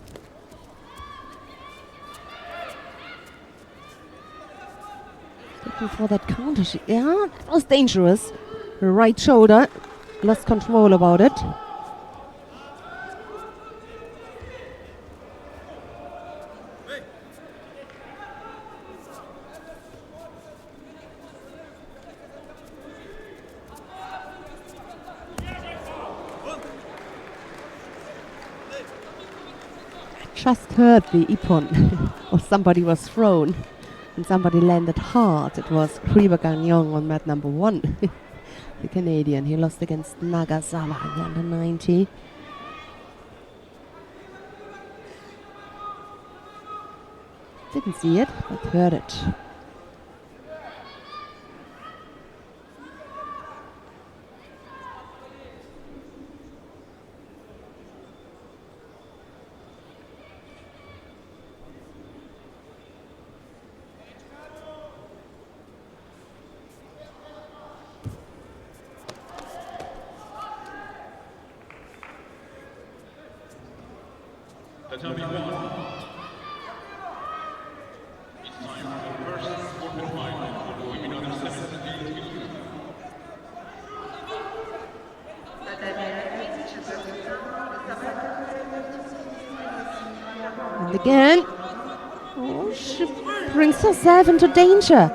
Looking for that counter. Yeah, that was dangerous. Her right shoulder, lost control about it. Just heard the ippon or somebody was thrown And somebody landed hard. It was Kriba Gagnon on mat number 1. The Canadian. He lost against Nagasawa in the under 90. Didn't see it, but heard it. And again, she brings herself into danger.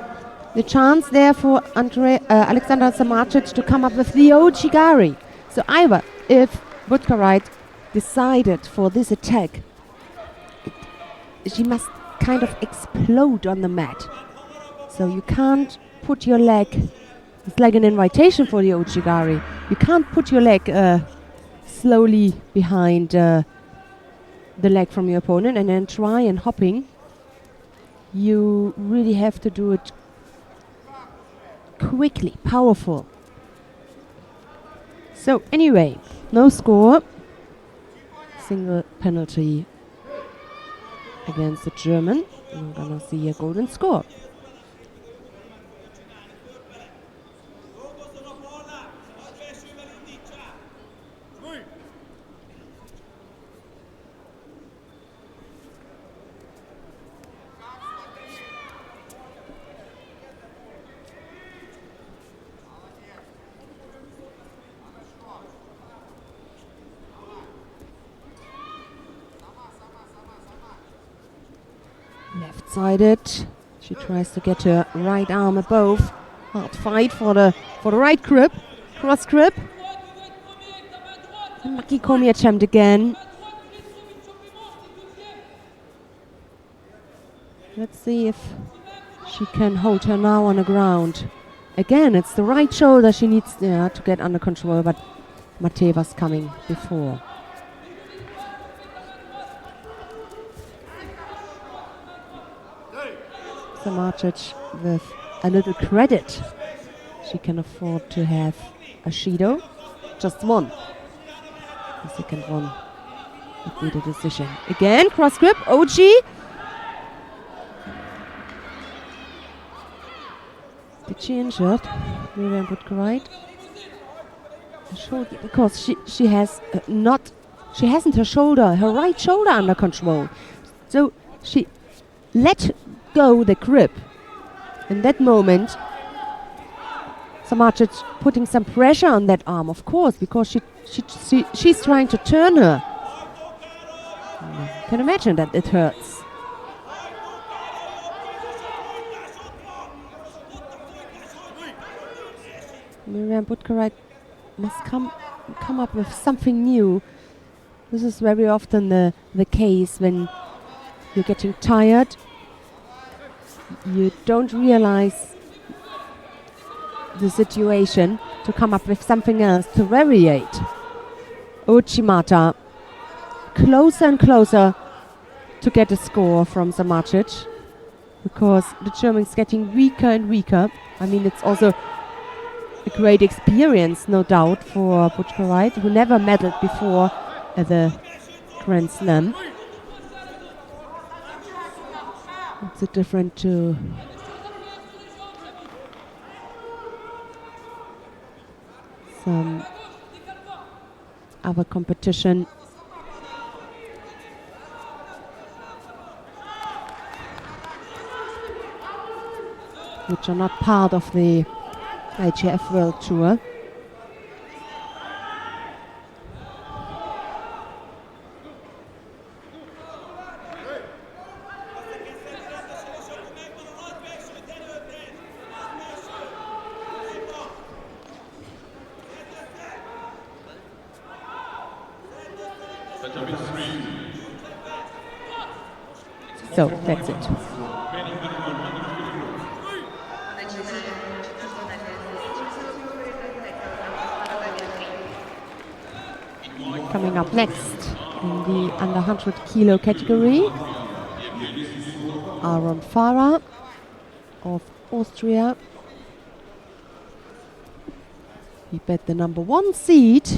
The chance there for Alexandra Samardzic to come up with the Ojigari. So either if Butkarite decided for this attack, she must kind of explode on the mat. So you can't put your leg, it's like an invitation for the Ojigari. You can't put your leg slowly behind the leg from your opponent and then try and hopping. You really have to do it quickly, powerful. So anyway, no score. Single penalty against the German. We're gonna see a golden score. Left-sided. She tries to get her right arm above. Hard fight for the right grip. Cross grip. And Makikomi attempt again. Let's see if she can hold her now on the ground. Again, it's the right shoulder she needs to get under control, but Mateva's coming before. Samardzic with a little credit. She can afford to have a Judo. Just one. The second one would be the decision. Again, cross grip, OG. Did she injured? Miriam Butkarite. Because she has she hasn't her right shoulder under control. So she let go the grip. In that moment, Samardzic putting some pressure on that arm, of course, because she's trying to turn her. You can imagine that it hurts. Miriam Butkarite must come up with something new. This is very often the case when you're getting tired. You don't realize the situation to come up with something else to variate. Uchimata closer and closer to get a score from Samardzic because the German's getting weaker and weaker. I mean, it's also a great experience, no doubt, for Butkarite, who never medaled before at the Grand Slam. It's a different to some other competition. Which are not part of the IGF World Tour. So that's it. Coming up next in the under 100 kilo category, Aaron Farah of Austria. He bet the number 1 seed,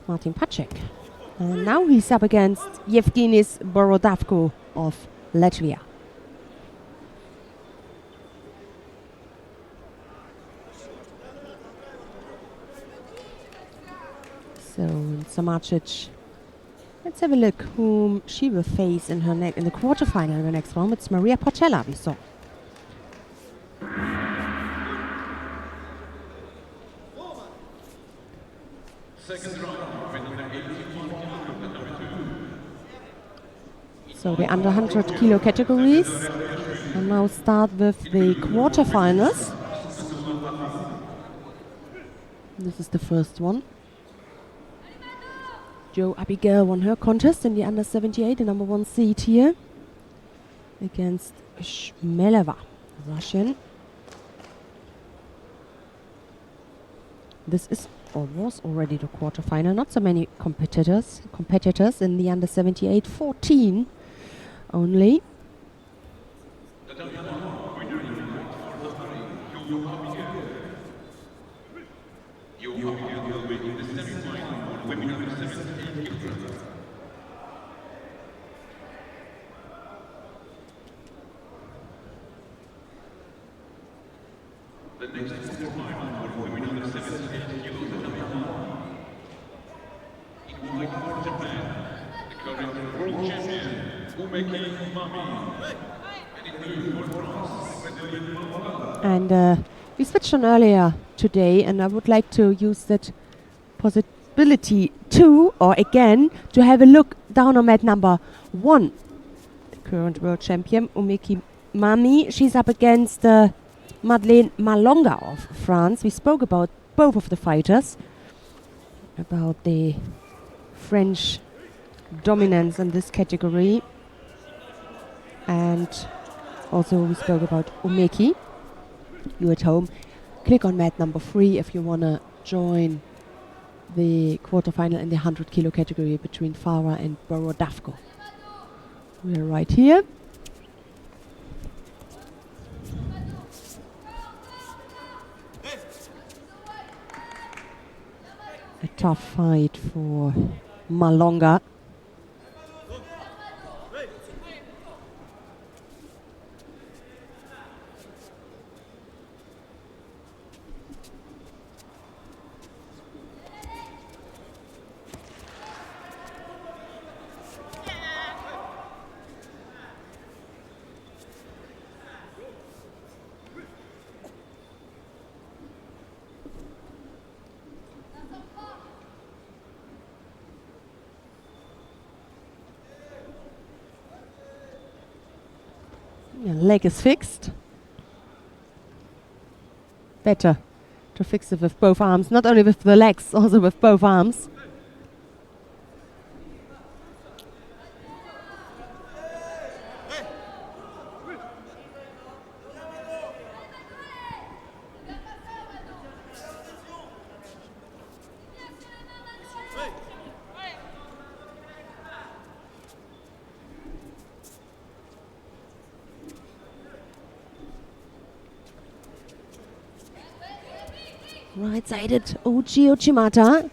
Martin Pacek. And now he's up against Yevgenis Borodavko of Latvia. So Samacic, let's have a look whom she will face in her in the quarterfinal in the next round. It's Maria Portella we saw. So the under 100 kilo categories. And now start with the quarterfinals. This is the first one. Jo Abigail won her contest in the under 78, the number 1 seed here, against Shmeleva, Russian. This is or was already the quarterfinal. Not so many competitors in the under 78, 14 only. And we switched on earlier today, and I would like to use that possibility to, or again, to have a look down on mat number 1. The current world champion, Umeki Mami. She's up against Madeleine Malonga of France. We spoke about both of the fighters, about the French dominance in this category, and also we spoke about Umeki. You at home, click on mat number 3 if you want to join the quarterfinal in the 100 kilo category between Farah and Borodavko. We're right here. A tough fight for Malonga. Leg is fixed. Better to fix it with both arms, not only with the legs, also with both arms. Right-sided Uchi Uchimata.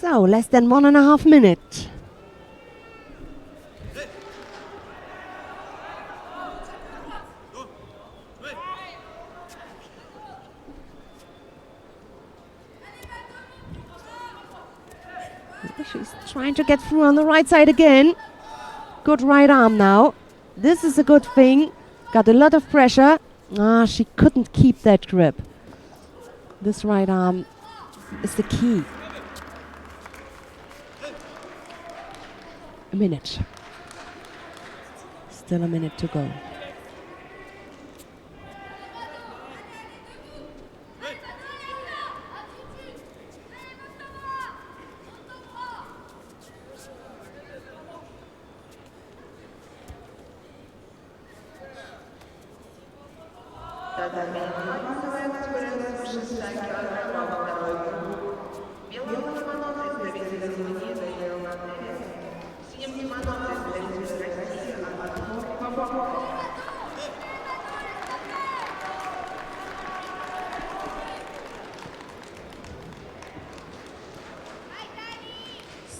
So, less than 1.5 minutes. She's trying to get through on the right side again. Good right arm now. This is a good thing. Got a lot of pressure. She couldn't keep that grip. This right arm is the key. A minute. Still a minute to go.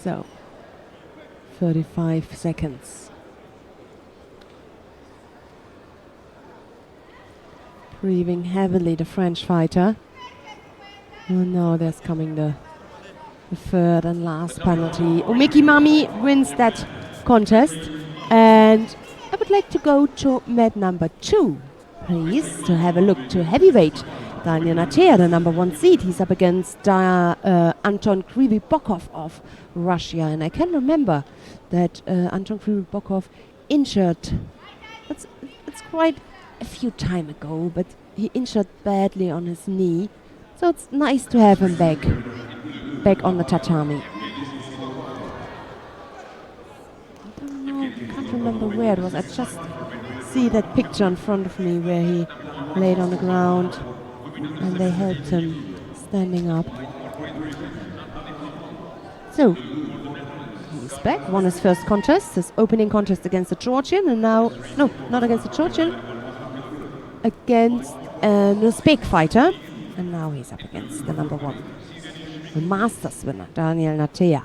So, 35 seconds. Breathing heavily, the French fighter. Oh no, there's coming the third and last penalty. Mickey Mami wins that contest. And I would like to go to mat number 2, please, to have a look to heavyweight. Daniel Natea, the number 1 seed. He's up against Anton Krivibokov of Russia. And I can remember that Anton Krivibokov injured. It's quite a few time ago, but he injured badly on his knee. So it's nice to have him back on the tatami. I don't know, can't remember where it was. I just see that picture in front of me where he laid on the ground and they helped him standing up. So he's back, won his first contest, his opening contest against the Georgian, and now, no, not against the Georgian, against an Uzbek fighter, and now he's up against the number 1, the Masters winner, Daniel Natea.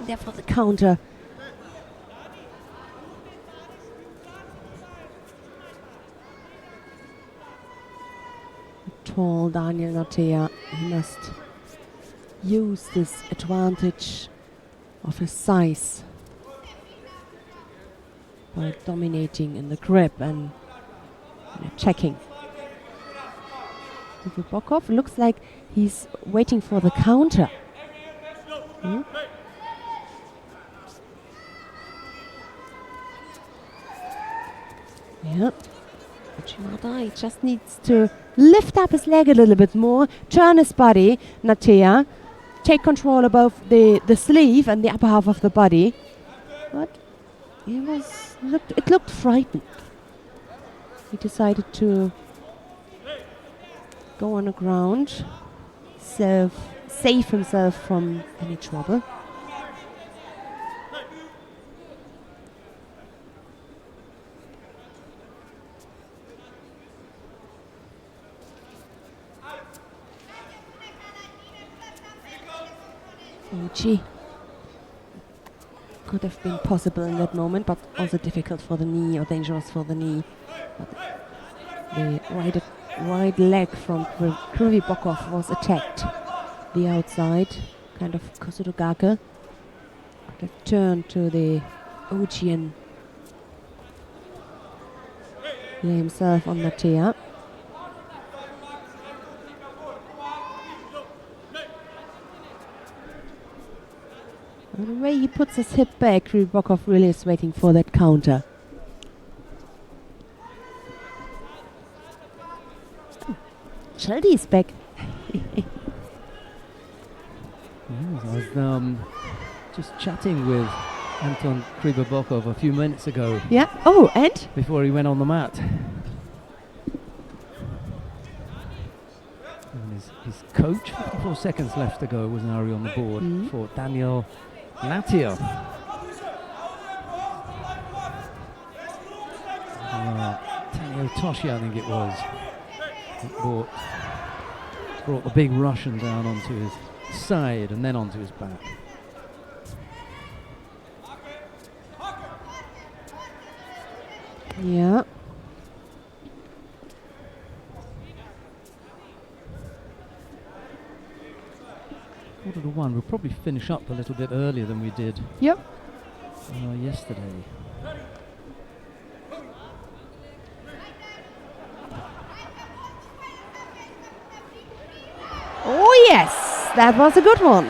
There for the counter. Tall Daniel Natea, he must use this advantage of his size by dominating in the grip and checking. Krivibokov looks like he's waiting for the counter. Yep. Uchimata, he just needs to lift up his leg a little bit more, turn his body, Natea, take control above the sleeve and the upper half of the body. But it looked frightened. He decided to go on the ground, save himself from any trouble. Uchi could have been possible in that moment, but also difficult for the knee or dangerous for the knee. But the right leg from Krivibokov was attacked. The outside, kind of Kosurugake, could have turned to the Uchi and lay himself on Natea. And the way he puts his hip back, Krivibokov really is waiting for that counter. Sheldy is back. Yes, I was just chatting with Anton Kribabokov a few minutes ago Yeah. Oh, and? before he went on the mat. And his coach, 54 seconds left to go, was Ari on the board for Daniel Latia. Tanio Toshi, I think it was, brought the big Russian down onto his side and then onto his back. Yeah. Quarter to one. We'll probably finish up a little bit earlier than we did Yep. yesterday. Oh yes, that was a good one.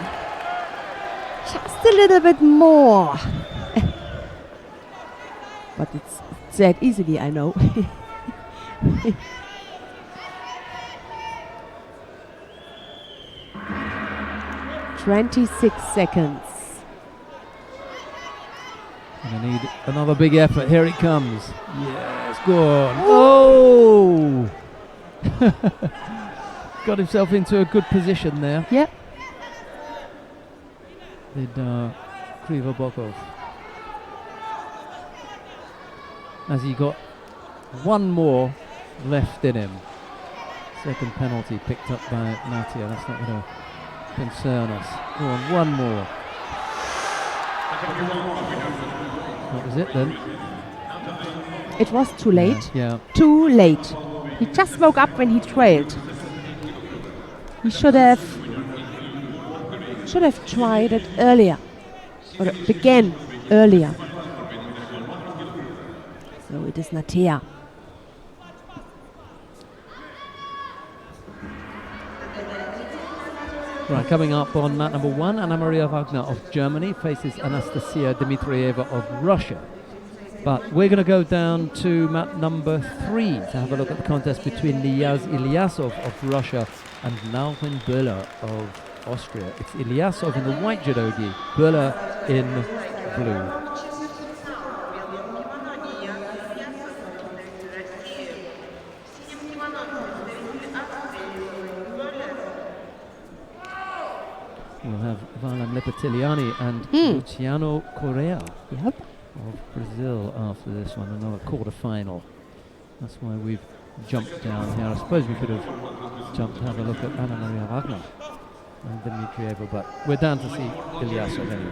Just a little bit more. But it's said easily, I know. 26 seconds. Gonna need another big effort. Here it comes. Yes, go on. Oh! Got himself into a good position there. Yep. Did Krivabokov. As he got one more left in him. Second penalty picked up by Natia. That's not going to concern us. Go on, one more. That was it then. It was too late. Yeah. Too late. He just woke up when he trailed. He should have tried it earlier. Or began earlier. So it is Natia. Right, coming up on mat number one, Anna Maria Wagner of Germany faces Anastasia Dmitrieva of Russia. But we're going to go down to mat number three to have a look at the contest between Ilias Iliasov of Russia and Nauwen Böhler of Austria. It's Iliasov in the white judogi, Böhler in blue. We'll have Valam Lepetiliani and Luciano Correa of Brazil after this one, another quarter-final. That's why we've jumped down here. I suppose we could have jumped to have a look at Anna Maria Wagner and Dmitrieva, but we're down to see Ilyasov anyway.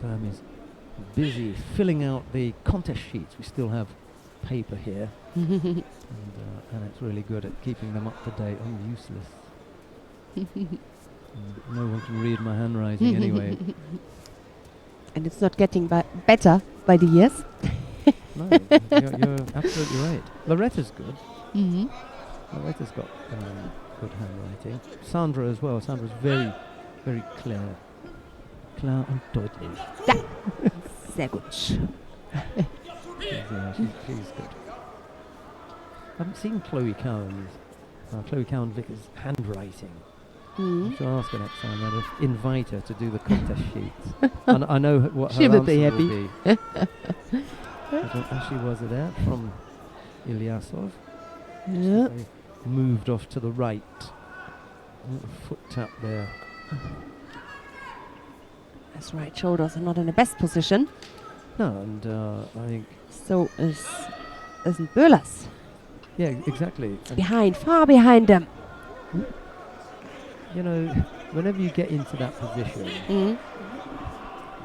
And is busy filling out the contest sheets. We still have paper here, and it's really good at keeping them up to date. I'm useless. No one can read my handwriting anyway. And it's not getting better by the years. No, you're absolutely right. Loretta's good. Loretta's got good handwriting. Sandra as well. Sandra's very, very clear. Klar und deutlich. Ja. Sehr gut. Yeah, she's good. I haven't seen Chloe Cowan Vickers' handwriting. I should ask her next time. I'd invite her to do the contest sheets. And I know what her she will answer be happy. Will be. Actually, was it there from Ilyasov? Yeah. They moved off to the right. Foot tap there. His right shoulders are not in the best position. No, and I think... So isn't Böhler's. Yeah, exactly. Behind, far behind them. You know, whenever you get into that position,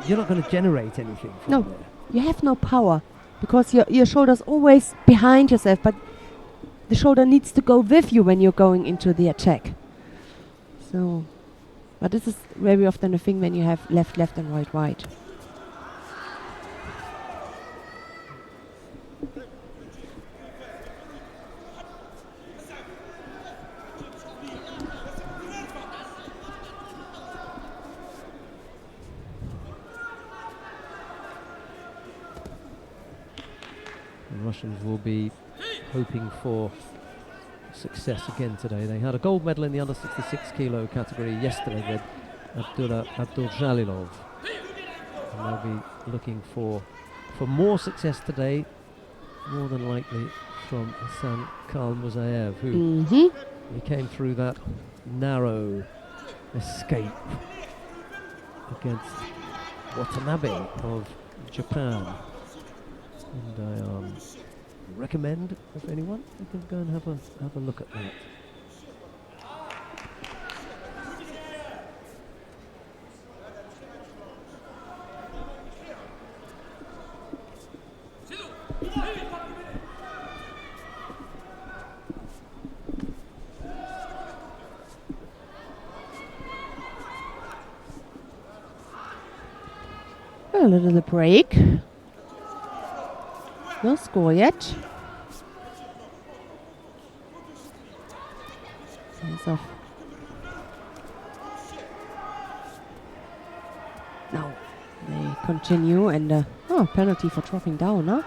you're not going to generate anything from there. You have no power because your shoulder's always behind yourself, but the shoulder needs to go with you when you're going into the attack. So, but this is very often a thing when you have left and right. Russians will be hoping for success again today. They had a gold medal in the under 66 kilo category yesterday with Abduljalilov. And they'll be looking for more success today, more than likely from Hassan Khalmurzaev, who he came through that narrow escape against Watanabe of Japan. And I recommend, if anyone, you can go and have a look at that. A little break. No score yet. Hands off. Now they continue and penalty for dropping down, huh?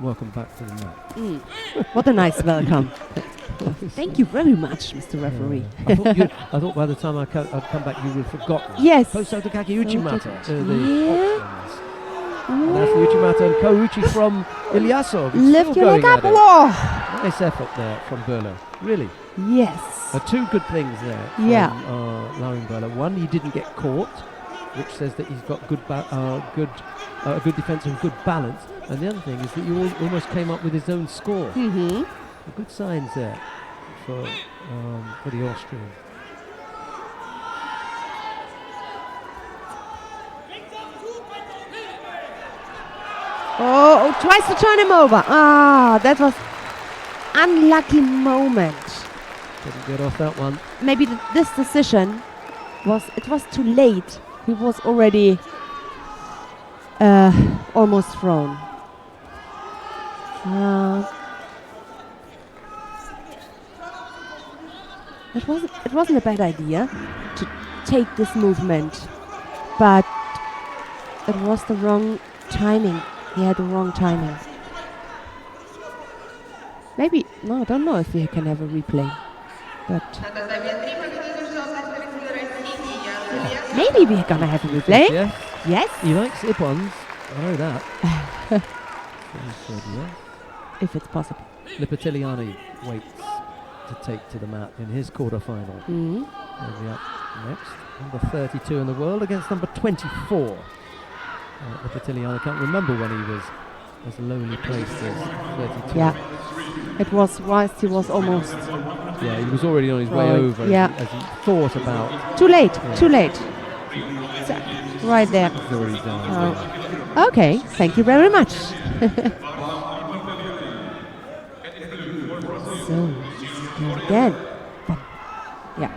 Welcome back to the match. What a nice welcome. Thank you very much, Mr. Referee. I thought by the time I'd come back you would have forgotten. Yes. Posotokaki Uchimata. Yeah. And that's the Uchimata and Kouchi from Ilyasov. Lift your leg up. Whoa. Nice effort there from Berlo. Really. Yes. Two good things there from Lauren Berlo. One, he didn't get caught, which says that he's got good defence and good balance. And the other thing is that he almost came up with his own score. Good signs there for the Austrian. Oh, tries to turn him over. That was unlucky moment. Didn't get off that one. Maybe this decision was too late. He was already almost thrown. It wasn't a bad idea to take this movement, but it was the wrong timing. He had the wrong timing. Maybe, no, I don't know if we can have a replay, but maybe we're gonna have a replay. Yes. He likes Ippons. I know that. If it's possible. Lipitiliani waits to take to the mat in his quarterfinal. He'll be up next. Number 32 in the world against number 24. Lipitiliani, I can't remember when he was as lowly placed as 32. Yeah. It was whilst he was almost. Yeah, he was already on his way over as he thought about. Too late. So, right there. He's already down. Okay, thank you very much. So, again. Yeah.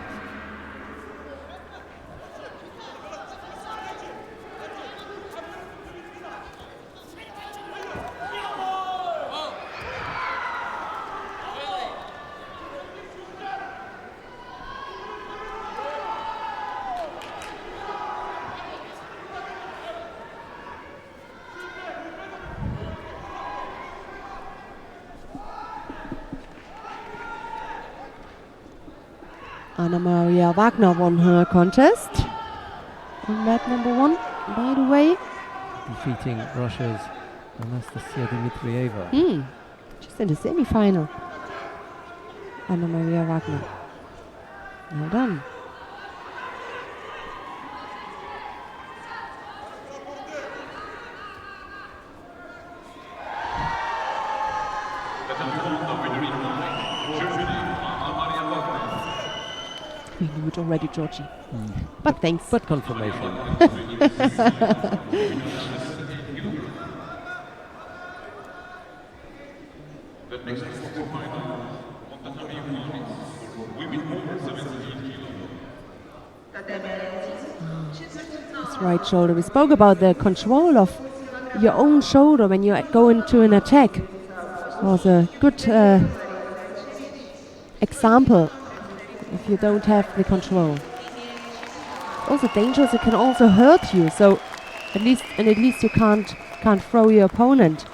Anna Maria Wagner won her contest on mat number 1, by the way. Defeating Russia's Anastasia Dmitrieva. She's in the semi-final. Anna Maria Wagner. Well done. We knew it already, Georgie. But thanks. But confirmation. That's right shoulder. We spoke about the control of your own shoulder when you go into an attack. It was a good example if you don't have the control. Also dangerous, it can also hurt you, so at least you can't throw your opponent.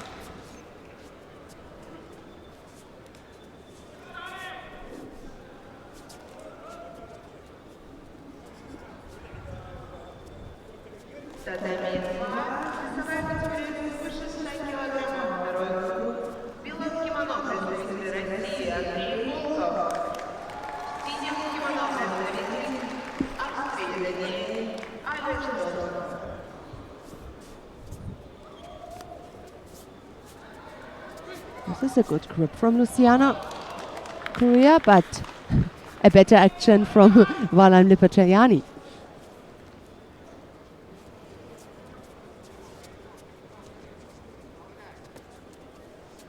This is a good grip from Luciana Korea, but a better action from Valan Lipachayani.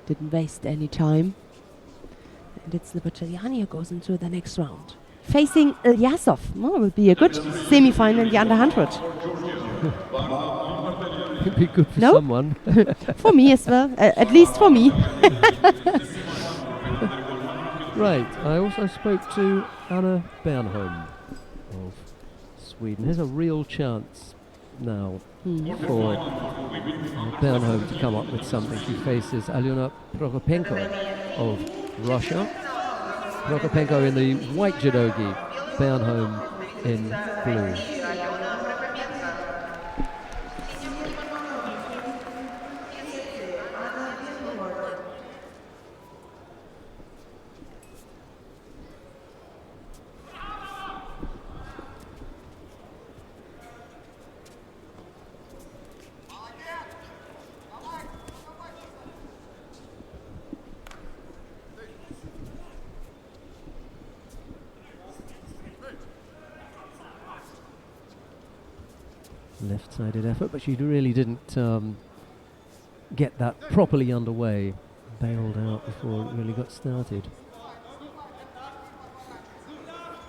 Didn't waste any time. And it's Lipachayani who goes into the next round. Facing Ilyasov. Oh, will be a good semi-final in the under 100. Could be good for No? someone. For me as well, at least for me. Right, I also spoke to Anna Bernholm of Sweden. Here's a real chance now for Bernholm to come up with something. She faces Alyona Prokopenko of Russia. Prokopenko in the white judogi, Bernholm in blue. Left-sided effort, but she really didn't get that properly underway. Bailed out before it really got started.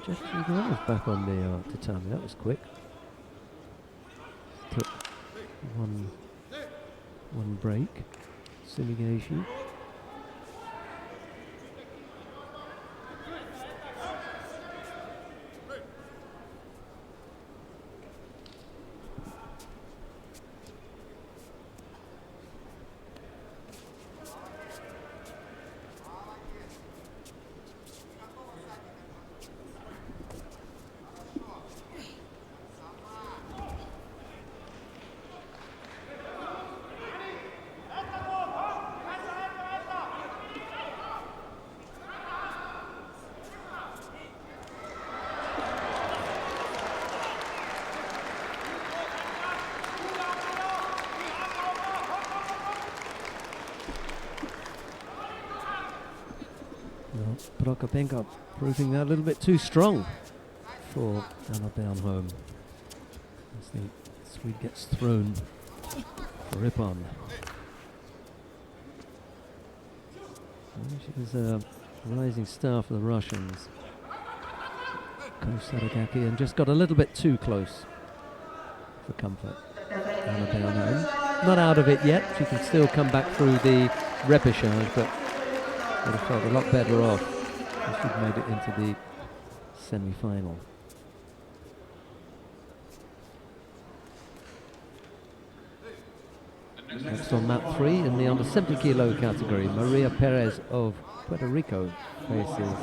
Just was back on the tatami. That was quick. Took one break. Sumigaeshi. Prokopenko proving that a little bit too strong for Anna Bernholm. As the Swede gets thrown for Ippon. She's a rising star for the Russians. Kosaragaki, and just got a little bit too close for comfort. Anna Bernholm. Not out of it yet. She can still come back through the repechage, but would have felt a lot better off. She'd made it into the semi-final. Next on mat 3 in the under 70 kilo category, Maria Perez of Puerto Rico faces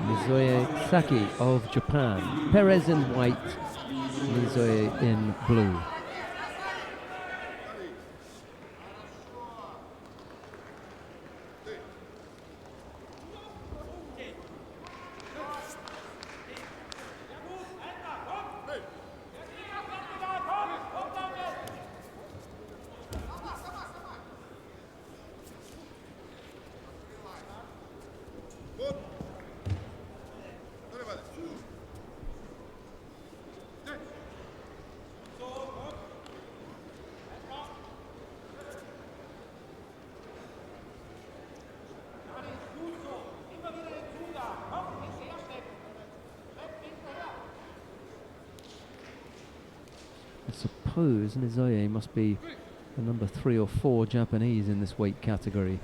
Mizoe Saki of Japan. Perez in white, Mizoe in blue. I suppose Mizoe must be the number 3 or 4 Japanese in this weight category.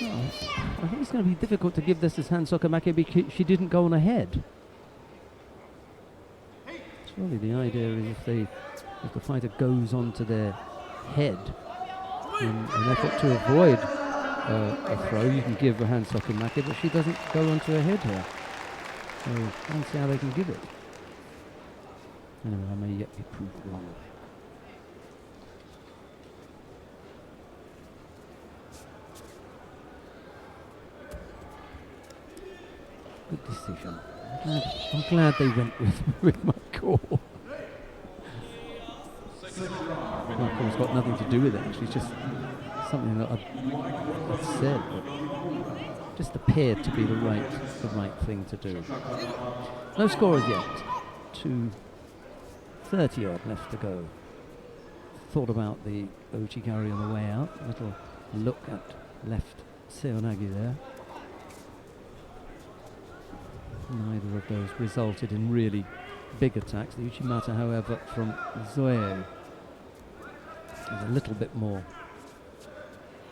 I think it's going to be difficult to give this as hand sokamake because she didn't go on ahead. Surely the idea is if the fighter goes onto their head in an effort to avoid a throw, you can give a hand sokamake, but she doesn't go onto her head here. So I don't see how they can give it. Anyway, I may yet be proved wrong. Good decision. I'm glad they went with my call. My call's got nothing to do with it, actually. It's just something that I've said, but just appeared to be the right thing to do. No score as yet. 2:30 odd left to go. Thought about the Ochigari on the way out. A little look at left Seonagi there. Neither of those resulted in really big attacks. The Uchimata, however, from Zoe is a little bit more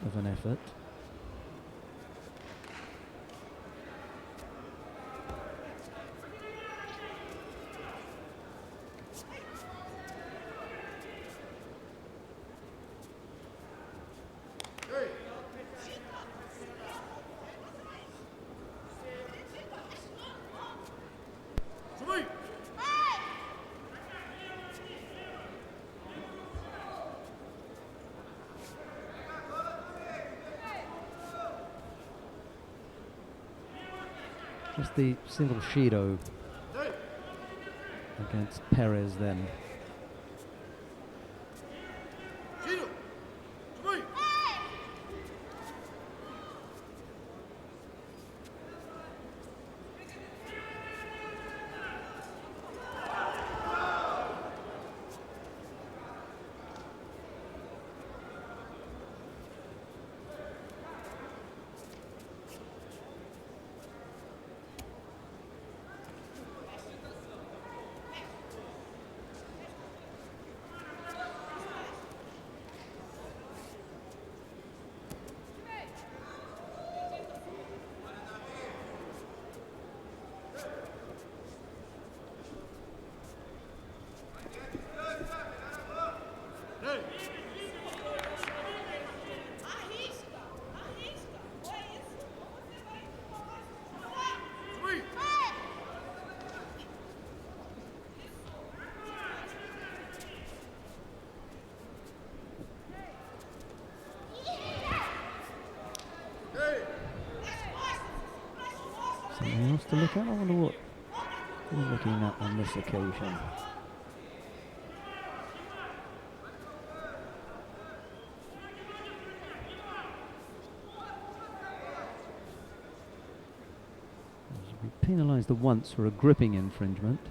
of an effort. Just the single Shido against Perez then. Something else to look at? I wonder what we're looking at on this occasion. She'll be penalised once for a gripping infringement.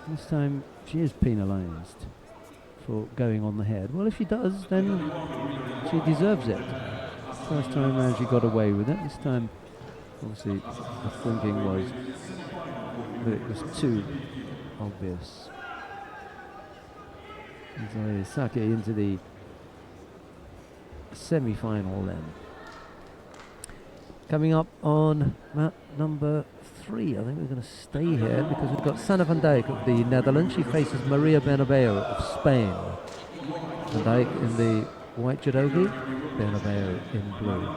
This time she is penalised for going on the head. Well, if she does, then she deserves it. First time round she got away with it. This time, obviously, the thinking was that it was too obvious. And so Sake into the semi-final then. Coming up on mat number 3, I think we're going to stay here because we've got Sanne van Dijk of the Netherlands. She faces Maria Bernabeu of Spain. Van Dijk in the white judogi, Bernabeu in blue.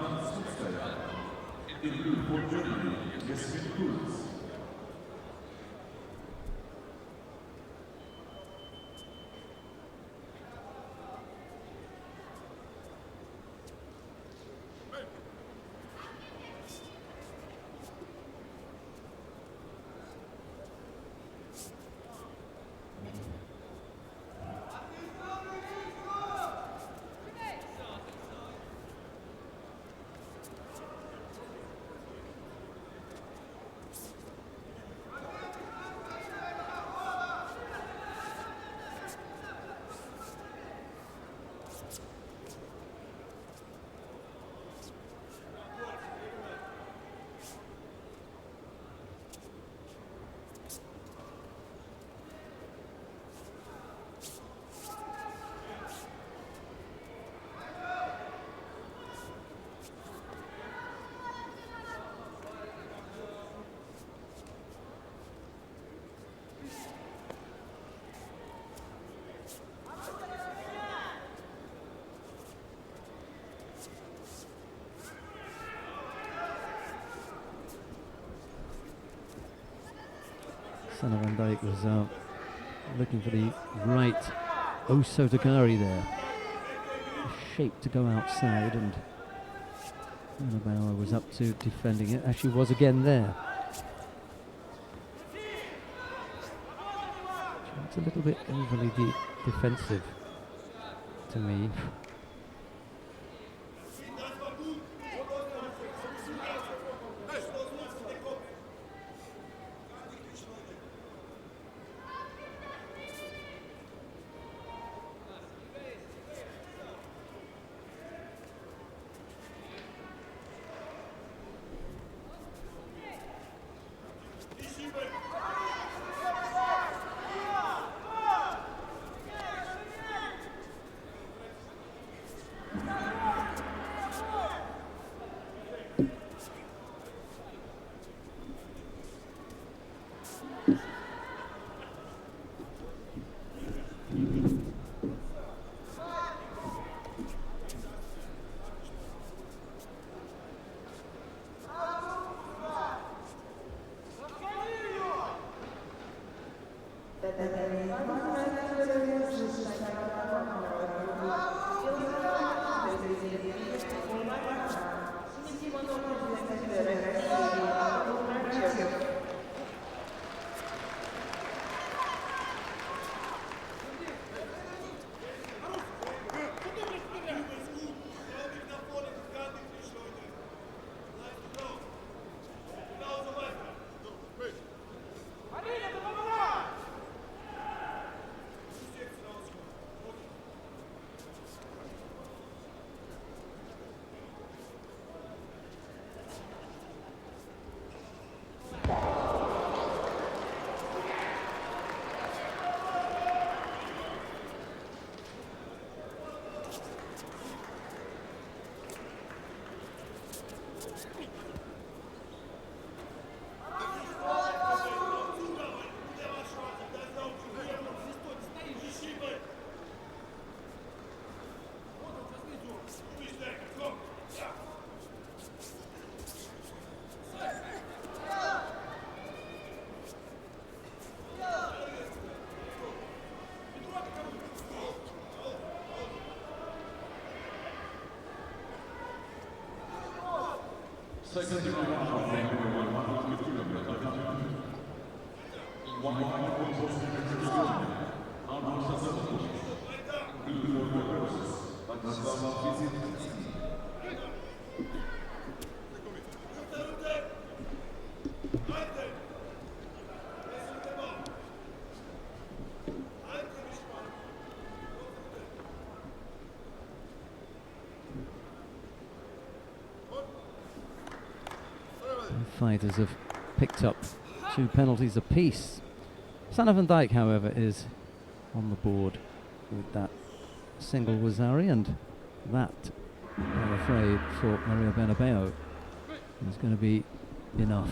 Sana van Dijk was looking for the right Osotogari there. Shape to go outside, and Bauer was up to defending it, as she was again there. It's a little bit overly defensive to me. Fighters have picked up 2 penalties apiece. Sana van Dijk, however, is on the board with that single Wazari, and that, I'm afraid, for Maria Bernabeu is going to be enough.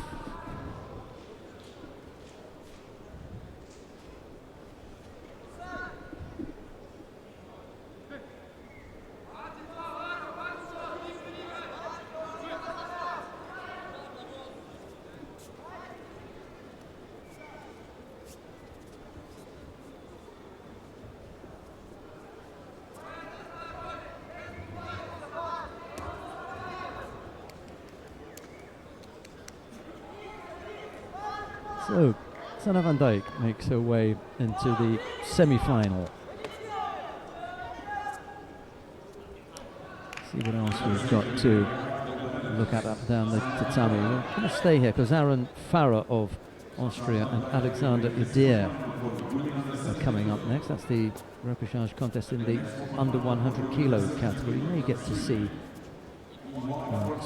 So, Sana van Dijk makes her way into the semi-final. See what else we've got to look at up down the tatami. We're going to stay here because Aaron Farrer of Austria and Alexander Udir are coming up next. That's the repechage contest in the under 100 kilo category. You may get to see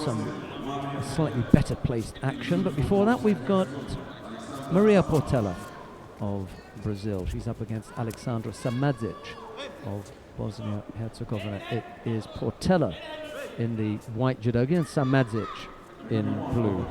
some slightly better placed action, but before that we've got Maria Portela of Brazil. She's up against Alexandra Samadzic of Bosnia-Herzegovina. It is Portela in the white judogi and Samadzic in blue.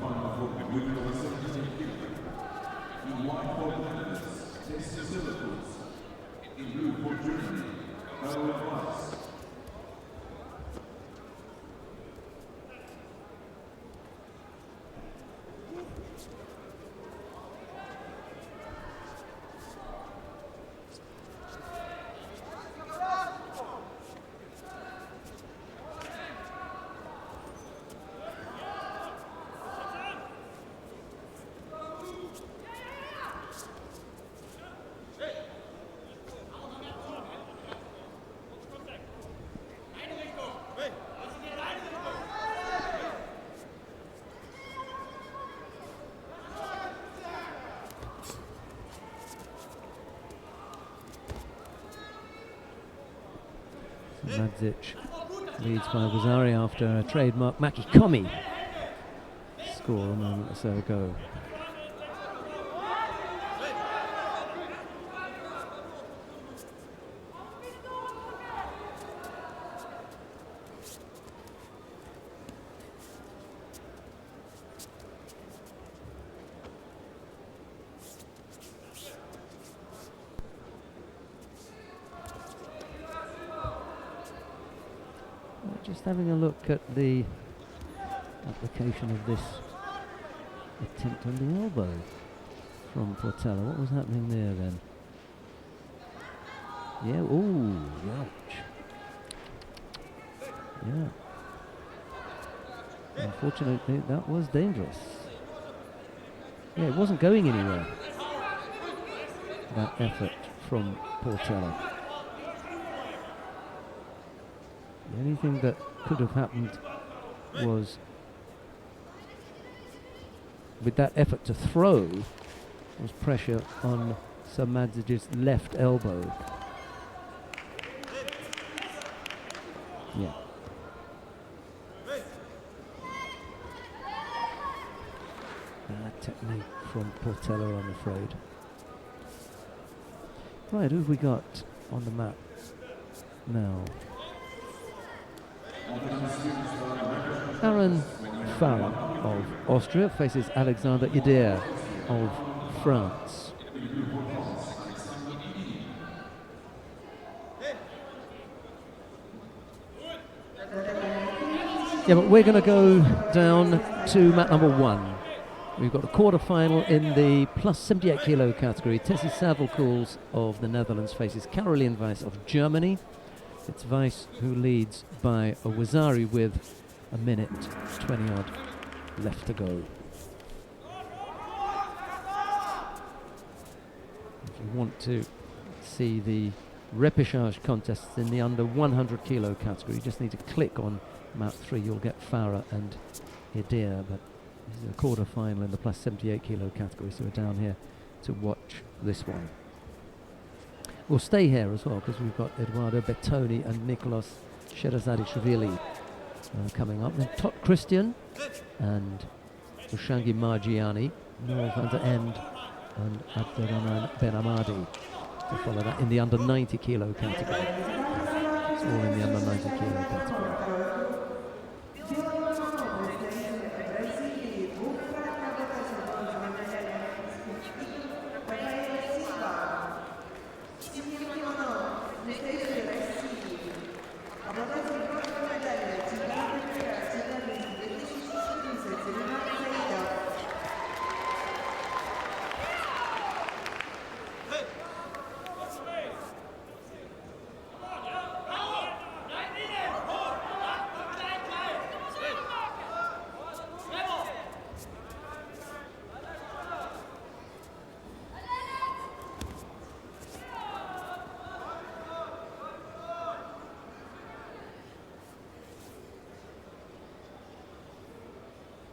Madzic leads by Wazari after a trademark Maki Komi score a moment or so ago. Just having a look at the application of this attempt on the elbow from Portela. What was happening there then? Yeah, ooh, ouch. Yeah. Unfortunately, that was dangerous. Yeah, it wasn't going anywhere, that effort from Portela. The only thing that could have happened was, with that effort to throw, was pressure on Madzic's left elbow. Yeah. Bad technique from Portela, I'm afraid. Right, who have we got on the mat now? Aaron Farah of Austria faces Alexander Ider of France. Yeah, but we're going to go down to mat number 1. We've got a quarter-final in the plus 78 kilo category. Tessie Savelkoels of the Netherlands faces Caroline Weiss of Germany. It's Weiss who leads by a Wazari with a minute 20 odd left to go. If you want to see the repechage contests in the under 100 kilo category, you just need to click on mat 3. You'll get Farah and Idir, but this is a quarter final in the plus 78 kilo category, so we're down here to watch this one. We'll stay here as well because we've got Eduardo Bettoni and Nicolas Sherazadishvili coming up. Then Tot Christian and Ushangi Margiani, Noel van der End and Abderrahman Ben Amadi to follow that in the under 90 kilo category. It's all in the under 90 kilo category.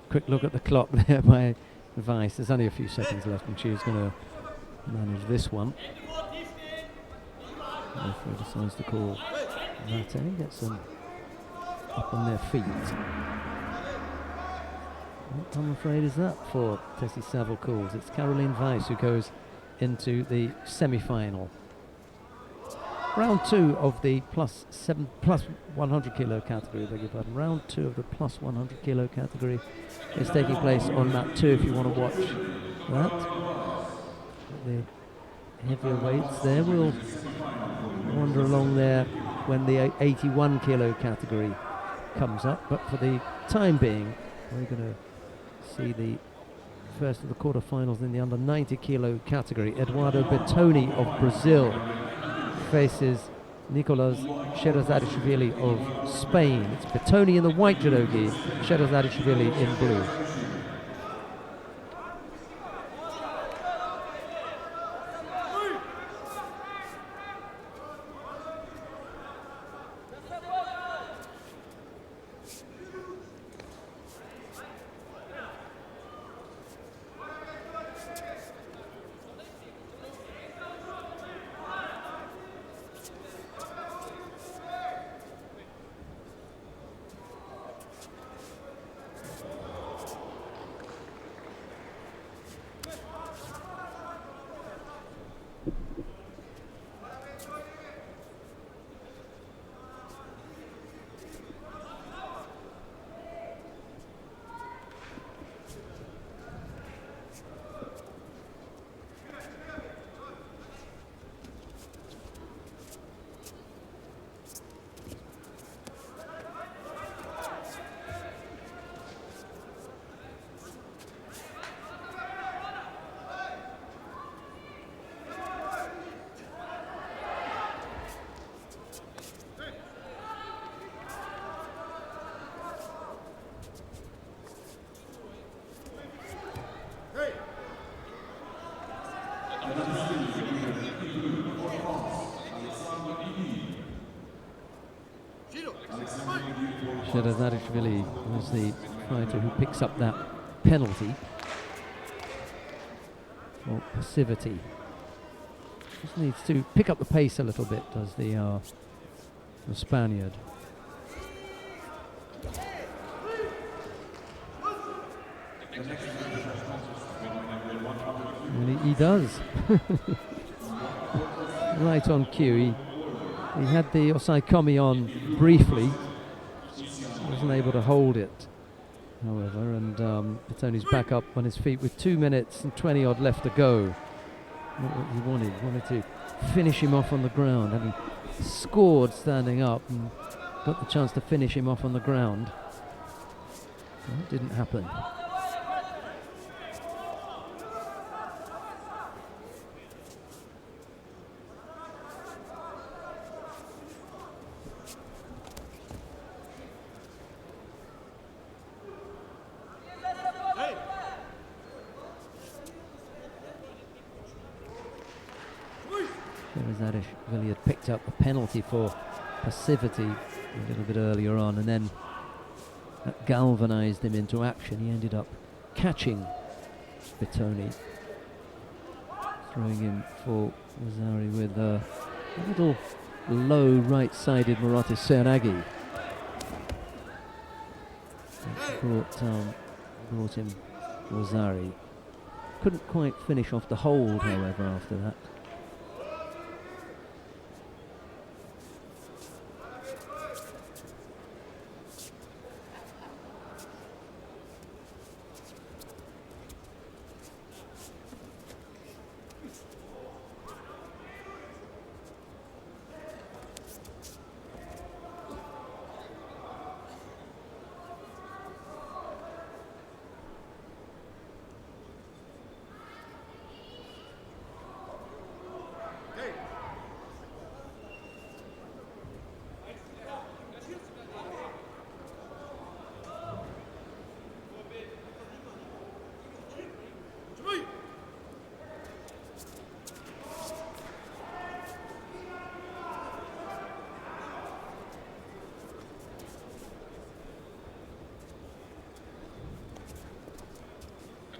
Quick look at the clock there by Weiss. There's only a few seconds left and she's going to manage this one. Referee decides to call Mate, gets them up on their feet. What, I'm afraid, is that for Tessie Savelkoels? It's Caroline Weiss who goes into the semi-final. Round 2 of the plus 100 kilo category, beg your pardon. Round 2 of the plus 100 kilo category is taking place on mat 2 if you want to watch that. The heavier weights there will wander along there when the 81 kilo category comes up, but for the time being we're going to see the first of the quarterfinals in the under 90 kilo category. Eduardo Bettoni of Brazil faces Nicolas Sherazadishvili of Spain. It's Bettoni in the white judogi, Sherazadishvili in blue. Sherazadishvili was the fighter who picks up that penalty for passivity. Just needs to pick up the pace a little bit, does the Spaniard. And he does. Right on cue. He had the Osaikomi on briefly. Wasn't able to hold it, however, and Bettoni's back up on his feet with 2 minutes and 20 odd left to go. Not what he wanted. Wanted to finish him off on the ground, having scored standing up and got the chance to finish him off on the ground. Well, it didn't happen. Sherazadishvili had picked up a penalty for passivity a little bit earlier on, and then that galvanized him into action. He ended up catching Bettoni, throwing him for Wazari with a little low right-sided Murati Seanagi. Brought him Wazari. Couldn't quite finish off the hold, however, after that.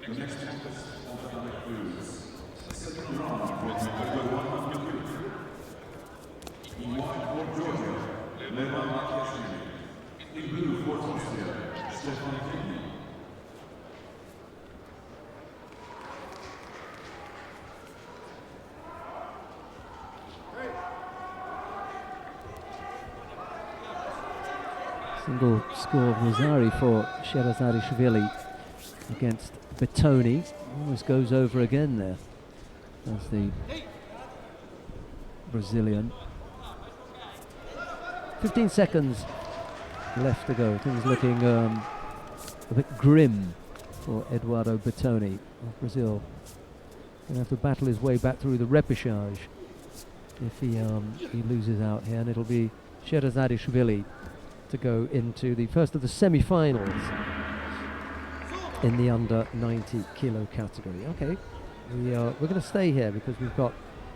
The next contest of the night is the second round for the 100 kg. In white for Georgia, Ne-waza. In blue for Austria, Stefan Kidney. Single score of Wazari for Sherazadishvili against Bettoni. Always goes over again there. That's the Brazilian. 15 seconds left to go. Things looking a bit grim for Eduardo Bettoni of Brazil. Going to have to battle his way back through the repechage if he loses out here, and it'll be Sherazadishvili to go into the first of the semi-finals in the under 90 kilo category. Okay, we're going to stay here because we've got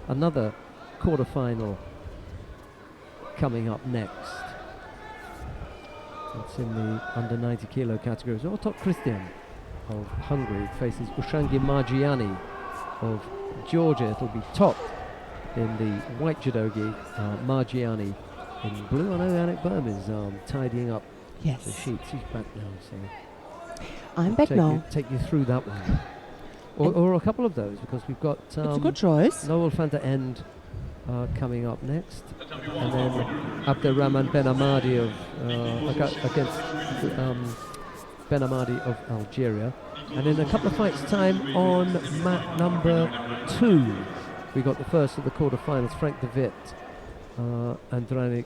another quarter-final coming up next. It's in the under 90 kilo category. So Otok Christian of Hungary faces Ushangi Margiani of Georgia. It'll be topped in the white judogi, Margiani in blue. I know Anik Burm is tidying up the sheets. He's back now, so I'm back now. Take you through that one, or a couple of those, because we've got it's a good choice. Noel van der End coming up next, and then Abderrahman Ben Amadi of against Ben Amadi of Algeria, and in a couple of fights' time on mat number 2, we got the first of the quarterfinals, Frank de Witt, Andranik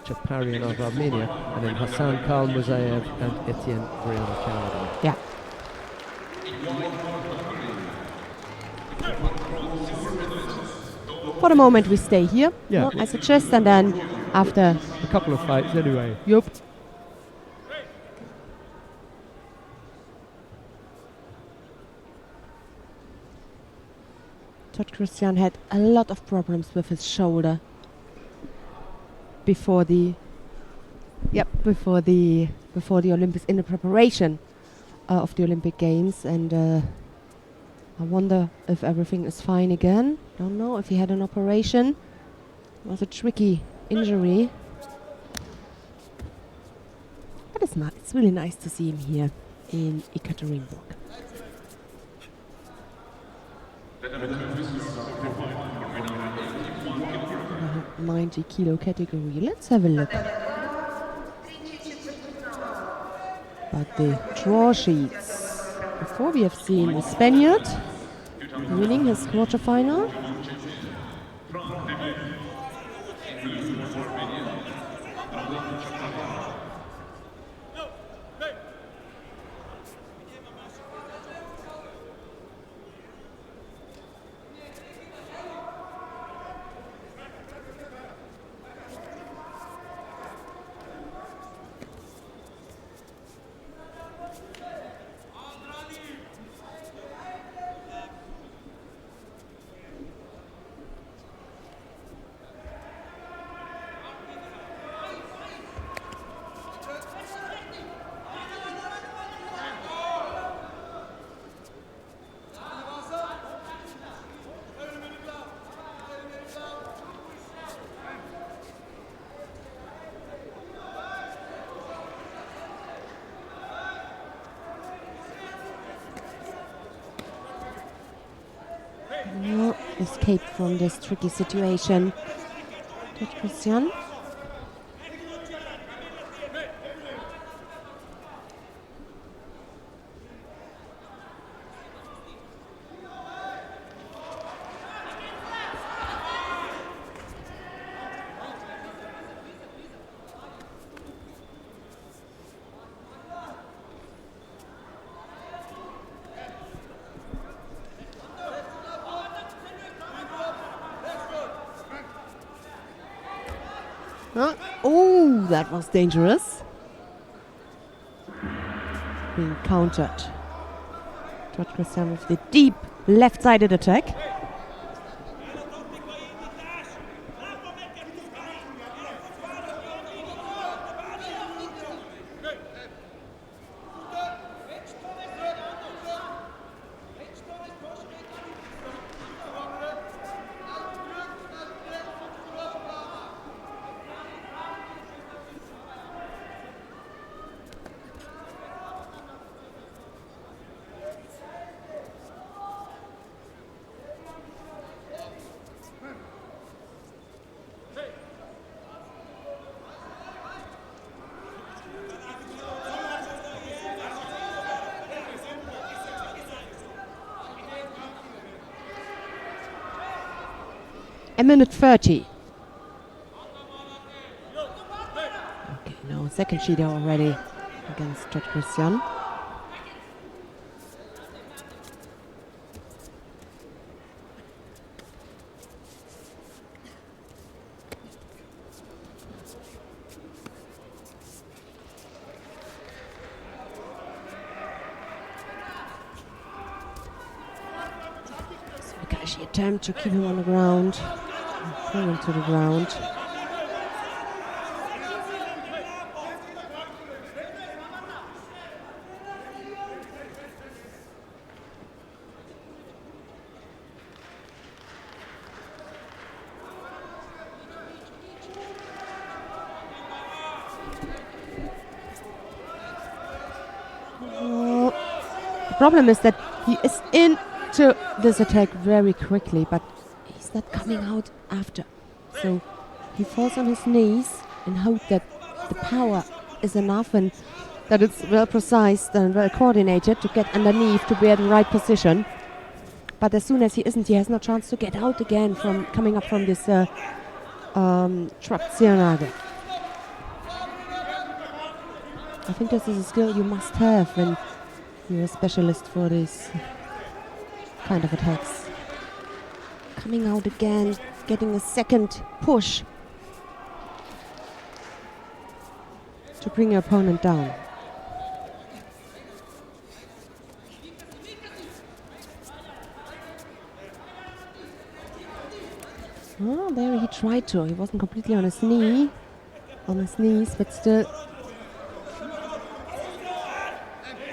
Chaparian of Armenia, and then Hassan Khalmurzaev and Etienne Brianna Canada. Yeah. For the moment we stay here, Yeah. I suggest, and then after A couple of fights anyway. Yup. Todd Christian had a lot of problems with his shoulder before the Olympics, in the preparation of the Olympic Games, and I wonder if everything is fine again. Don't know if he had an operation. It was a tricky injury. But it's really nice to see him here in Ekaterinburg. 90-kilo category. Let's have a look. But the draw sheets. Before we have seen a Spaniard winning his quarterfinal. Escape from this tricky situation. Todd Christian. Oh, that was dangerous. Being countered. Todd Christian with the deep left-sided attack. A minute 30. Okay, now second cheater already against Todd Christian. She attempt to keep him on the ground, bring him to the ground. The problem is that he is into this attack very quickly, but he's not coming out after. So he falls on his knees and hope that the power is enough and that it's well precise and well coordinated to get underneath to be at the right position. But as soon as he isn't, he has no chance to get out again from coming up from this trapped Ziernagel. I think this is a skill you must have when you're a specialist for this kind of attacks. Coming out again, getting a second push to bring your opponent down. Oh, there he tried to. He wasn't completely on his knee, on his knees, but still.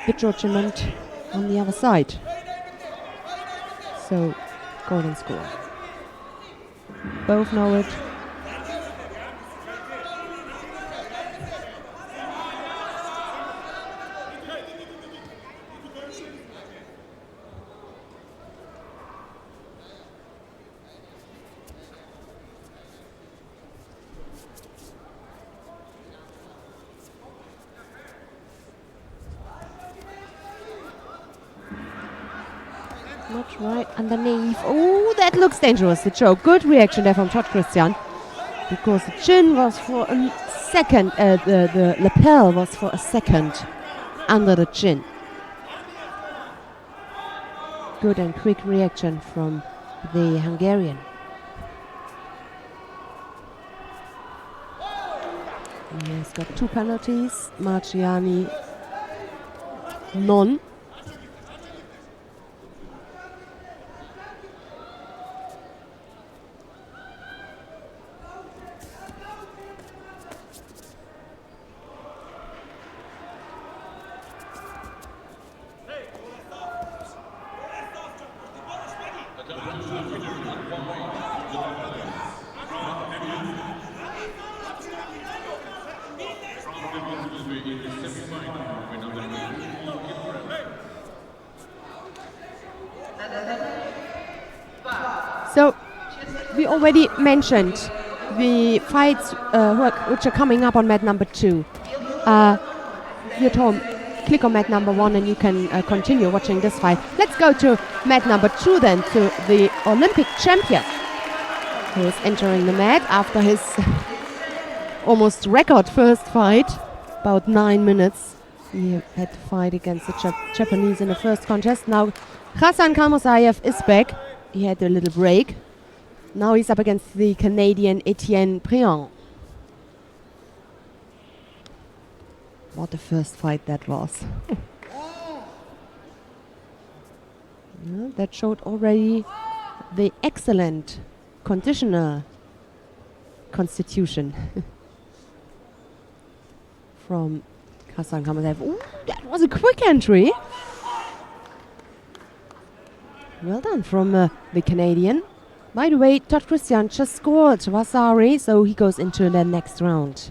The judgment on the other side. So, golden score. Both know it. Not right underneath. Oh, that looks dangerous, the choke. Good reaction there from Todd Christian. Because the chin was for a second, the lapel was for a second under the chin. Good and quick reaction from the Hungarian. He has got 2 penalties. Marciani, none. So, we already mentioned the fights which are coming up on mat number 2. If you're at home, click on mat number 1 and you can continue watching this fight. Let's go to mat number 2 then, to the Olympic champion, who is entering the mat after his almost record first fight, about 9 minutes. He had to fight against the Japanese in the first contest. Now, Khalmurzaev is back. He had a little break. Now he's up against the Canadian Etienne Briand. What a first fight that was. Yeah, that showed already the excellent conditioner constitution from Khalmurzaev. Ooh, that was a quick entry. Well done from the Canadian. By the way, Todd Christian just scored Vasari, so he goes into the next round.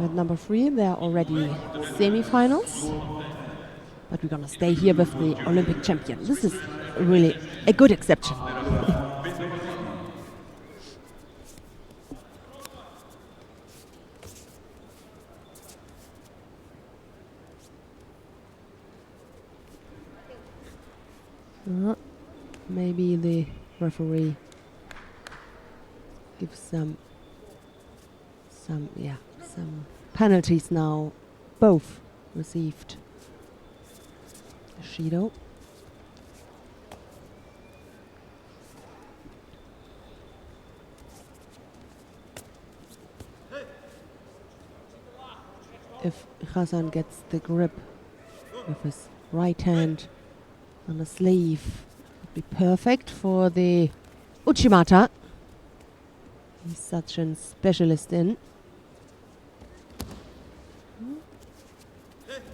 With number 3, they're already semifinals. But we're gonna stay here with the Olympic champion. This is really a good exception. Maybe the referee gives some penalties now. Both received Judo. If Hasan gets the grip with his right hand on the sleeve, would be perfect for the Uchimata. He's such a specialist in.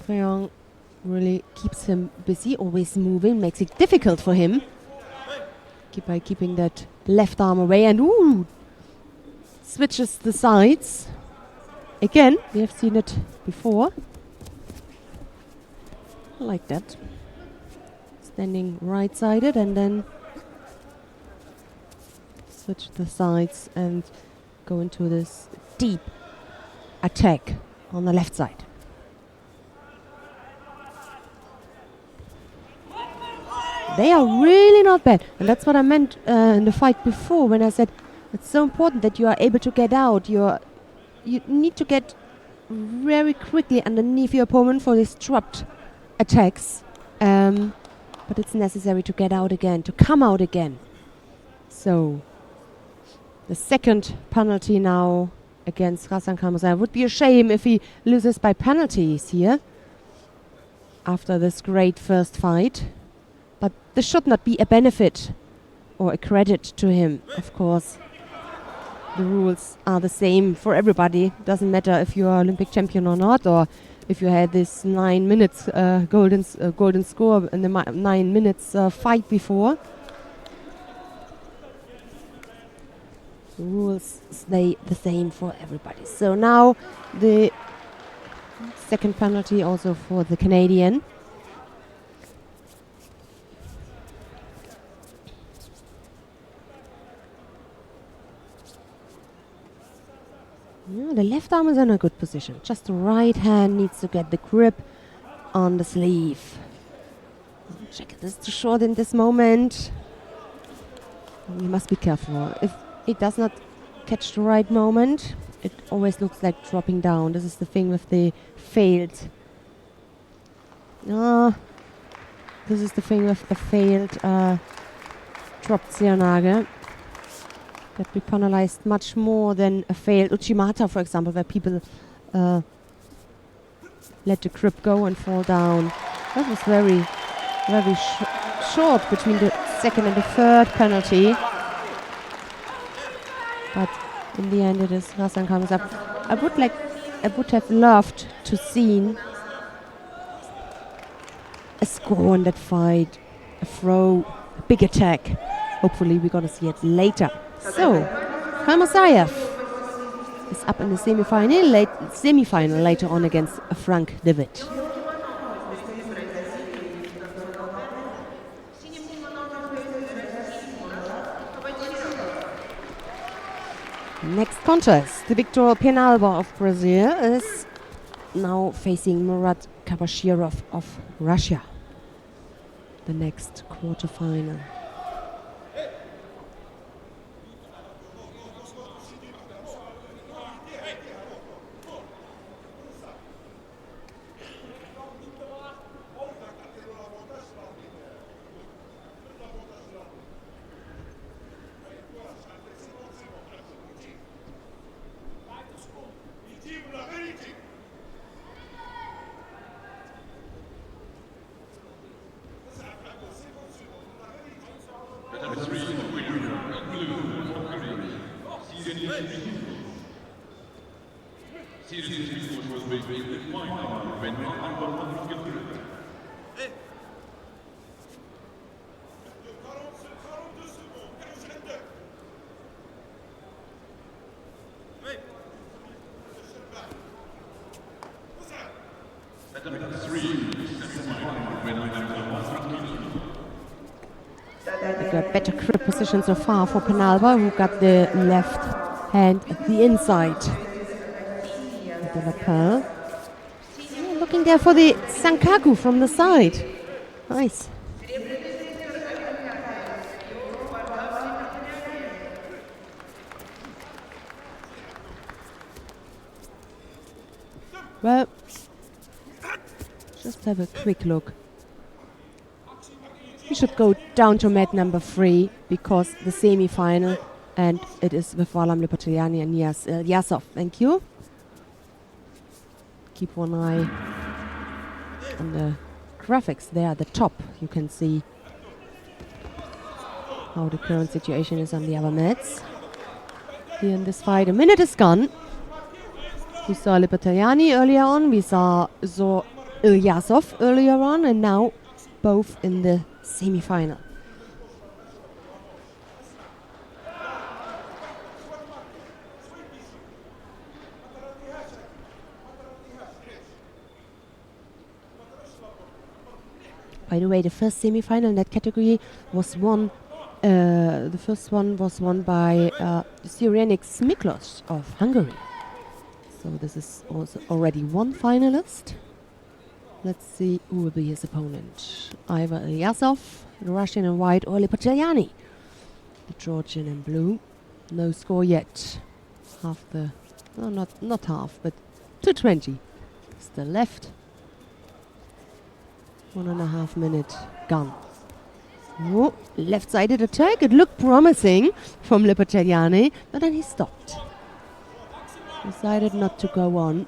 Freyon really keeps him busy, always moving, makes it difficult for him. By keeping that left arm away and switches the sides. Again, we have seen it before. Like that. Standing right-sided and then switch the sides and go into this deep attack on the left side. They are really not bad. And that's what I meant in the fight before when I said it's so important that you are able to get out. You need to get very quickly underneath your opponent for disrupt attacks. But it's necessary to get out again, to come out again. So the second penalty now against Hasan Khalmurzaev. Would be a shame if he loses by penalties here after this great first fight. But this should not be a benefit or a credit to him, of course. The rules are the same for everybody. Doesn't matter if you are Olympic champion or not, or if you had this 9 minutes golden score in the 9 minutes fight before. The rules stay the same for everybody. So now the second penalty also for the Canadian. Yeah, the left arm is in a good position. Just the right hand needs to get the grip on the sleeve. Check it, it's too short in this moment. You must be careful. If it does not catch the right moment, it always looks like dropping down. This is the thing with the failed. This is the thing with the failed dropped Seanage. That be penalized much more than a failed Uchimata, for example, where people let the grip go and fall down. That was very, very short between the second and the third penalty. But in the end, it is Hasan Khalmurzaev. I would have loved to see a score in that fight, a throw, a big attack. Hopefully, we're gonna see it later. So, Khalmurzaev is up in the semifinal later on against Frank David. Next contest, the Victor Penalba of Brazil is now facing Murat Kabashirov of Russia. The next quarterfinal. They got better grip position so far for Penalba, who got the left hand at the inside of the lapel. Looking there for the Sankaku from the side. Nice. Well, just have a quick look. We should go down to mat number 3 because the semi-final, and it is with Varlam Lepotriani and Ilias Iliadis. Thank you. Keep one eye on the graphics there at the top. You can see how the current situation is on the other mats. Here in this fight, a minute is gone. We saw Lepotriani earlier on, we saw Iliadis earlier on, and now both in the semi-final. By the way, the first semi-final in that category was won. The first one was won by Cyrianik Smiklos of Hungary. So this is also already one finalist. Let's see who will be his opponent. Either Ilyasov, the Russian in white, or Lipoteliani, the Georgian in blue. No score yet. Half the, no, not half, but 2:20. Still left. 1.5 minute gone. Oh, left-sided attack. It looked promising from Lipoteliani, but then he stopped. Decided not to go on.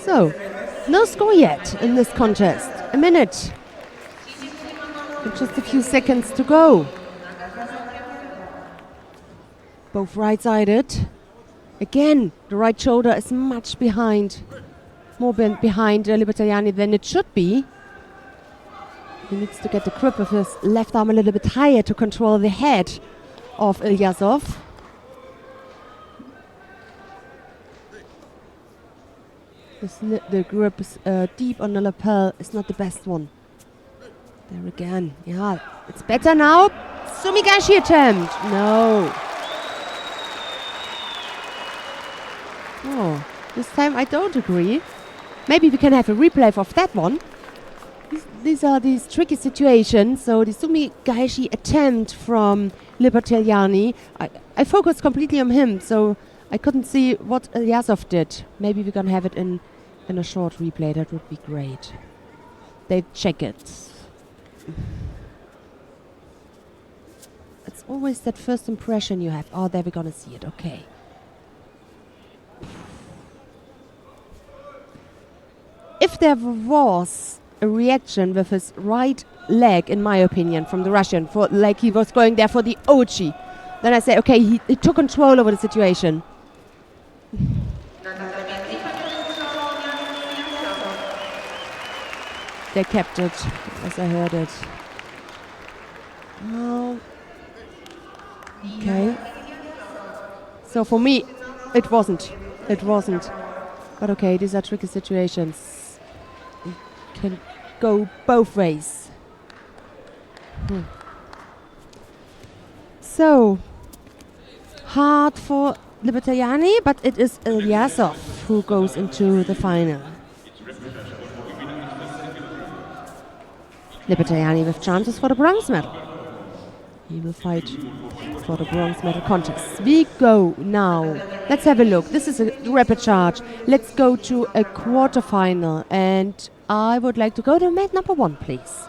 So, no score yet in this contest. A minute. And just a few seconds to go. Both right-sided. Again, the right shoulder is much behind, more behind Lipoteliani than it should be. He needs to get the grip of his left arm a little bit higher to control the head of Ilyasov. The grip is deep on the lapel is not the best one. There again. Yeah, it's better now. Sumigashi attempt. No. Oh, this time I don't agree. Maybe we can have a replay of that one. These are these tricky situations. So the Sumigashi attempt from Lipoteliani, I focused completely on him, so I couldn't see what Ilyasov did. Maybe we can have it in a short replay. That would be great. They check it. It's always that first impression you have. Oh, there we're gonna see it. Okay. If there was a reaction with his right leg, in my opinion, from the Russian, for like he was going there for the Ochi, then I say, okay, he took control over the situation. They kept it, as I heard it. Oh. Okay. So for me, it wasn't. It wasn't. But okay, these are tricky situations. It can go both ways. So, hard for Lipoteliani, but it is Ilyasov who goes into the final. Lipoteliani with chances for the bronze medal. He will fight for the bronze medal contest. We go now. Let's have a look. This is a rapid charge. Let's go to a quarterfinal. And I would like to go to mat number 1, please.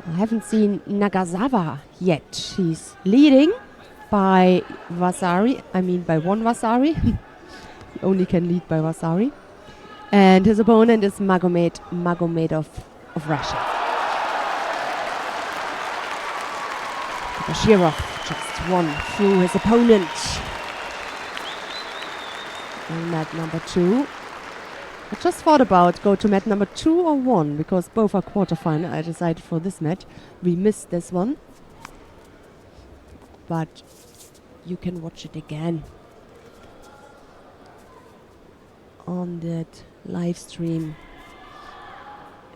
I haven't seen Nagasawa yet. He's leading by Vasari. I mean by one Vasari. He only can lead by Vasari. And his opponent is Magomedov of Russia. Bashirov just won through his opponent. And mat number 2. I just thought about go to mat number 2 or 1 because both are quarterfinal. I decided for this mat. We missed this one. But you can watch it again on that live stream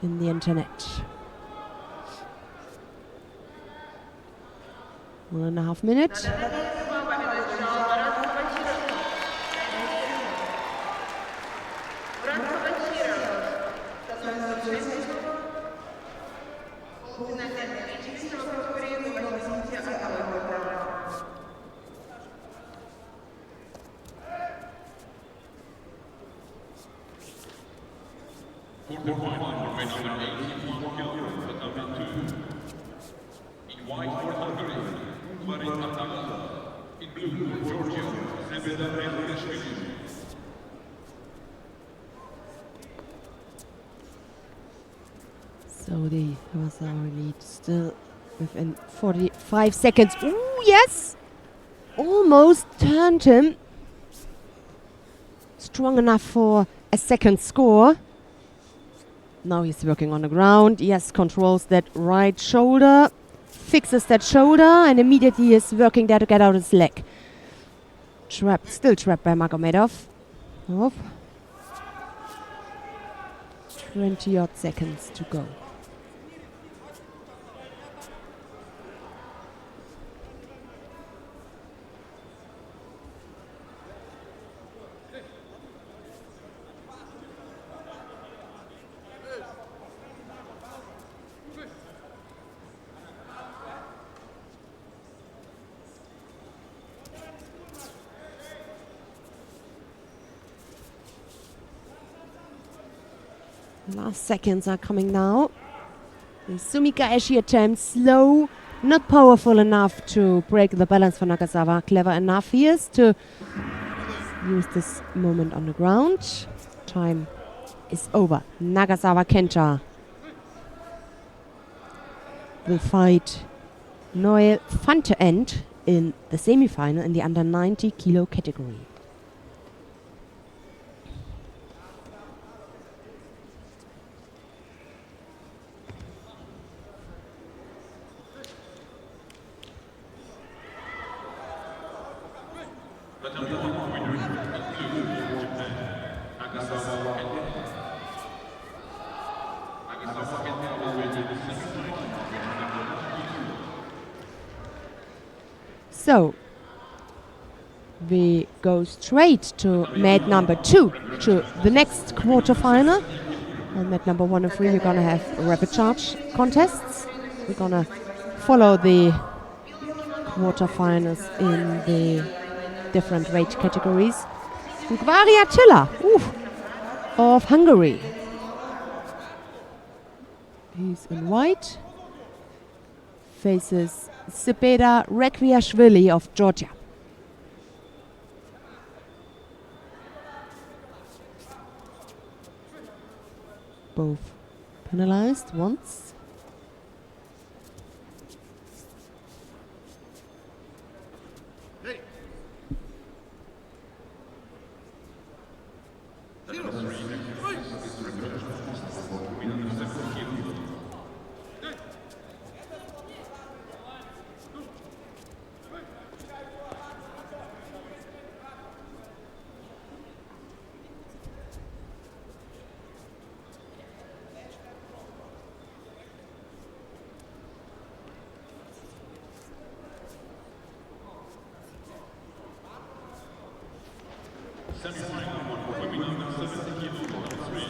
in the internet. 1.5 minutes. Quarterfinal, measuring 84 kilograms, at number 2. In white for Hungary, in blue for Georgia, Elimination. So the Ne-waza lead still within 45 seconds. Ooh, yes! Almost turned him. Strong enough for a second score. Now he's working on the ground. Yes, controls that right shoulder. Fixes that shoulder and immediately is working there to get out his leg. Trapped, still trapped by Magomedov. Oh. 20 odd seconds to go. Last seconds are coming now. The Sumika-eshi attempt, slow, not powerful enough to break the balance for Nagasawa. Clever enough he is to use this moment on the ground. Time is over. Nagasawa Kenta will fight Noel van te End in the semi-final in the under 90 kilo category. So we go straight to mat number 2, to the next quarterfinal. And mat number 1 and 3, we're going to have rapid charge contests. We're going to follow the quarterfinals in the different weight categories. Gvari Attila of Hungary. He's in white. Faces Sepeda Rekviashvili of Georgia. Both penalized once. Semifinal for women under 70 kilograms, 3.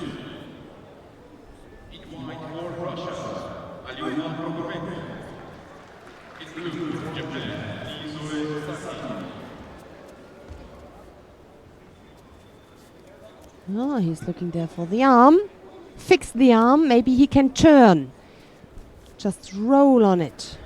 In white for Russia, Ilias Iliadis. In blue for Japan, Ilias. Oh, he's looking there for the arm. Fix the arm, maybe he can turn. Just roll on it.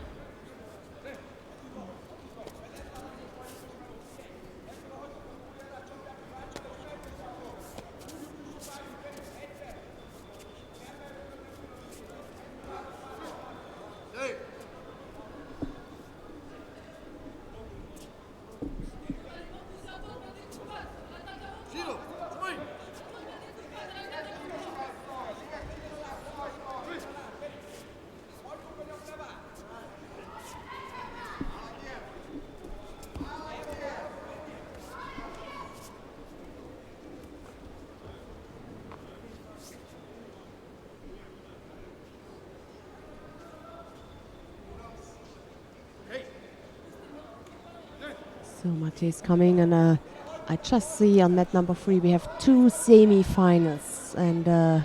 So Mate's coming, and I just see on mat number 3 we have 2 semi-finals, and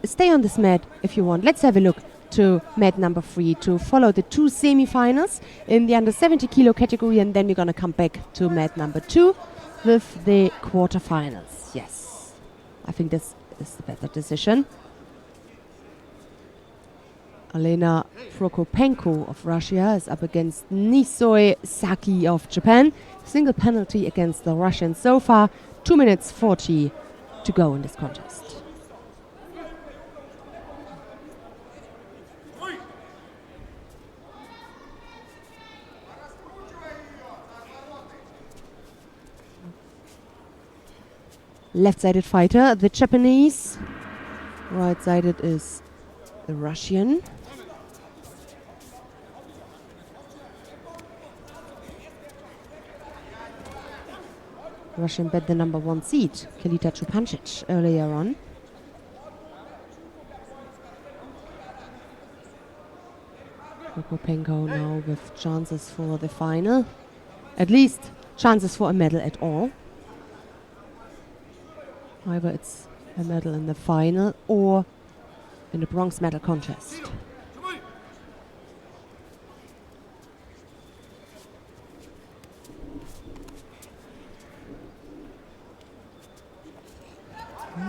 stay on this mat if you want. Let's have a look to mat number 3 to follow the 2 semi-finals in the under 70 kilo category, and then we're gonna come back to mat number 2 with the quarterfinals. Yes, I think this is the better decision. Elena Prokopenko of Russia is up against Nisoi Saki of Japan. Single penalty against the Russians so far. 2 minutes 40 to go in this contest. Left-sided fighter, the Japanese. Right-sided is the Russian. Russian bet the number 1 seed, Kelita Chupancic, earlier on. Prokopenko now with chances for the final. At least chances for a medal at all. Either it's a medal in the final or in the bronze medal contest.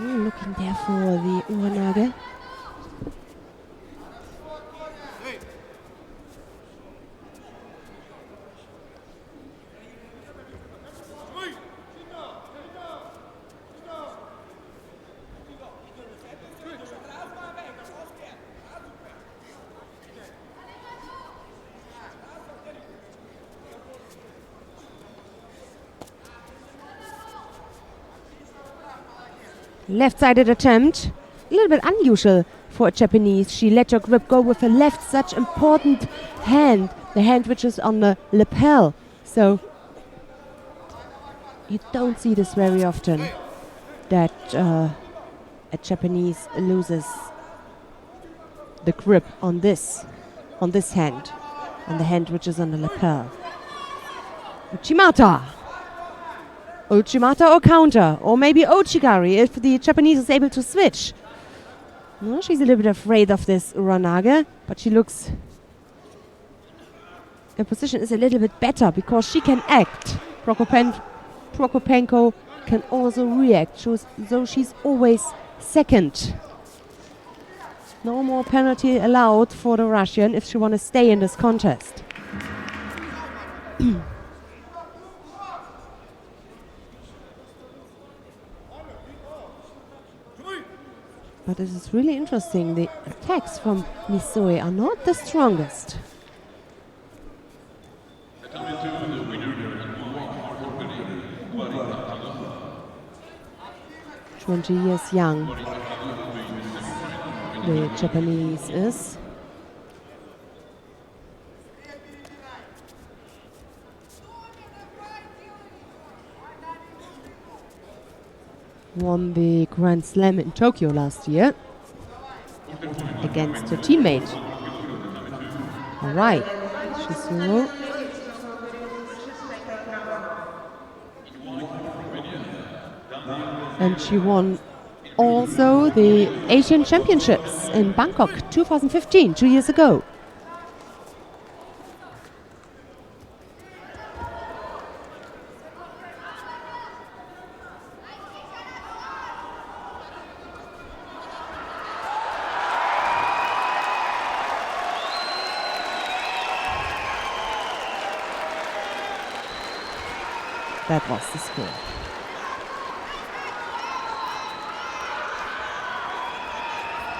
Looking there for the Uranage. Left-sided attempt, a little bit unusual for a Japanese. She let her grip go with her left, such important hand, the hand which is on the lapel. So you don't see this very often, that a Japanese loses the grip on this hand, on the hand which is on the lapel. Uchimata. Uchimata or counter, or maybe Ochigari if the Japanese is able to switch. No, she's a little bit afraid of this Uranage, but she looks... Her position is a little bit better because she can act. Prokopenko can also react, so she's always second. No more penalty allowed for the Russian if she want to stay in this contest. But this is really interesting. The attacks from Nisoi are not the strongest. 20 years young, the Japanese is. Won the Grand Slam in Tokyo last year against her teammate. All right, Shizuru. And she won also the Asian Championships in Bangkok 2015, 2 years ago. That was the score.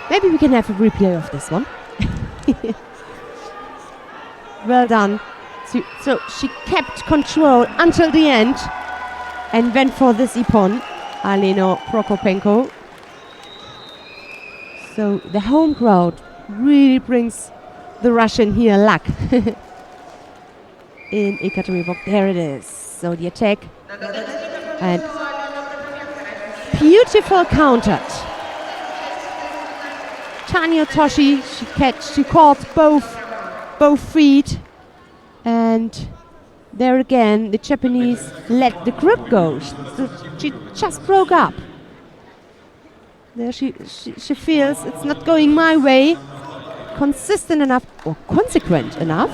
Maybe we can have a replay of this one. Well done. So she kept control until the end and went for this ippon, Elena Prokopenko. So the home crowd really brings the Russian here luck. In Ekaterinburg, there it is. So the attack and beautiful countered. Tanya Toshi, she caught both feet And there again, the Japanese let the grip go. She just broke up. There she feels it's not going my way. Consistent enough or consequent enough.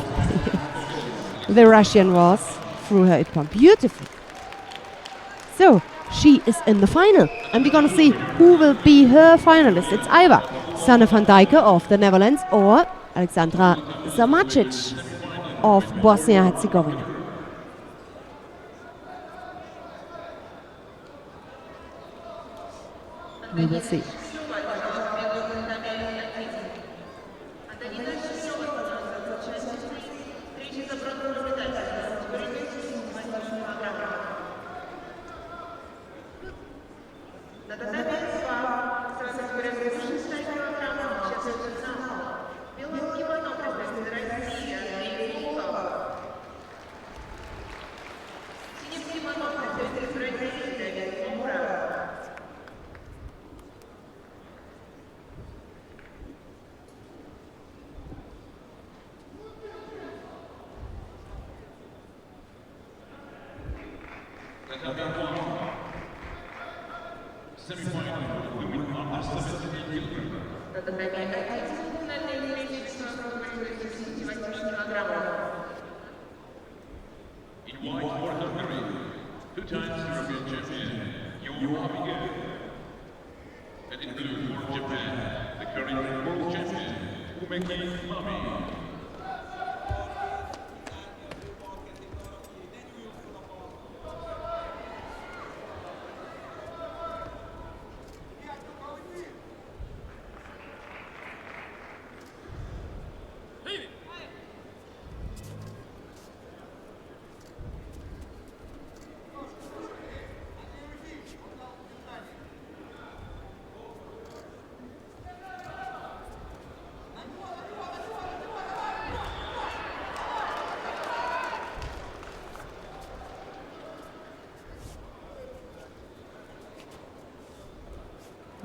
The Russian was through her ipon. Beautiful. So she is in the final, and we're gonna see who will be her finalist. It's either Sanne van Dijken of the Netherlands or Alexandra Zamacic of Bosnia-Herzegovina. We will see. Semifinal, women under 78 In white for Hungary, 2 times European champion, U81kg. And in blue for Japan, the current world champion, U80kg.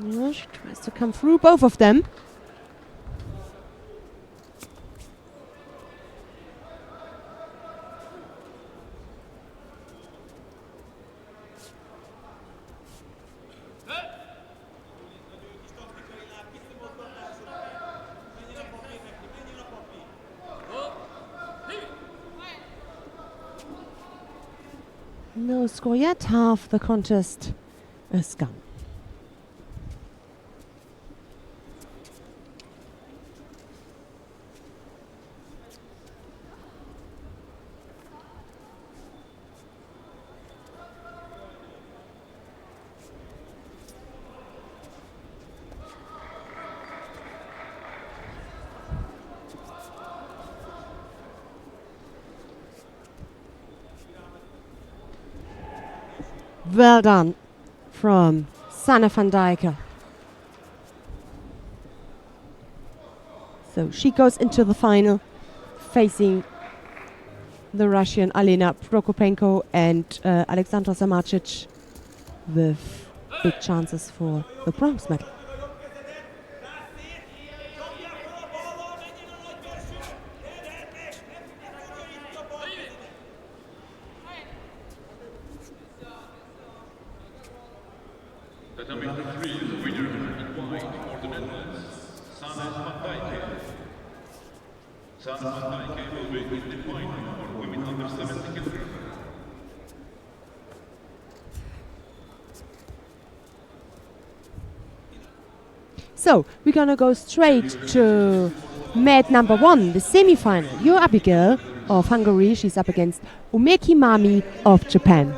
Yeah, she tries to come through, both of them. No score yet, half the contest is gone. Well done from Sanne van Dijken. So she goes into the final facing the Russian Alena Prokopenko and Alexandra Zamacic with big chances for the bronze medal. The number 3 winner in white for the Netherlands, Sanne van Dijken. Sanne van Dijken will be in the final for women under 70 kg. So we're gonna go straight to mat number 1, the semi-final. U81kg of Hungary, she's up against Umeki Mami of Japan.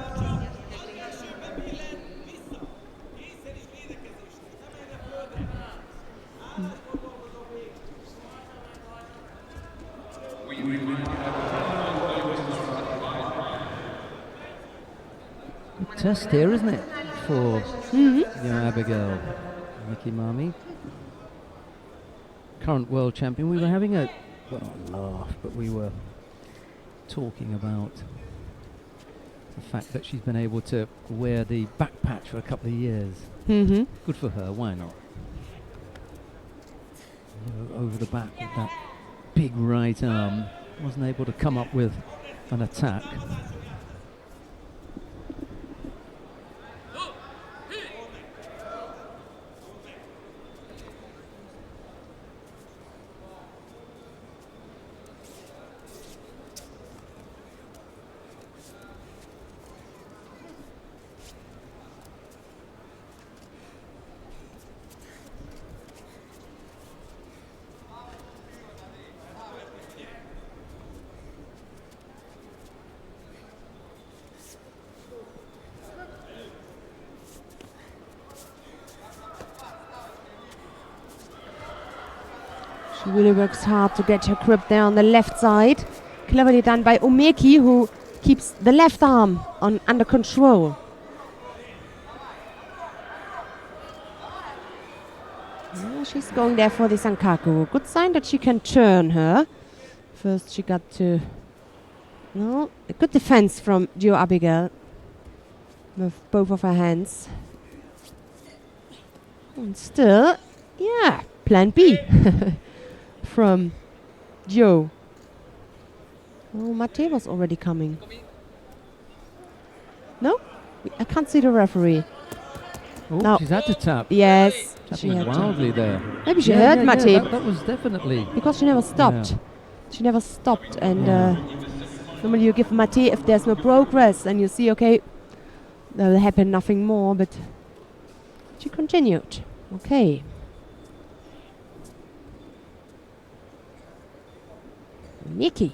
Good test here, isn't it, for U81kg, Umeki Mami, current world champion. We were having a laugh, but we were talking about the fact that she's been able to wear the back patch for a couple of years. Good for her, why not? Over the back with that big right arm. wasn't able to come up with an attack. She really works hard to get her grip there on the left side. Cleverly done by Umeki, who keeps the left arm under control. Yeah, she's going there for the Sankaku. Good sign that she can turn her. First she got to... No, a good defense from Jo Abigail with both of her hands. And still, yeah, plan B. From Joe. Oh, Mate was already coming. No? I can't see the referee. Oh, No. she's had to tap. Yes. She Tapping had to. wildly there. Maybe she heard Mate. That was definitely... Because she never stopped. Yeah. She never stopped. And normally you give Mate if there's no progress and you see, okay, there will happen nothing more. But she continued. Okay. Nikki.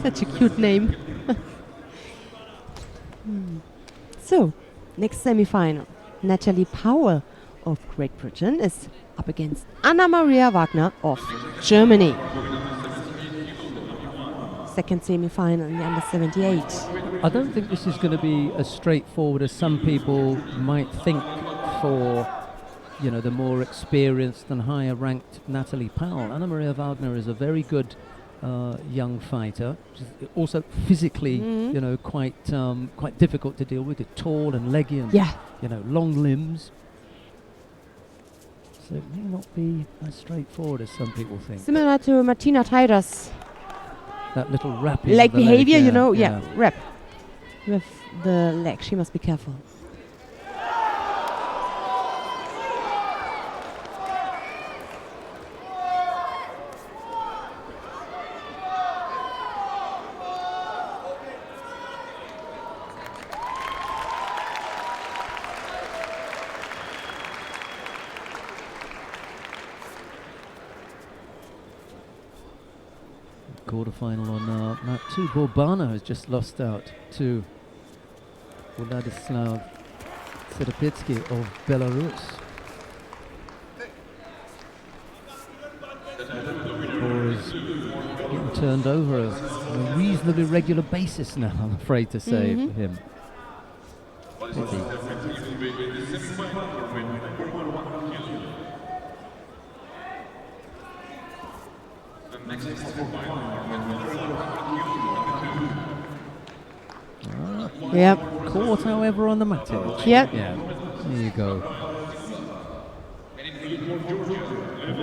Such a cute name. So, next semi-final. Natalie Powell of Great Britain is up against Anna Maria Wagner of Germany. Second semi-final in the under 78. I don't think this is going to be as straightforward as some people might think for, you know, the more experienced and higher ranked Natalie Powell. Anna Maria Wagner is a very good young fighter. She's also physically, you know, quite difficult to deal with. Tall and leggy and, you know, long limbs. So it may not be as straightforward as some people think. Similar to Martina Teiras. That little wrap. Leg behavior, you know, wrap with the leg. She must be careful. Quarterfinal on Mat 2. Borbana has just lost out to Vladislav Serapitsky of Belarus. Or is getting turned over on a reasonably regular basis now, I'm afraid to say, for him. Yep. Caught, however, on the mat edge. Yep. Yeah. There you go.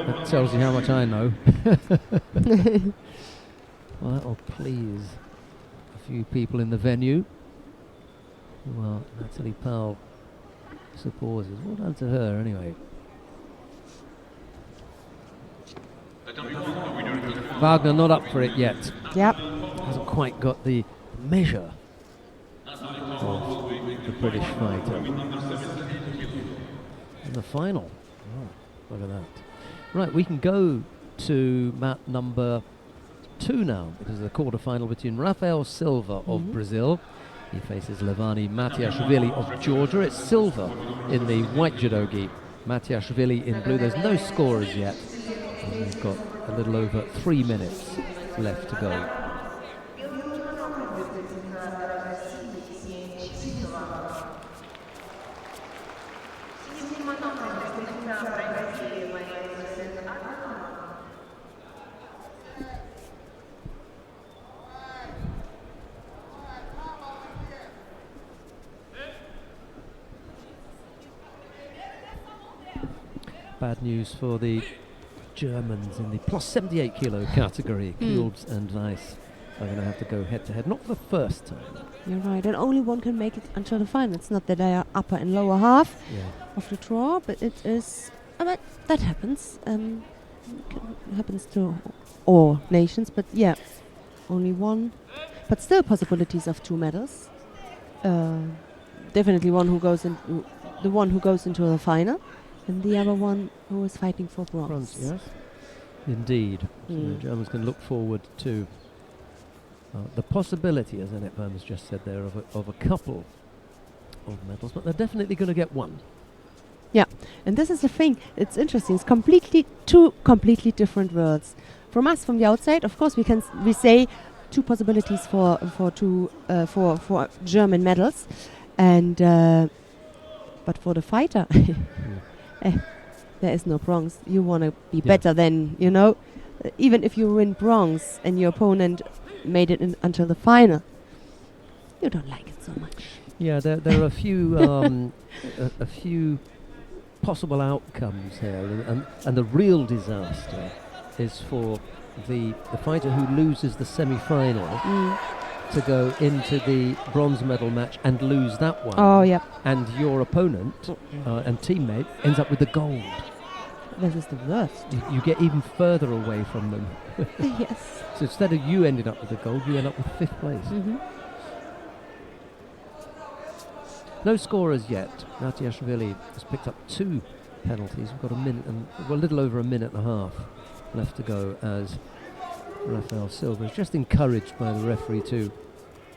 That tells you how much I know. Well, that will please a few people in the venue. Well, Natalie Powell supporters. Well done to her, anyway. Wagner not up for it yet. Yep. Hasn't quite got the measure of the British fighter. In the final. Oh, look at that. Right, we can go to mat number 2 now, because of the quarter-final between Rafael Silva of Brazil. He faces Levani Matiashvili of Georgia. It's Silva in the white judogi, Matiashvili in blue. There's no scorers yet. We've got a little over 3 minutes left to go. Bad news for the Germans in the plus 78 kilo category. Kulbs and Weiss are going to have to go head to head, not for the first time. You're right, and only one can make it until the final. It's not that they are upper and lower half of the draw, but it is. But that happens. Happens to all nations, but yeah, only one. But still possibilities of 2 medals. Definitely one who goes the one who goes into the final, and the other one who is fighting for bronze. Yes, indeed. So the Germans can look forward to the possibility, as Annette Böhmer's just said there, of a couple of medals, but they're definitely going to get one. Yeah, and this is the thing. It's interesting. It's two completely different worlds. From us, from the outside, of course, we say 2 possibilities for German medals, and but for the fighter, there is no bronze. You want to be better than even if you win bronze and your opponent made it until the final, you don't like it so much. Yeah, there are a few a few possible outcomes here, and the real disaster is for the fighter who loses the semi-final to go into the bronze medal match and lose that one. Oh, yeah. And your opponent and teammate ends up with the gold. This is the worst. You get even further away from them. Yes. So instead of you ending up with the gold, you end up with 5th place. No scorers yet. Matiashvili has picked up 2 penalties. We've got a little over a minute and a half left to go, as Rafael Silva is just encouraged by the referee to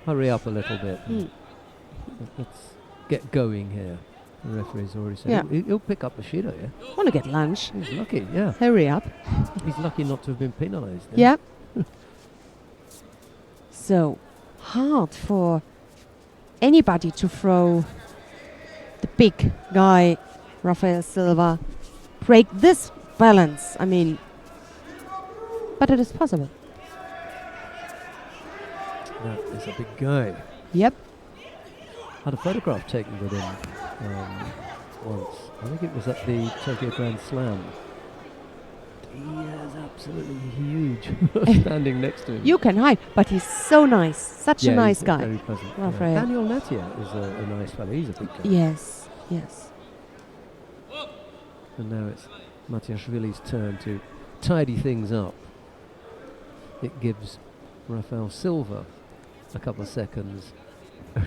hurry up a little bit. Let's get going here. The referee's already said he'll pick up Bushido, yeah? Want to get lunch? He's lucky, yeah. Hurry up. He's lucky not to have been penalised. Yeah. So, hard for anybody to throw the big guy, Rafael Silva, break this balance. I mean, but it is possible. That is a big guy. Yep. Had a photograph taken with him once. I think it was at the Tokyo Grand Slam. He is absolutely huge standing next to him. You can hide, but he's so nice. Such a nice guy. Very pleasant. Rafael. Daniel Natia is a nice fellow. He's a big guy. Yes, yes. And now it's Matiashvili's turn to tidy things up. It gives Rafael Silva a couple of seconds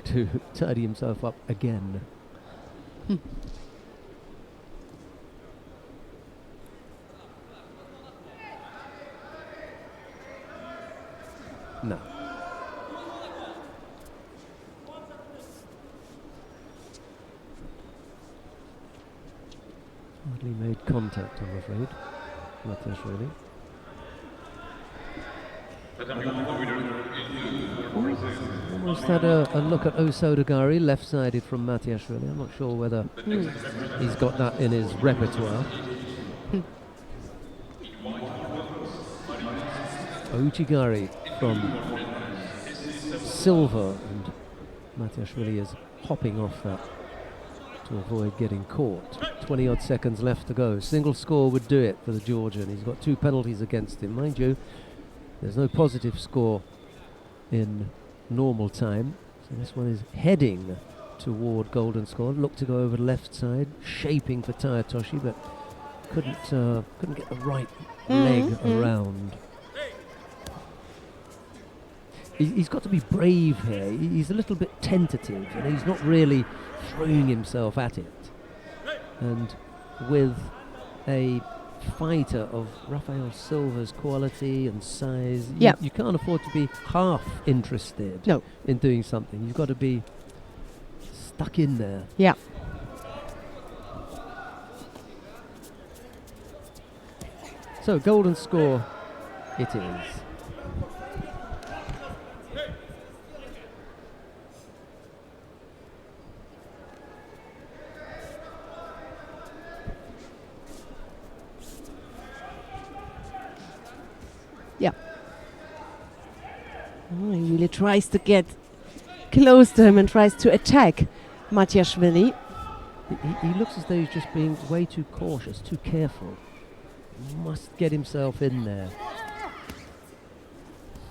to tidy himself up again. No. Hardly made contact, I'm afraid. Matiashvili. Almost had a look at Osodagari, left-sided from Matiashvili. I'm not sure whether he's got that in his repertoire. Uchigari from Silva, and Matiashvili is hopping off that to avoid getting caught. 20-odd seconds left to go. Single score would do it for the Georgian. He's got 2 penalties against him. Mind you, there's no positive score in normal time. So this one is heading toward golden score. Looked to go over the left side, shaping for Tayatoshi, but couldn't get the right leg around. He's got to be brave here. He's a little bit tentative. He's not really throwing himself at it. And with a fighter of Rafael Silva's quality and size, you can't afford to be half interested in doing something. You've got to be stuck in there. Yeah. So golden score it is. Yeah. Oh, he really tries to get close to him and tries to attack Matiashvili. He looks as though he's just being way too cautious, too careful. Must get himself in there.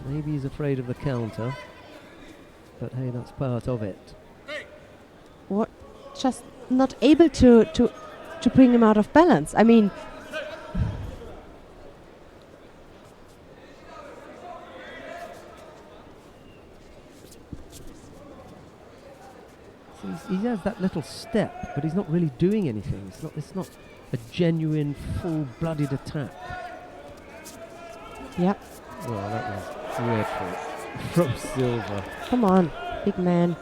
Maybe he's afraid of the counter, but hey, that's part of it. What? Just not able to bring him out of balance. I mean, He has that little step, but he's not really doing anything. It's not a genuine, full-blooded attack. yep. Well, that was dreadful from Silva. Come on, big man.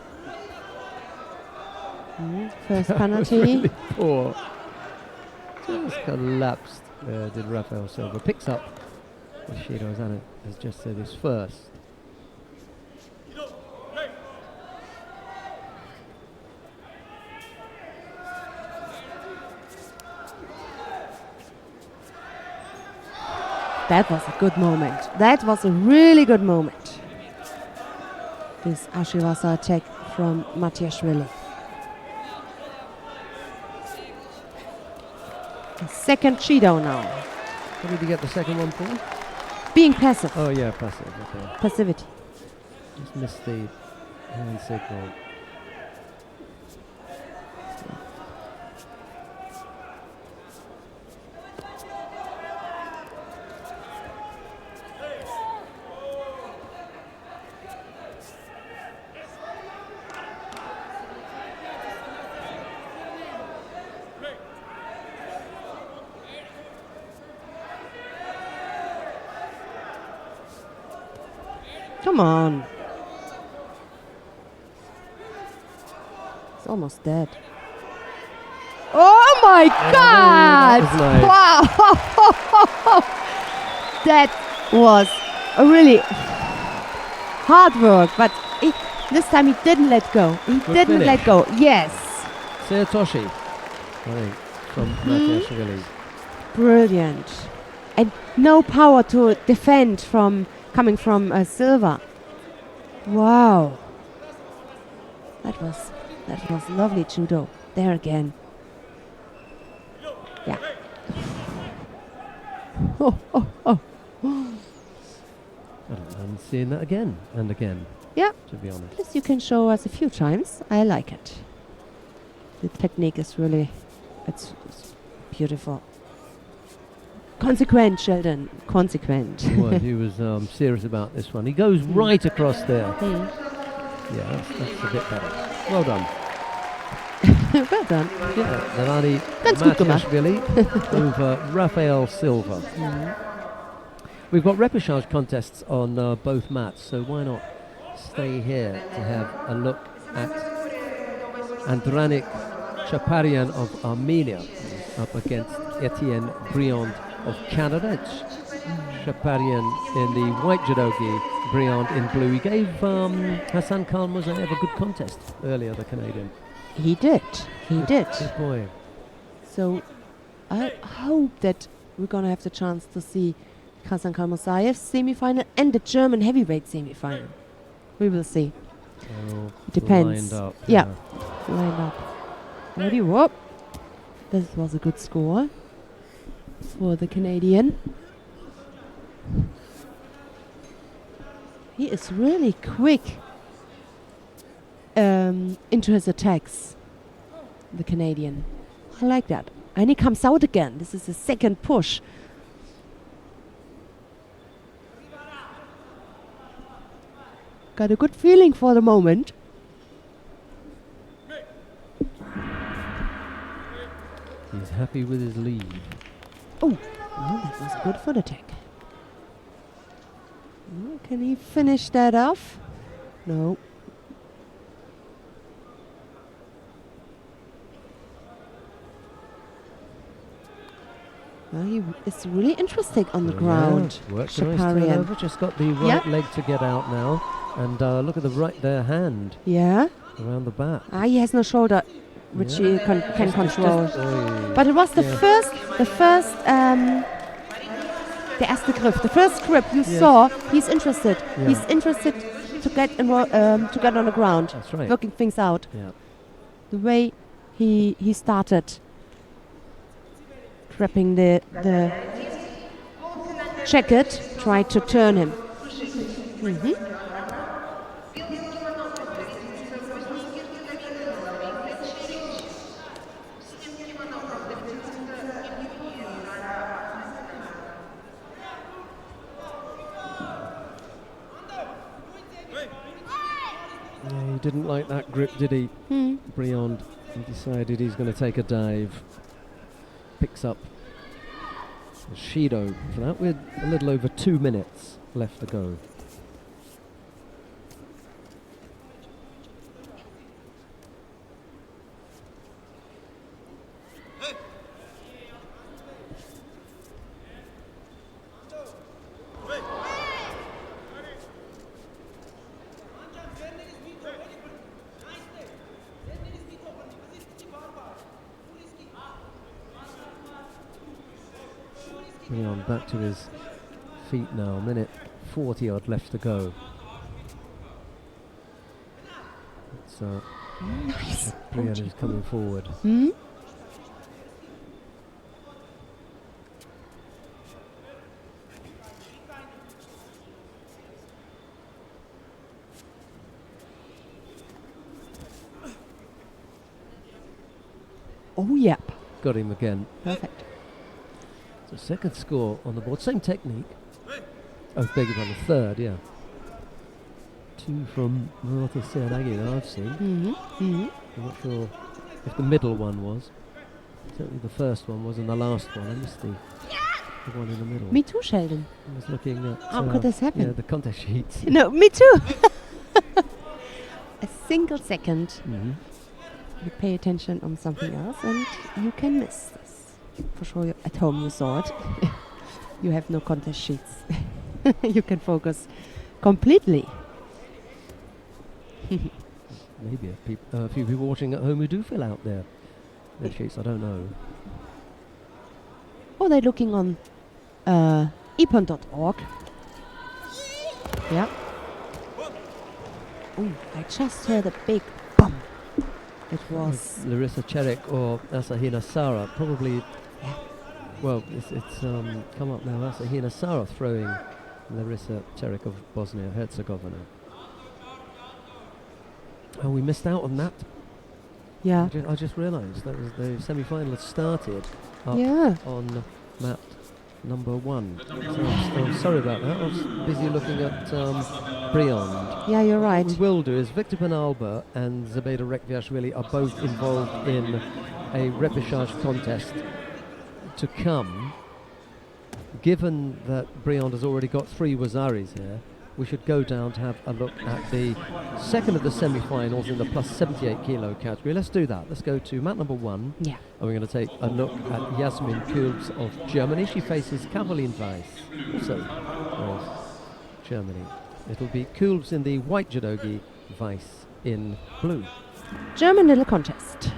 First That was penalty. really poor. Just collapsed, did Rafael Silva. Picks up, as Shido has just said, his first. That was a good moment. That was a really good moment. This Ashiwasa attack from Matiashvili. The second Judo now. What did he get the second one for? Being passive. Oh yeah, passive, okay. Passivity. Just missed the hand signal. Come on. It's almost dead. Oh my God! that was nice. Wow! That was a really hard work, but this time he didn't let go. He Good didn't finish. let go. Yes. Seotoshi, I think, from Matiashvili. Brilliant. And no power to defend coming from Silva. Wow. That was lovely judo. There again. Yeah. Oh. I don't mind seeing that again and again, Yeah. to be honest. This you can show us a few times. I like it. The technique is really, it's beautiful. Consequent, Sheldon. Consequent. He was serious about this one. He goes right across there. Mm. Yeah, that's a bit better. Well done. Well done. Navani Ganz gut gemacht. Matiashvili over Rafael Silva. We've got repechage contests on both mats, so why not stay here to have a look at Andranik Chaparian of Armenia up against Etienne Briand of Canada. It's Chaparian in the white judogi, Briand in blue. He gave Hassan Khalmurzaev a good contest earlier, the Canadian. He did. Good boy. So I hope that we're going to have the chance to see Hassan Khalmurzaev semi-final and the German heavyweight semi-final. We will see. It depends. Lined up. Yeah. Lined up. Ready? Whoop. This was a good score for the Canadian. He is really quick into his attacks, the Canadian. I like that. And he comes out again. This is the second push. Got a good feeling for the moment. He's happy with his lead. Oh, that was a good foot attack. Can he finish that off? No. Well, he is really interesting on the ground. Worked a nice Chaparian. turnover, just got the right leg to get out now. And look at the hand Yeah. around the back. He has no shoulder, which he can control. Oy. But it was the first, der erste Griff, the first grip you saw. He's interested. Yeah. He's interested to get on the ground, That's right. working things out. Yeah. The way he started grabbing the jacket, tried to turn him. Yeah, he didn't like that grip, did he? Briand. He decided he's going to take a dive. Picks up Judo for that with a little over 2 minutes left to go. Briand back to his feet now, minute 40 odd left to go. It's Nice. Briand is coming forward. Oh, yep. Got him again. Perfect. So second score on the board, same technique. Oh, beg your pardon, third, yeah. 2 from Khalmurzaev that I've seen. I'm not sure if the middle one was. Certainly the first one was, and the last one. I missed the one in the middle. Me too, Sheldon. I was looking at How could this happen? Yeah, the contest sheets. No, me too. A single second. You pay attention on something else and you can miss this. For sure, at home you saw it. You have no contest sheets. You can focus completely. Maybe a few people watching at home who do fill out their sheets, I don't know. Oh, they're looking on epon.org. Yeah. Oh, I just heard a big bump. It was Larissa Čerek or Asahina Sara, probably. Well, it's come up now. Asahina Sara throwing Larissa Čerek of Bosnia-Herzegovina. Oh, we missed out on that. yeah. I just realised that was the semi-final started up Yeah. on mat number 1. So I'm sorry about that. I was busy looking at Briand. Yeah, you're right. What we will do is Victor Penalba and Zabeda Rekviashvili are both involved in a repechage contest to come. Given that Briand has already got 3 Wazaris here, we should go down to have a look at the second of the semi-finals in the plus 78 kilo category. Let's do that. Let's go to mat number 1. Yeah. And we're going to take a look at Jasmin Kulbs of Germany. She faces Caroline Weiss, also of Germany. It'll be Kulbs in the white judogi, Weiss in blue. German little contest.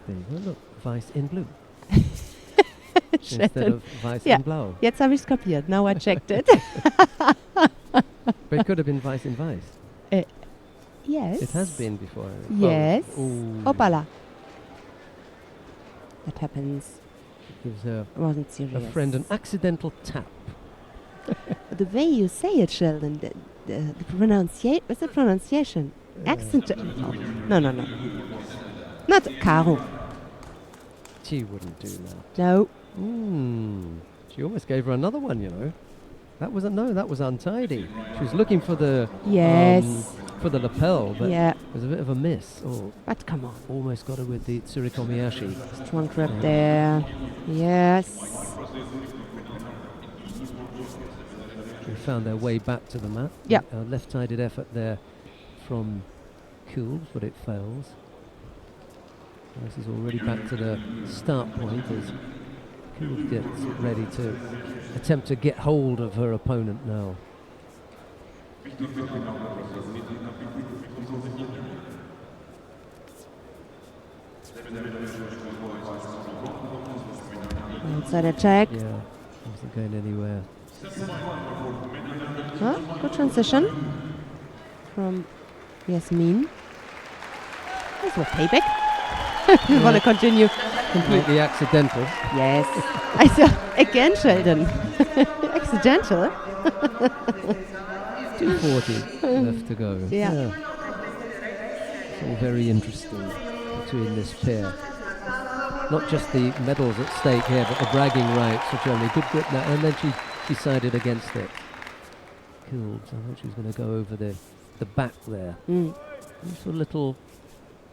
There you go, look, Weiss in blue. Instead of Weiss Yeah. in blau. Jetzt habe ich es kapiert. Now I checked it. But it could have been Weiss in Weiss. Yes. It has been before. Yes. Oh, ooh. Opala. That happens. Gives her It wasn't a serious. friend an accidental tap. The way you say it, Sheldon, the pronunciation, what's the pronunciation? Accent. Oh. No. Not Caro. She wouldn't do that. No. She almost gave her another one, you know. That was that was untidy. She was looking for the Yes. for the lapel, but Yeah. it was a bit of a miss. Oh, But come on. almost got her with the Tsurikomiyashi. Strong grab there. Yes. They found their way back to the mat. Yeah. A left-sided effort there from Kulbs, but it fails. This is already back to the start point as Kulbs gets ready to attempt to get hold of her opponent now. Outside attack. Yeah, wasn't going anywhere. Huh? Good transition from Jasmin. There's a payback. You want to continue? Completely accidental. Yes. I saw again, Sheldon. Accidental. 2:40 left to go. Yeah. It's all very interesting between this pair. Not just the medals at stake here, but the bragging rights for Germany. Good grip now, and then she decided against it. Cool. So I thought she was going to go over the back there. Just a little.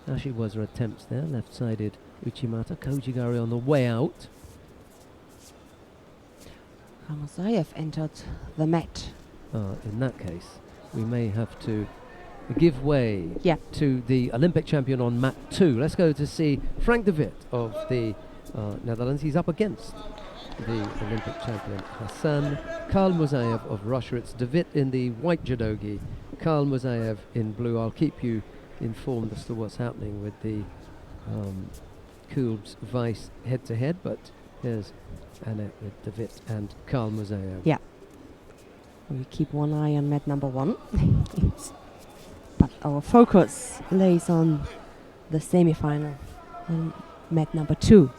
Now she was her attempts there. Left-sided Uchimata. Kojigari on the way out. Khalmurzaev entered the mat. In that case, we may have to give way Yeah. to the Olympic champion on mat 2. Let's go to see Frank de Witt of the Netherlands. He's up against the Olympic champion Hassan Khalmurzaev of Russia. It's de Witt in the white judogi, Khalmurzaev in blue. I'll keep you informed as to what's happening with the Kubes Vice head-to-head, but here's Annette with de Witt and Khalmurzaev. Yeah. We keep one eye on mat number 1. But our focus lays on the semi-final, on mat number 2.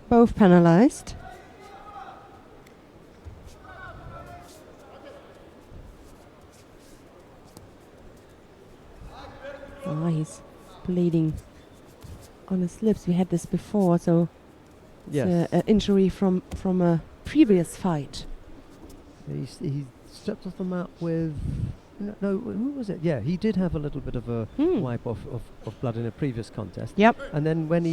Both penalized. He's bleeding on his lips. We had this before, so Yes. it's an injury from a previous fight. He stepped off the mat with. No, who was it? Yeah, he did have a little bit of a wipe off of blood in a previous contest. Yep. And then when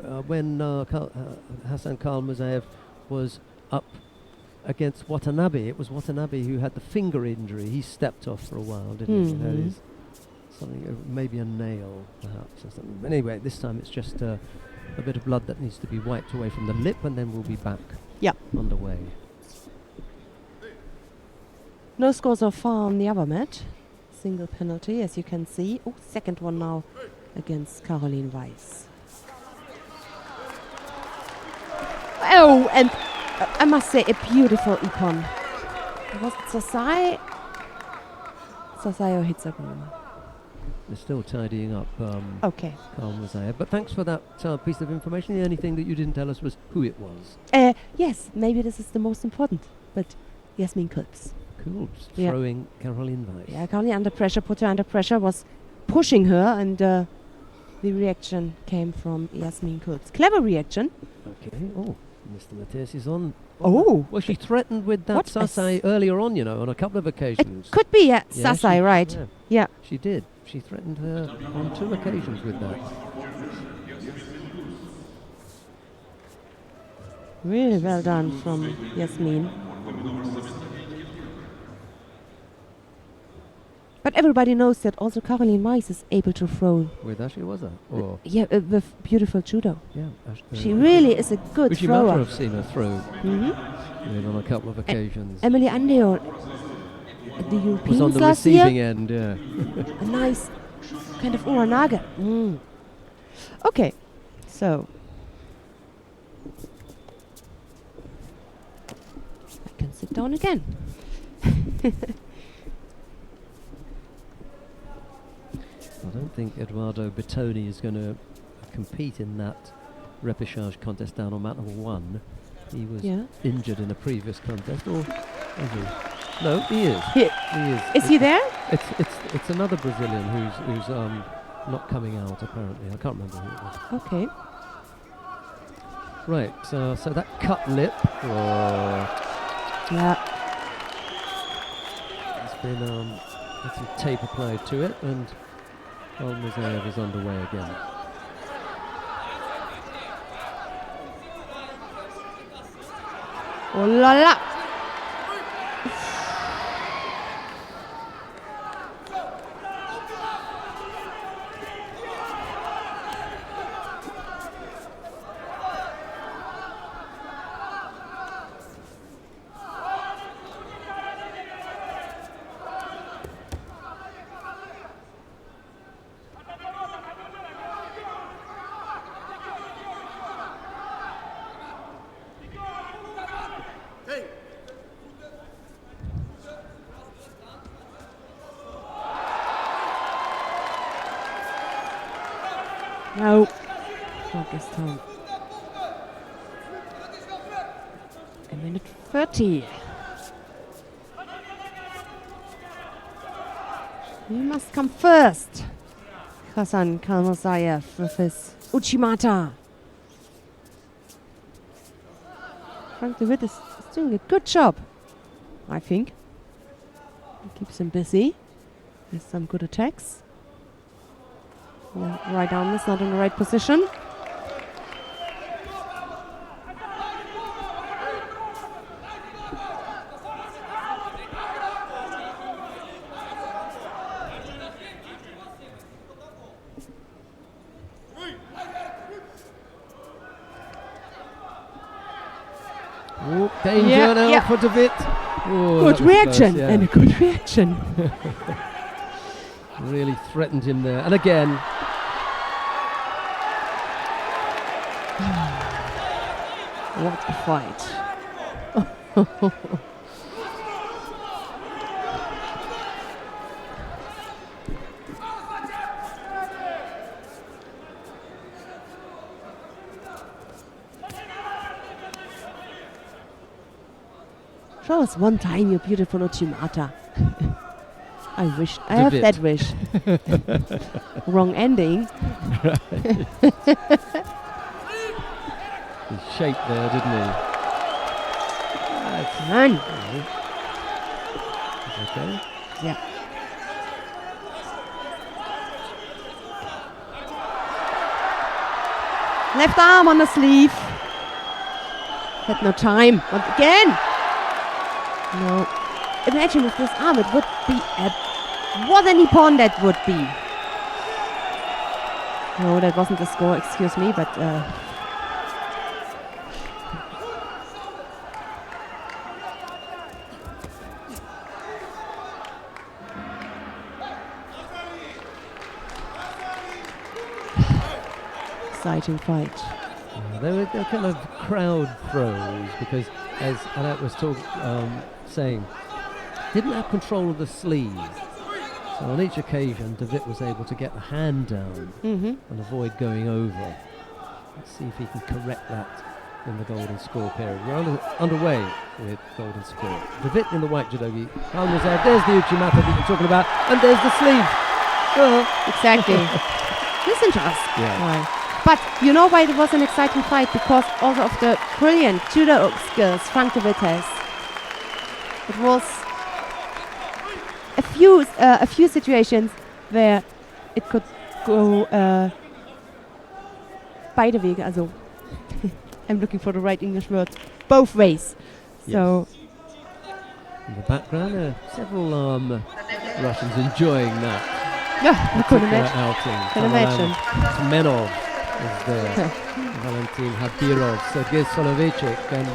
Hassan Khalmurzaev was up against Watanabe, it was Watanabe who had the finger injury. He stepped off for a while, didn't he? That is something, maybe a nail, perhaps, or something. But anyway, this time it's just a bit of blood that needs to be wiped away from the lip, and then we'll be back underway. No score so far on the other mat. Single penalty, as you can see. Oh, second one now against Caroline Weiss. Oh, and I must say, a beautiful icon. Was it Sasai? Sasai or Hitsagun? They're still tidying up Okay. Khalmurzaev. But thanks for that piece of information. The only thing that you didn't tell us was who it was. Yes, maybe this is the most important. But Yasmin Kulps. Cool. Just Yeah. throwing Caroline Weiss. Yeah, Caroline under pressure, put her under pressure, was pushing her, and the reaction came from Yasmin Kulps. Clever reaction. Okay. Oh, Mr. Matthias is on. Oh. Well, she threatened with that What a Sasai earlier on, on a couple of occasions. Could be, Yeah, Sasai, she- right? Yeah. She did. She threatened her on 2 occasions with that. Really well done from Yasmin. But everybody knows that also Caroline Weiss is able to throw. With Ashiwaza? Or, With beautiful judo. yeah. She really is a good Uchimata thrower. have seen her throw on a couple of occasions. Emily Andeo at the Was Europeans on the last receiving year. end, yeah. A nice kind of Uranage. Okay, so I can sit down again. I don't think Eduardo Bertoni is going to compete in that repechage contest down on mat number 1. He was injured in a previous contest, or is he? No, he is. He is. Is he there? It's another Brazilian who's not coming out apparently. I can't remember who it was. Okay. Right. So that cut lip. Yeah. It's been had some tape applied to it, and Khalmurzaev is underway again. Oh la la! No, not this time. A minute 30. He must come first. Khalmurzaev with his Uchimata. Frank de Witt is doing a good job, I think. He keeps him busy. There's some good attacks. Yeah, right arm is not in the right position. Oh, danger now for De Witt. Oh, Good reaction, close, yeah. and a good reaction. Really threatened him there. And again. What a fight. Show us one time your beautiful Uchimata. I wish. I have Witt. that wish. Wrong ending. He shaped there, didn't he? None. Okay. Yeah. Left arm on the sleeve. Had no time. And again. No. Imagine with this arm, it would be what an ippon that would be. No, that wasn't the score, excuse me, but exciting fight. They were kind of crowd throws because, as Alat was saying, didn't have control of the sleeve. So on each occasion, De Witt was able to get the hand down and avoid going over. Let's see if he can correct that in the golden score period. We're underway with golden score. De Witt in the white judogi. Khalmurzaev, there's the Uchimata that you're talking about, and there's the sleeve. Exactly. Listen to us. Yeah. Why? But you know why it was an exciting fight? Because also of the brilliant judo skills Frank de Witt has. It was a few situations where it could go beide Wege, also I'm looking for the right English word, both ways. So in the background, several Russians enjoying that. yeah, I could imagine. Outing. Can imagine. Menov is there. Valentin Habirov, Sergei Soloveychik, and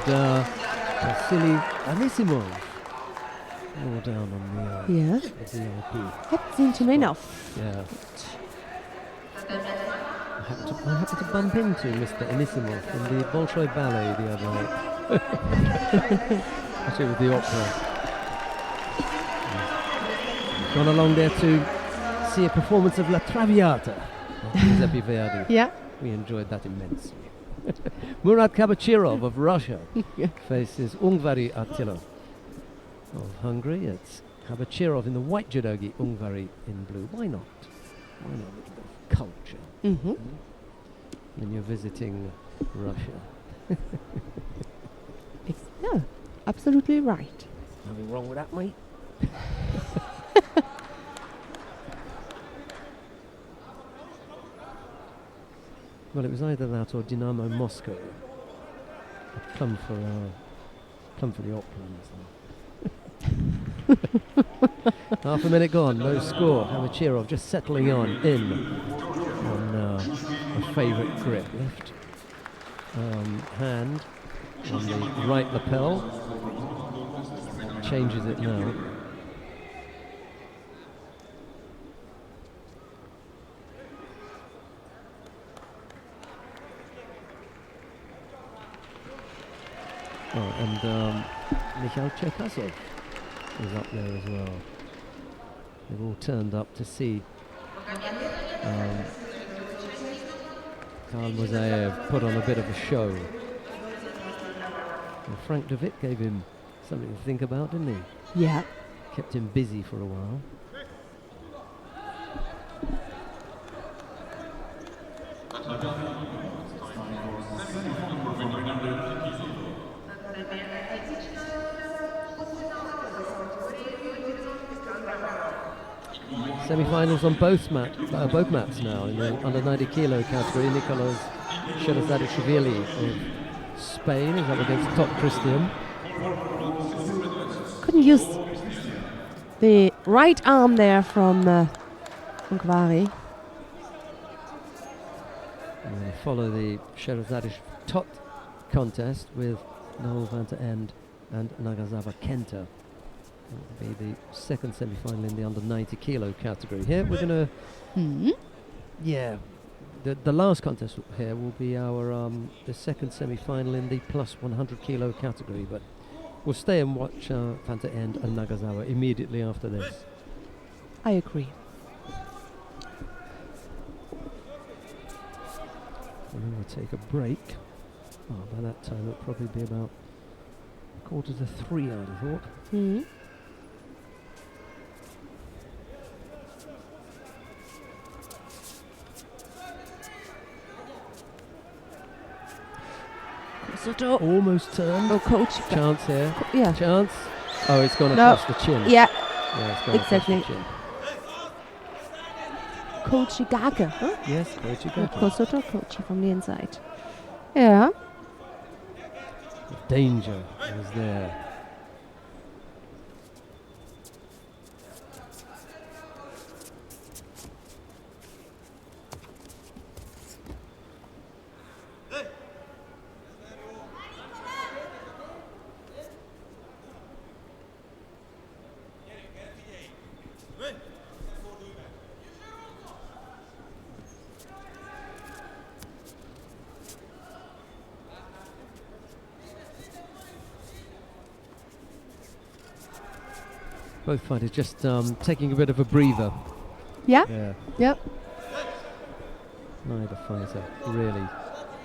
Vasily Anisimov. All down on the VIP. Haven't seen too many of. Yeah. I happened to bump into Mr. Anisimov in the Bolshoi Ballet the other night. Actually with the opera. Gone along there to see a performance of La Traviata of Giuseppe Verdi. Yeah. We enjoyed that immensely. Murat Kabachirov of Russia faces Ungvari Attila of Hungary. It's Kabachirov in the white judogi, Ungvari in blue. Why not? Why not a little bit of culture when you're visiting Russia? Yeah, absolutely right. Nothing wrong with that, mate. Well, it was either that or Dynamo Moscow. I'd come for the opera. Half a minute gone, no score. Kabachirov just settling on a favourite grip. Left hand on the right lapel. Changes it now. Oh, and Mikhail Cherkasov is up there as well. They've all turned up to see Khalmurzaev put on a bit of a show. And Frank de Witt gave him something to think about, didn't he? Yeah. Kept him busy for a while. Semifinals on both mats now in the under 90 kilo category. Nicolas Sherazadishvili of Spain is up against top Christian. Couldn't use the right arm there from Ungvari. And we follow the Sherazadish top contest with Noel van der End and Nagasawa Kenta. That will be the second semi-final in the under 90 kilo category. Here we're going to, the last contest here will be our the second semi-final in the plus 100 kilo category. But we'll stay and watch Van der End and Nagasawa immediately after this. I agree. And then we'll take a break. Oh, by that time it'll probably be about 2:45, I'd have thought. Mm-hmm. Almost turned. Oh, coach. Chance here. Yeah. Chance. Oh, it's gone No. across the chin. Yeah. Yeah, it's gone Exactly. across the chin. Coach Gake. Huh? Yes, Coach Igaki. Kosoto, coach from the inside. Yeah. The danger was there. Both fighters just taking a bit of a breather. Yeah. Yeah. Yep. Neither fighter really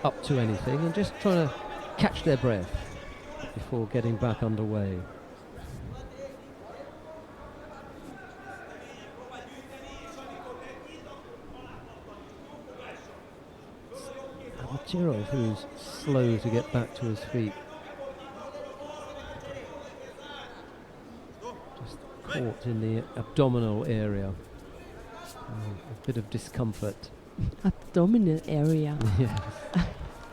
up to anything and just trying to catch their breath before getting back underway. Khalmurzaev, who's slow to get back to his feet. Just caught in the abdominal area. A bit of discomfort. Abdominal area. Yes.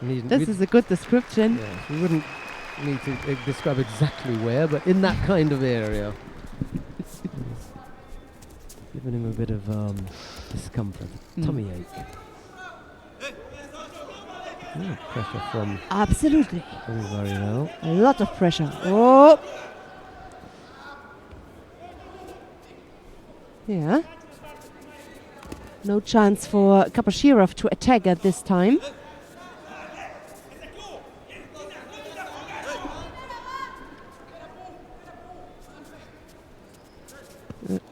This is a good description. Yes, we wouldn't need to describe exactly where, but in that kind of area. Giving him a bit of discomfort, tummy ache. Pressure from Absolutely. very well. A lot of pressure. Oh. Yeah. No chance for Kapashirov to attack at this time.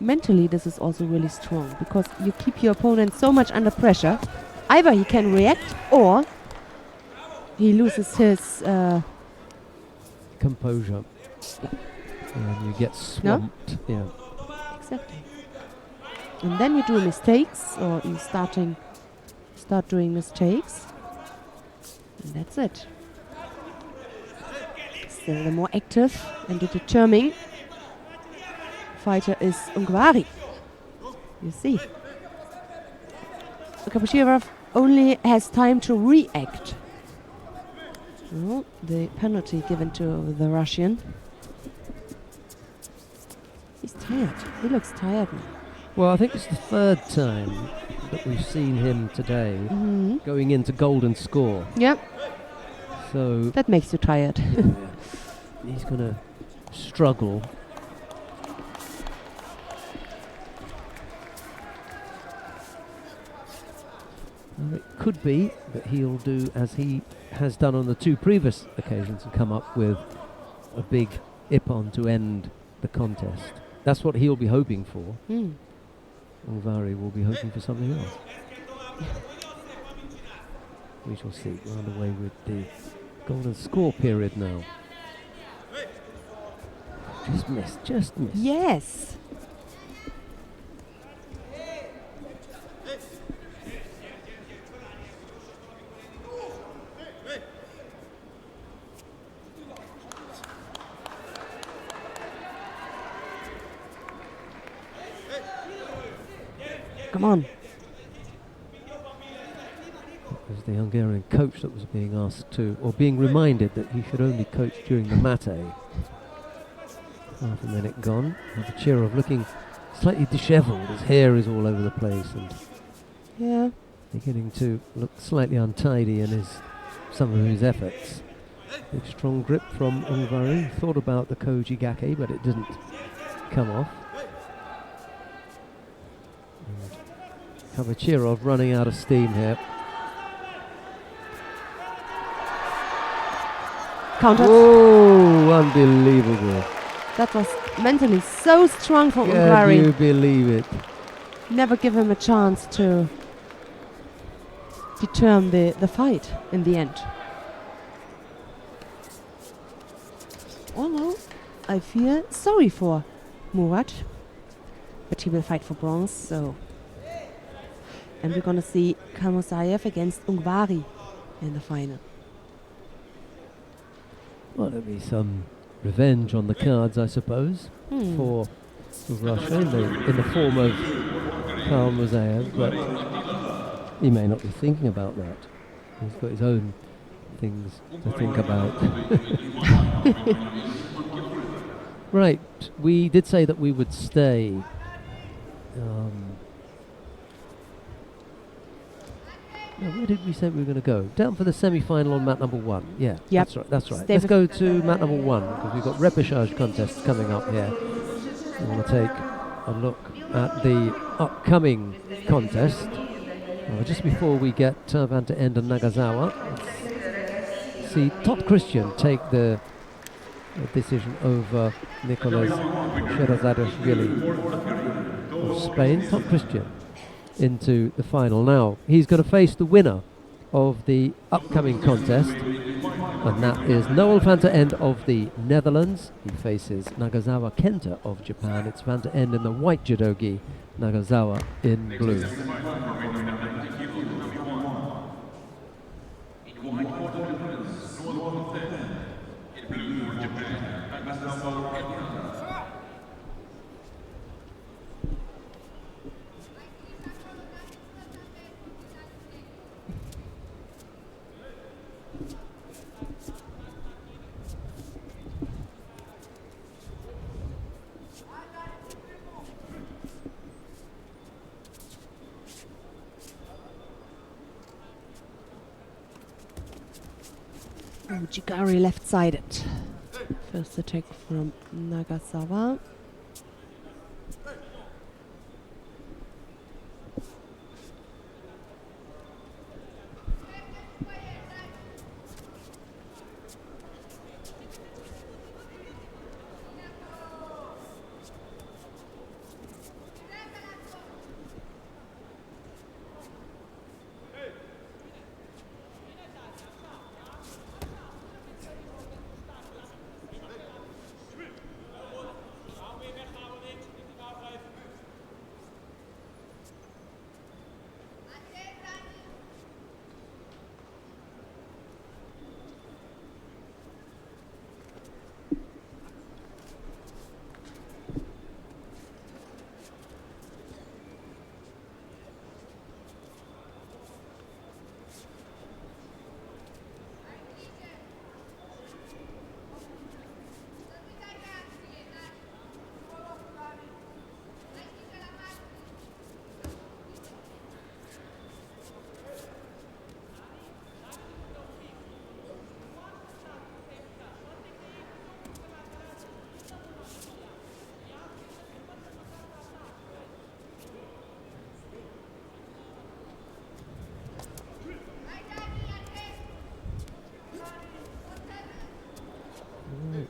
Mentally, this is also really strong because you keep your opponent so much under pressure. Either he can react or he loses his composure. And you get swamped. Yeah. Exactly. And then you do mistakes, or you start doing mistakes, and that's it. Still, the more active and the determining fighter is Ungvari. You see, Kapashirov only has time to react. Oh, the penalty given to the Russian. He's tired. He looks tired now. Well, I think it's the third time that we've seen him today going into golden score. Yep. So That makes you tired. he's going to struggle. Well, it could be that he'll do as he has done on the two previous occasions and come up with a big ippon to end the contest. That's what he'll be hoping for. Ungvari will be hoping for something else. We shall see. We're underway with the golden score period now. Just missed, just missed. Yes. Come on. It was the Hungarian coach that was being asked to, or being reminded that he should only coach during the mate. Half a minute gone. Ekaterinburg looking slightly dishevelled. His hair is all over the place and Yeah. beginning to look slightly untidy in some of his efforts. Big strong grip from Ungvari. Thought about the Koji Gake, but it didn't come off. Khalmurzaev running out of steam here. Counter. Oh, unbelievable. That was mentally so strong for Can Ungvari. you believe it? Never give him a chance to determine the fight in the end. Although I feel sorry for Murat, but he will fight for bronze, so. And we're gonna see Khalmurzaev against Ungvari in the final. Well, there'll be some revenge on the cards, I suppose, for Russia in the form of Khalmurzaev, but he may not be thinking about that. He's got his own things to think about. Right, we did say that we would stay. No, where did we say we were going to go? Down for the semi-final on mat number 1. Yeah, Yep. that's right. That's right. Stay Let's with- go to mat number 1 because we've got repechage contests coming up here. We want to take a look at the upcoming contest. Just before we get Van der End and Nagasawa, let's see Todd Christian take the decision over Nicolas Sherazadashvili of Spain. Todd Christian into the final now. He's going to face the winner of the upcoming contest, and that is Noel van der End of the Netherlands. He faces Nagasawa Kenta of Japan. It's van der End in the white judogi, Nagasawa in blue. Jigari left-sided. First attack from Nagasawa.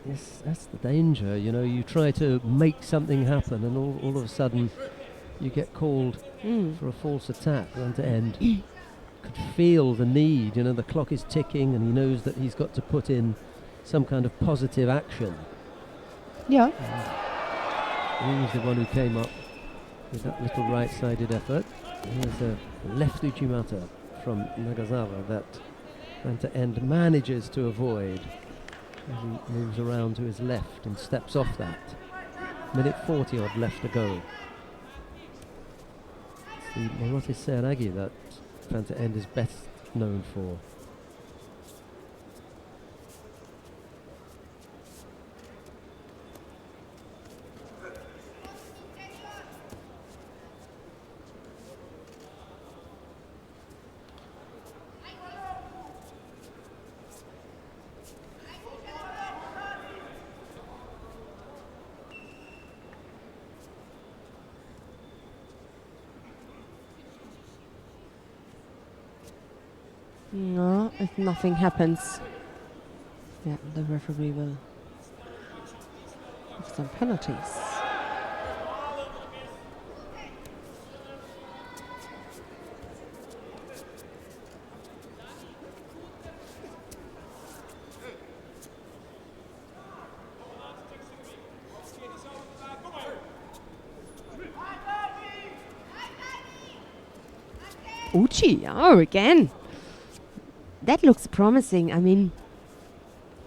Yes, that's the danger. You know, you try to make something happen, and all of a sudden, you get called for a false attack. Van der End could feel the need. You know, the clock is ticking, and he knows that he's got to put in some kind of positive action. Yeah. He was the one who came up with that little right-sided effort. Here's a left uchimata from Nagasawa that Vanta End manages to avoid as he moves around to his left and steps off that. Minute 40 odd left to go. It's the Morote Seiragi that Vanta End is best known for. No, if nothing happens, yeah, the referee will have some penalties. Uchi, oh, again. That looks promising. I mean,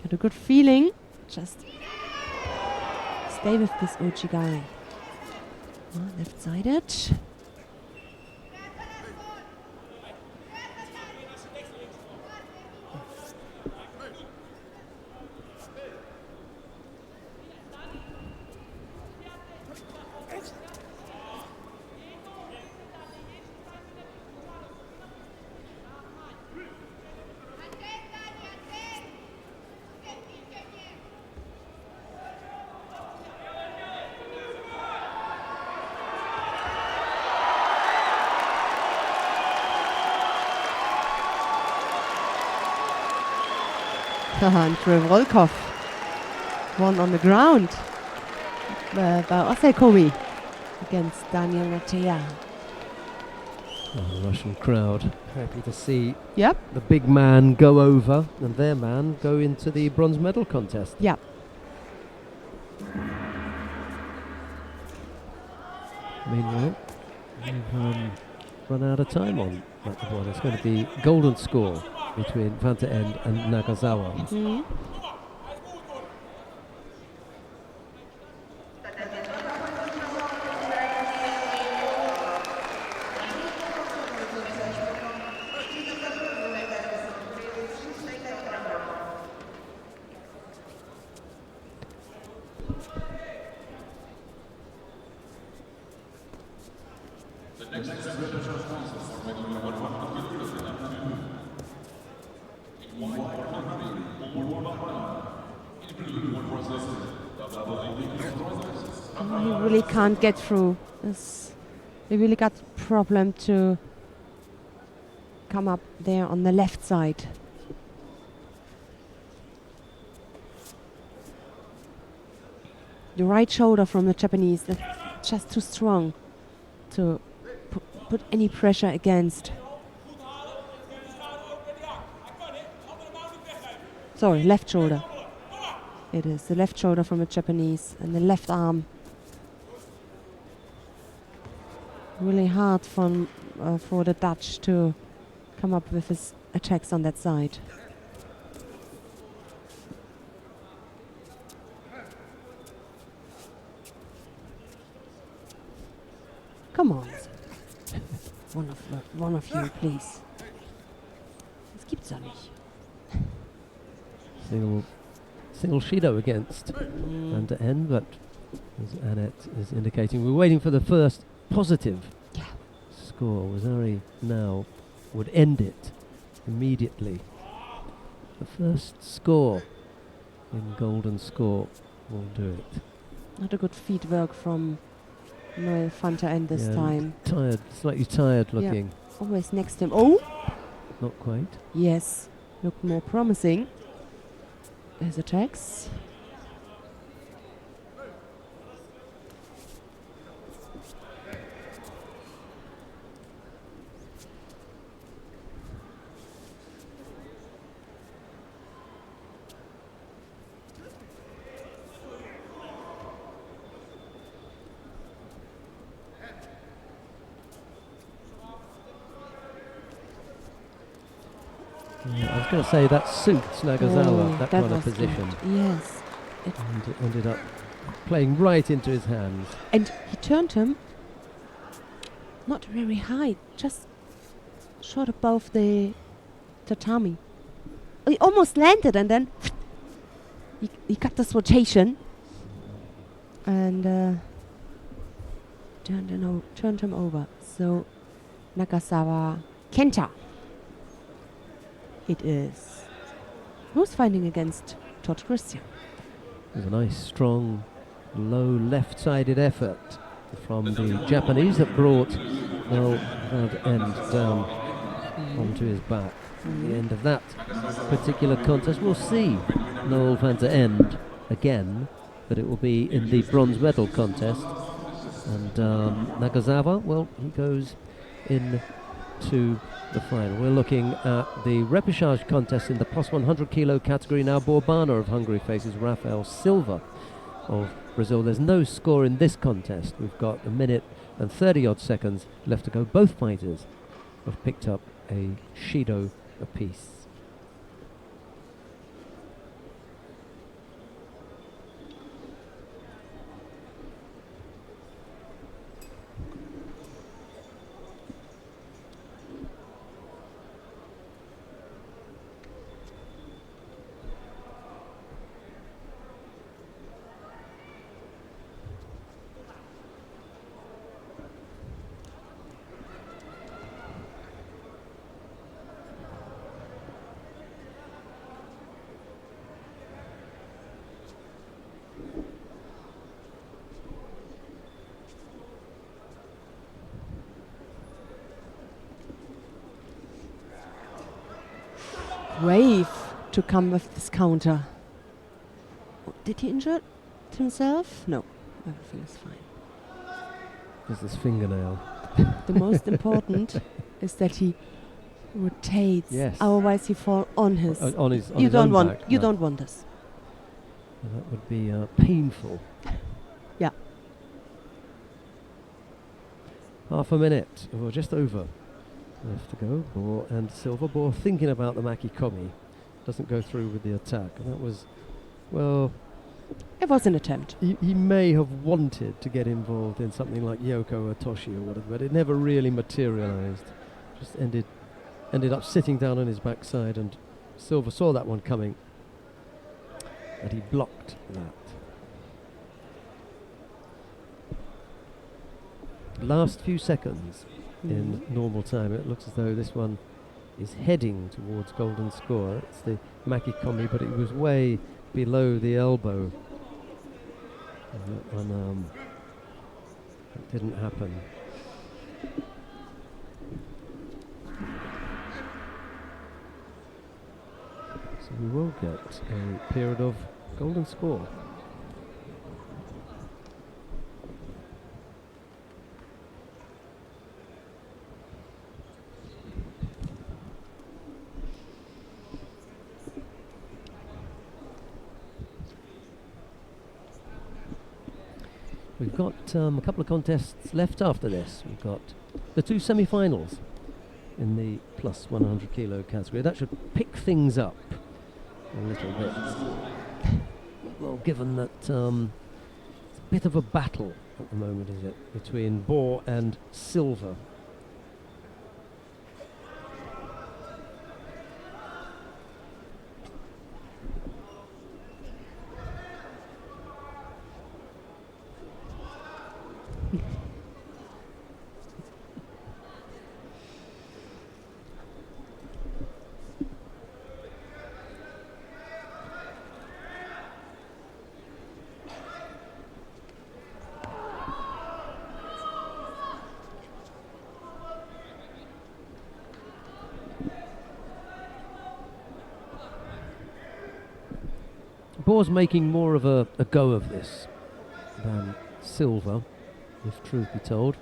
got a good feeling. Just stay with this Uchi guy. Left-sided. Andrei Volkov won on the ground by Osekomi against Daniel Natea. Oh, the Russian crowd happy to see Yep. the big man go over and their man go into the bronze medal contest. Yep. Meanwhile, we've run out of time on that one. It's going to be golden score between Vanta End and Nagasawa. He really can't get through. He really got a problem to come up there on the left side. The right shoulder from the Japanese, that's just too strong to put any pressure against. Sorry, left shoulder. It is the left shoulder from the Japanese and the left arm. Really hard for the Dutch to come up with his attacks on that side. Come on. One of you, please. Das gibt's doch nicht. Single Shido against Vanta End, but as Annette is indicating, we're waiting for the first positive score. Wazari now would end it immediately. The first score in golden score will do it. Not a good feet work from Noel Vanta End this time. Tired, slightly tired looking. Yeah. Always next to him. Oh! Not quite. Yes, looked more promising. His attacks. Yeah, I was going to say that suits Nagasawa, that kind of was position. good. Yes. And it ended up playing right into his hands. And he turned him not very high, just short above the tatami. He almost landed, and then he got this rotation and turned him over. So Nagasawa Kenta. It is. Who's fighting against Todd Christian? It was a nice, strong, low left-sided effort from the Japanese that brought Noel van der End down onto his back. At the end of that particular contest, we'll see Noel van der End again, but it will be in the bronze medal contest. And Nagasawa, well, he goes into the final. We're looking at the repechage contest in the plus 100 kilo category now. Borbano of Hungary faces Rafael Silva of Brazil. There's no score in this contest. We've got a minute and 30 odd seconds left to go. Both fighters have picked up a Shido apiece. Brave to come with this counter. Did he injure himself? No, everything is fine. There's this fingernail. The most important is that he rotates. Yes. Otherwise, he fall on his. On his you don't own want. back, You no. don't want this. That would be painful. Yeah. Half a minute, or just over, left to go. Bohr and Silva. Bohr thinking about the Makikomi. Doesn't go through with the attack. And that was, well, It was an attempt. he may have wanted to get involved in something like Yoko Otoshi or whatever, but it never really materialized. Just ended up sitting down on his backside, and Silva saw that one coming, and he blocked that. Last few seconds in normal time. It looks as though this one is heading towards golden score. It's the Makikomi, but it was way below the elbow. And that one it didn't happen. So we will get a period of golden score. We've got a couple of contests left after this. We've got the two semi-finals in the plus 100 kilo category. That should pick things up a little bit. Well, given that it's a bit of a battle at the moment, is it, between Bohr and Silva. Bohr's making more of a go of this than Silva, if truth be told.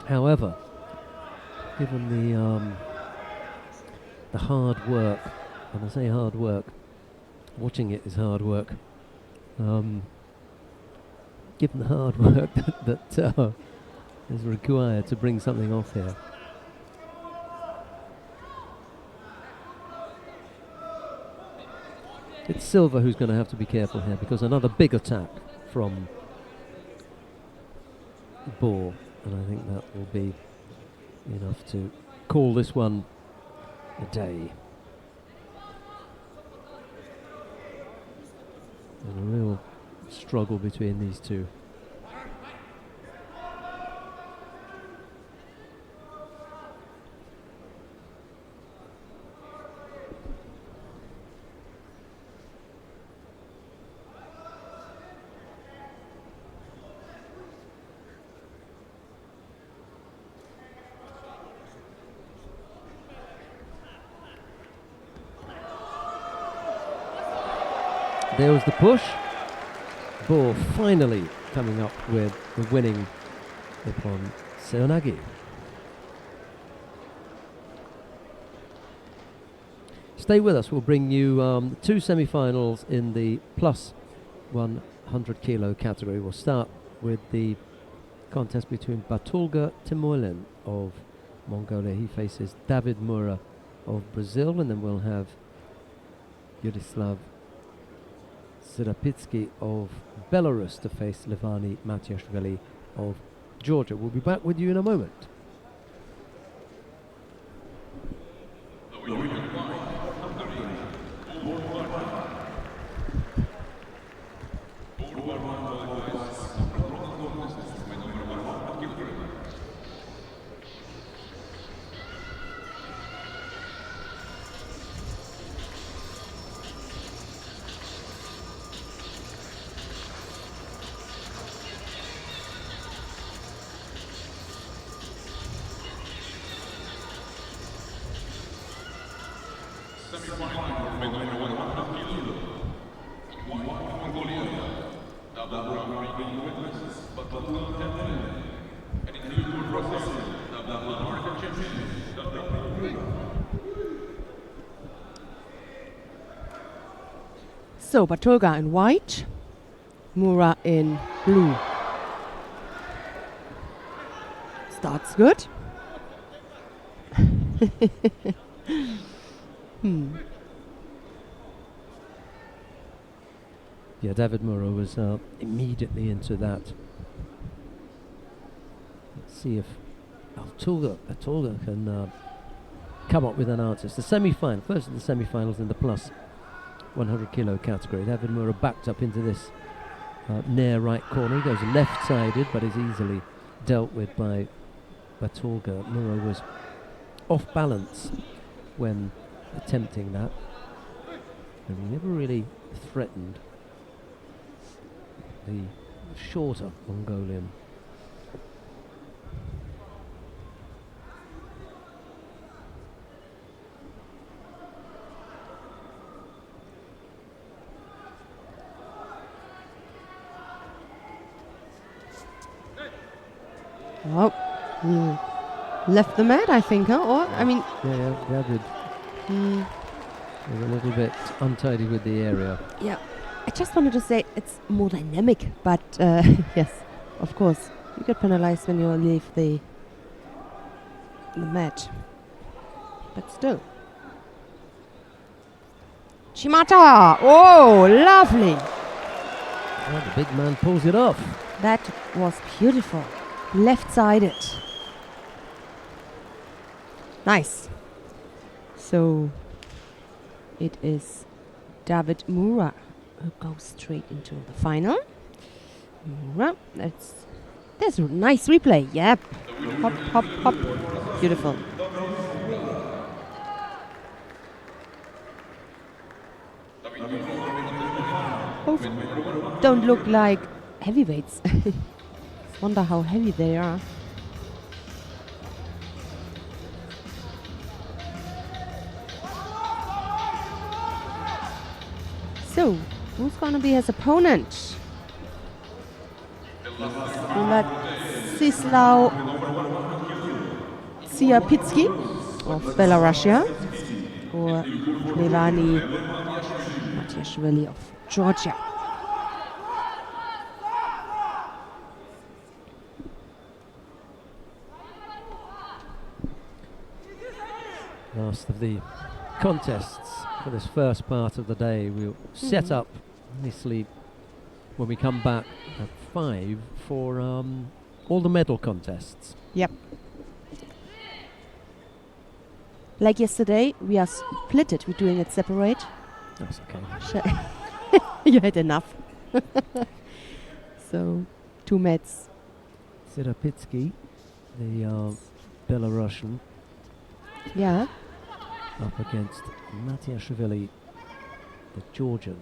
However, given the hard work, and I say hard work, watching it is hard work. Given the hard work that is required to bring something off here. It's Silva who's going to have to be careful here, because another big attack from Bor, and I think that will be enough to call this one a day. There's a real struggle between these two. There was the push. Bor finally coming up with the winning upon Seoinage. Stay with us. We'll bring you two semi-finals in the plus 100 kilo category. We'll start with the contest between Batulga Timoilen of Mongolia. He faces David Mura of Brazil, and then we'll have Yurislav Sirapitsky of Belarus to face Levani Matiashvili of Georgia. We'll be back with you in a moment. So Batulga in white, Mura in blue. Starts good. Yeah, David Mura was immediately into that. Let's see if Batulga can come up with an answer. It's the semi-final, first of the semi-finals in the plus 100 kilo category. David Mura backed up into this near right corner. He goes left-sided, but is easily dealt with by Batulga. Mura was off balance when attempting that, and he never really threatened the shorter Mongolian. Oh, he left the mat, I think, huh? Or, I mean... Yeah, David was a little bit untidy with the area. Yeah, I just wanted to say it's more dynamic, but yes, of course, you get penalized when you leave the mat. But still. Shimata! Oh, lovely! Oh, the big man pulls it off. That was beautiful. Left-sided. Nice. So it is David Mura who goes straight into the final. Mura, that's a nice replay. Yep. Hop, hop, hop. Beautiful. Both don't look like heavyweights. Wonder how heavy they are. So, who's gonna be his opponent? Vladislav Sirapitsky of Belarus or Levani Matiashvili of Georgia. Last of the contests for this first part of the day. We'll set up nicely when we come back at 5 for all the medal contests. Yep. Like yesterday, we are splitted. We're doing it separate. That's okay. You had enough. So, 2 meds. Sirapitsky, the Belarusian, Yeah. up against Matiashvili, the Georgian.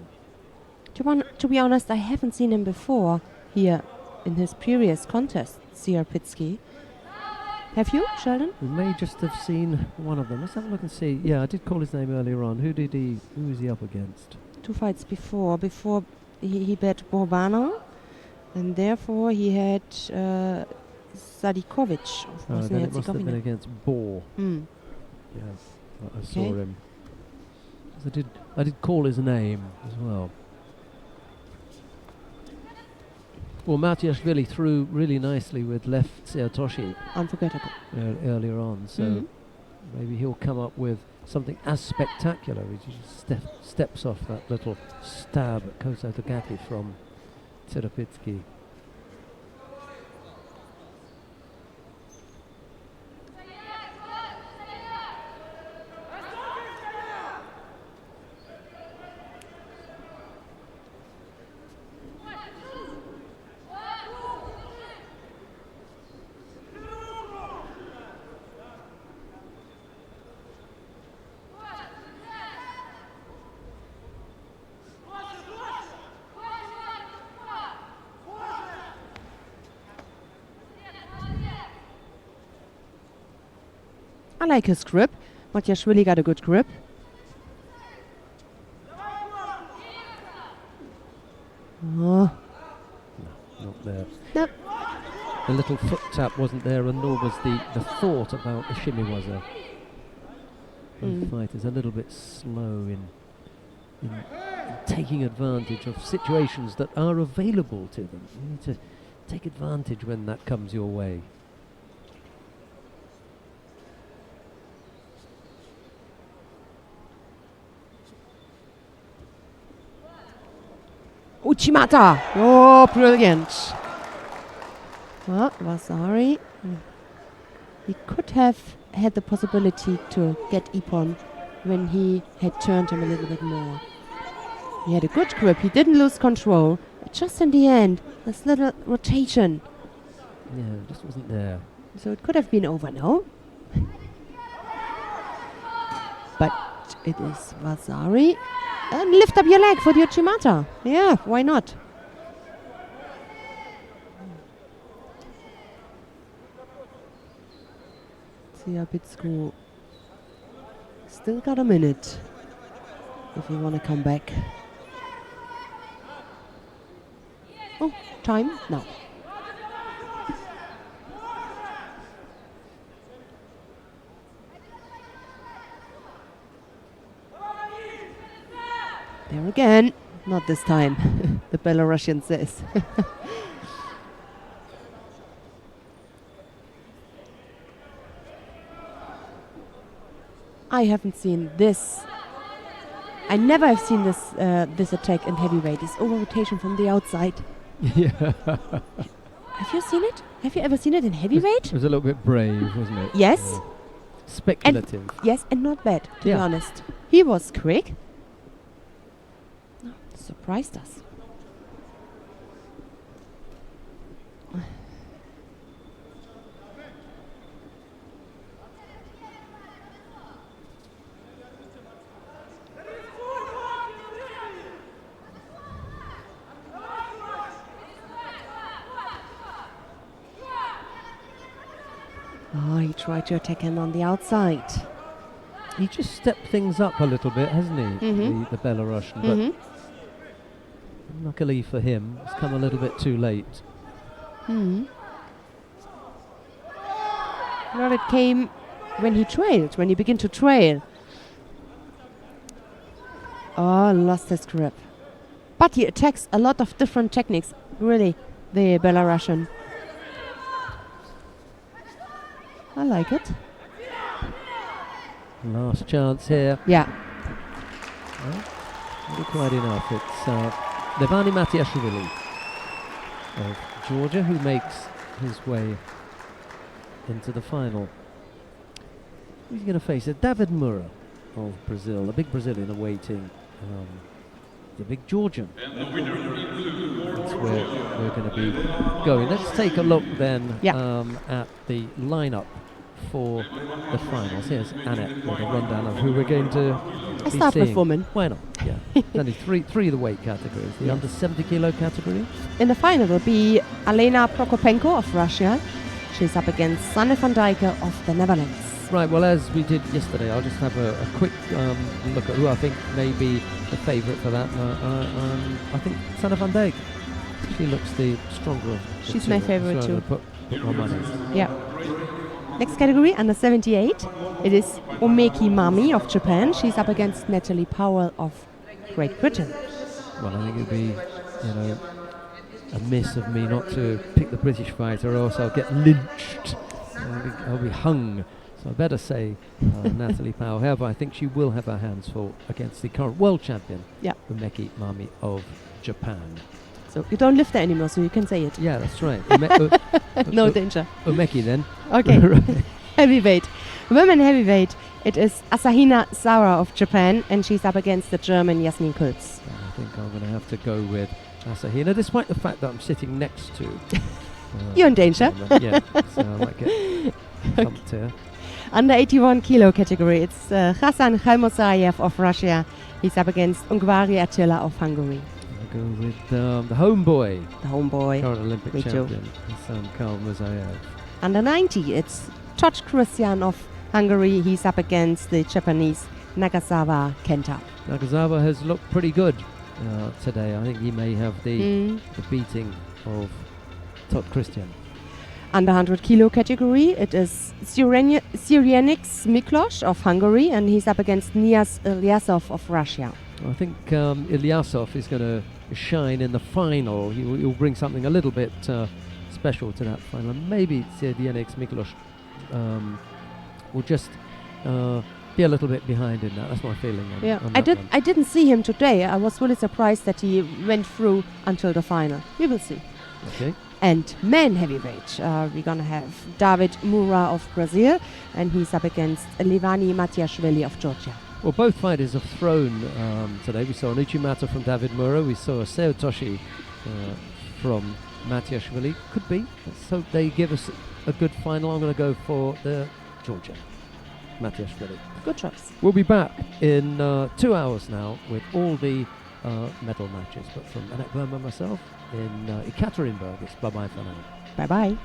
To be honest, I haven't seen him before here in his previous contest, Sierpitsky. Have you, Sheldon? We may just have seen one of them. Let's have a look and see. Yeah, I did call his name earlier on. Who was he up against? 2 fights before. Before he bet Borbana, and therefore he had Sadikovic. Then it must have been against Bor. Mm. Yes, I saw him. I did call his name as well. Well, Matiashvili threw really nicely with left Seotoshi Unforgettable. earlier on, so maybe he'll come up with something as spectacular. He just steps off that little stab at Kosotogaki from Sirapitsky. I like his grip. Matiashvili got a good grip. Oh. Not there. Nope. The little foot tap wasn't there, and nor was the thought about the shimiwaza. Both fighters a little bit slow in taking advantage of situations that are available to them. You need to take advantage when that comes your way. Uchimata! Oh, brilliant! Well, Vasari. He could have had the possibility to get Ippon when he had turned him a little bit more. He had a good grip, he didn't lose control. But just in the end, this little rotation. Yeah, it just wasn't there. So it could have been over, no? But it is Vasari. And lift up your leg for the Uchimata. Yeah, why not? Siabitsku still got a minute if you want to come back. Oh, time? No. There again. Not this time, the Belarusian says. I haven't seen this. I never have seen this this attack in heavyweight. This over rotation from the outside. Yeah. Have you seen it? Have you ever seen it in heavyweight? It was a little bit brave, wasn't it? Yes. Speculative. Yes, and not bad, to be honest. He was quick. Surprised us. Oh, he tried to attack him on the outside. He just stepped things up a little bit, hasn't he? The Belarusian. But luckily for him, it's come a little bit too late. Well, it came when he trailed, when he began to trail. Oh, lost his grip. But he attacks a lot of different techniques, really, the Belarusian. I like it. Last chance here. Yeah. Well, not quite enough. It's Levani Matiashvili of Georgia who makes his way into the final. Who's going to face it? David Moura of Brazil, the big Brazilian awaiting the big Georgian. That's where we're going to be going. Let's take a look then at the lineup for the finals. Here's Annette with a rundown of who we're going to I be start with seeing. women. Why not? Yeah. Only three of the weight categories. The under 70 kilo category. In the final will be Alena Prokopenko of Russia. She's up against Sanne van Dijken of the Netherlands. Right, well, as we did yesterday, I'll just have a quick look at who I think may be the favourite for that. I think Sanne van Dijken. She looks the stronger of the She's two. my favourite So too. Put my money. Yeah. Next category, under 78. It is Omeki Mami of Japan. She's up against Natalie Powell of Great Britain. Well, I think it'd be, a miss of me not to pick the British fighter, or else I'll get lynched. I'll be hung. So I better say Natalie Powell. However, I think she will have her hands full against the current world champion, Omeki Mami of Japan. So you don't live there anymore, so you can say it. Yeah, that's right. No danger. Omeki then. Okay. Right. Heavyweight. Women heavyweight. It is Asahina Sara of Japan, and she's up against the German Jasmin Kulz. I think I'm going to have to go with Asahina, despite the fact that I'm sitting next to. You're in danger. Yeah, so I might get thumped here. Under 81 kilo category, it's Hasan Khalmurzaev of Russia. He's up against Ungvari Attila of Hungary. I'll go with the homeboy. The homeboy. Current Olympic Me too. champion, Hasan Khalmurzaev. Under 90, it's Todd Christian of Hungary. He's up against the Japanese Nagasawa Kenta. Nagasawa has looked pretty good today. I think he may have the beating of Todd Christian. Under 100 kilo category, it is Syrianix Miklos of Hungary, and he's up against Ilias Iliadis of Russia. I think Ilyasov is going to shine in the final. He'll bring something a little bit special to that final. Maybe Syrianix Miklos will just be a little bit behind in that. That's my feeling. On that one. I didn't see him today. I was really surprised that he went through until the final. We will see. Okay. And men heavyweight, we're gonna have David Moura of Brazil, and he's up against Levani Matiashvili of Georgia. Well, both fighters have thrown today. We saw an Uchimata from David Moura. We saw a Seotoshi from Matiashvili. Could be. Let's hope they give us a good final. I'm going to go for the Georgia, Matiashvili. Good choice. We'll be back in 2 hours now with all the medal matches. But from Annette Burma and myself in Ekaterinburg, it's bye-bye for now. Bye-bye.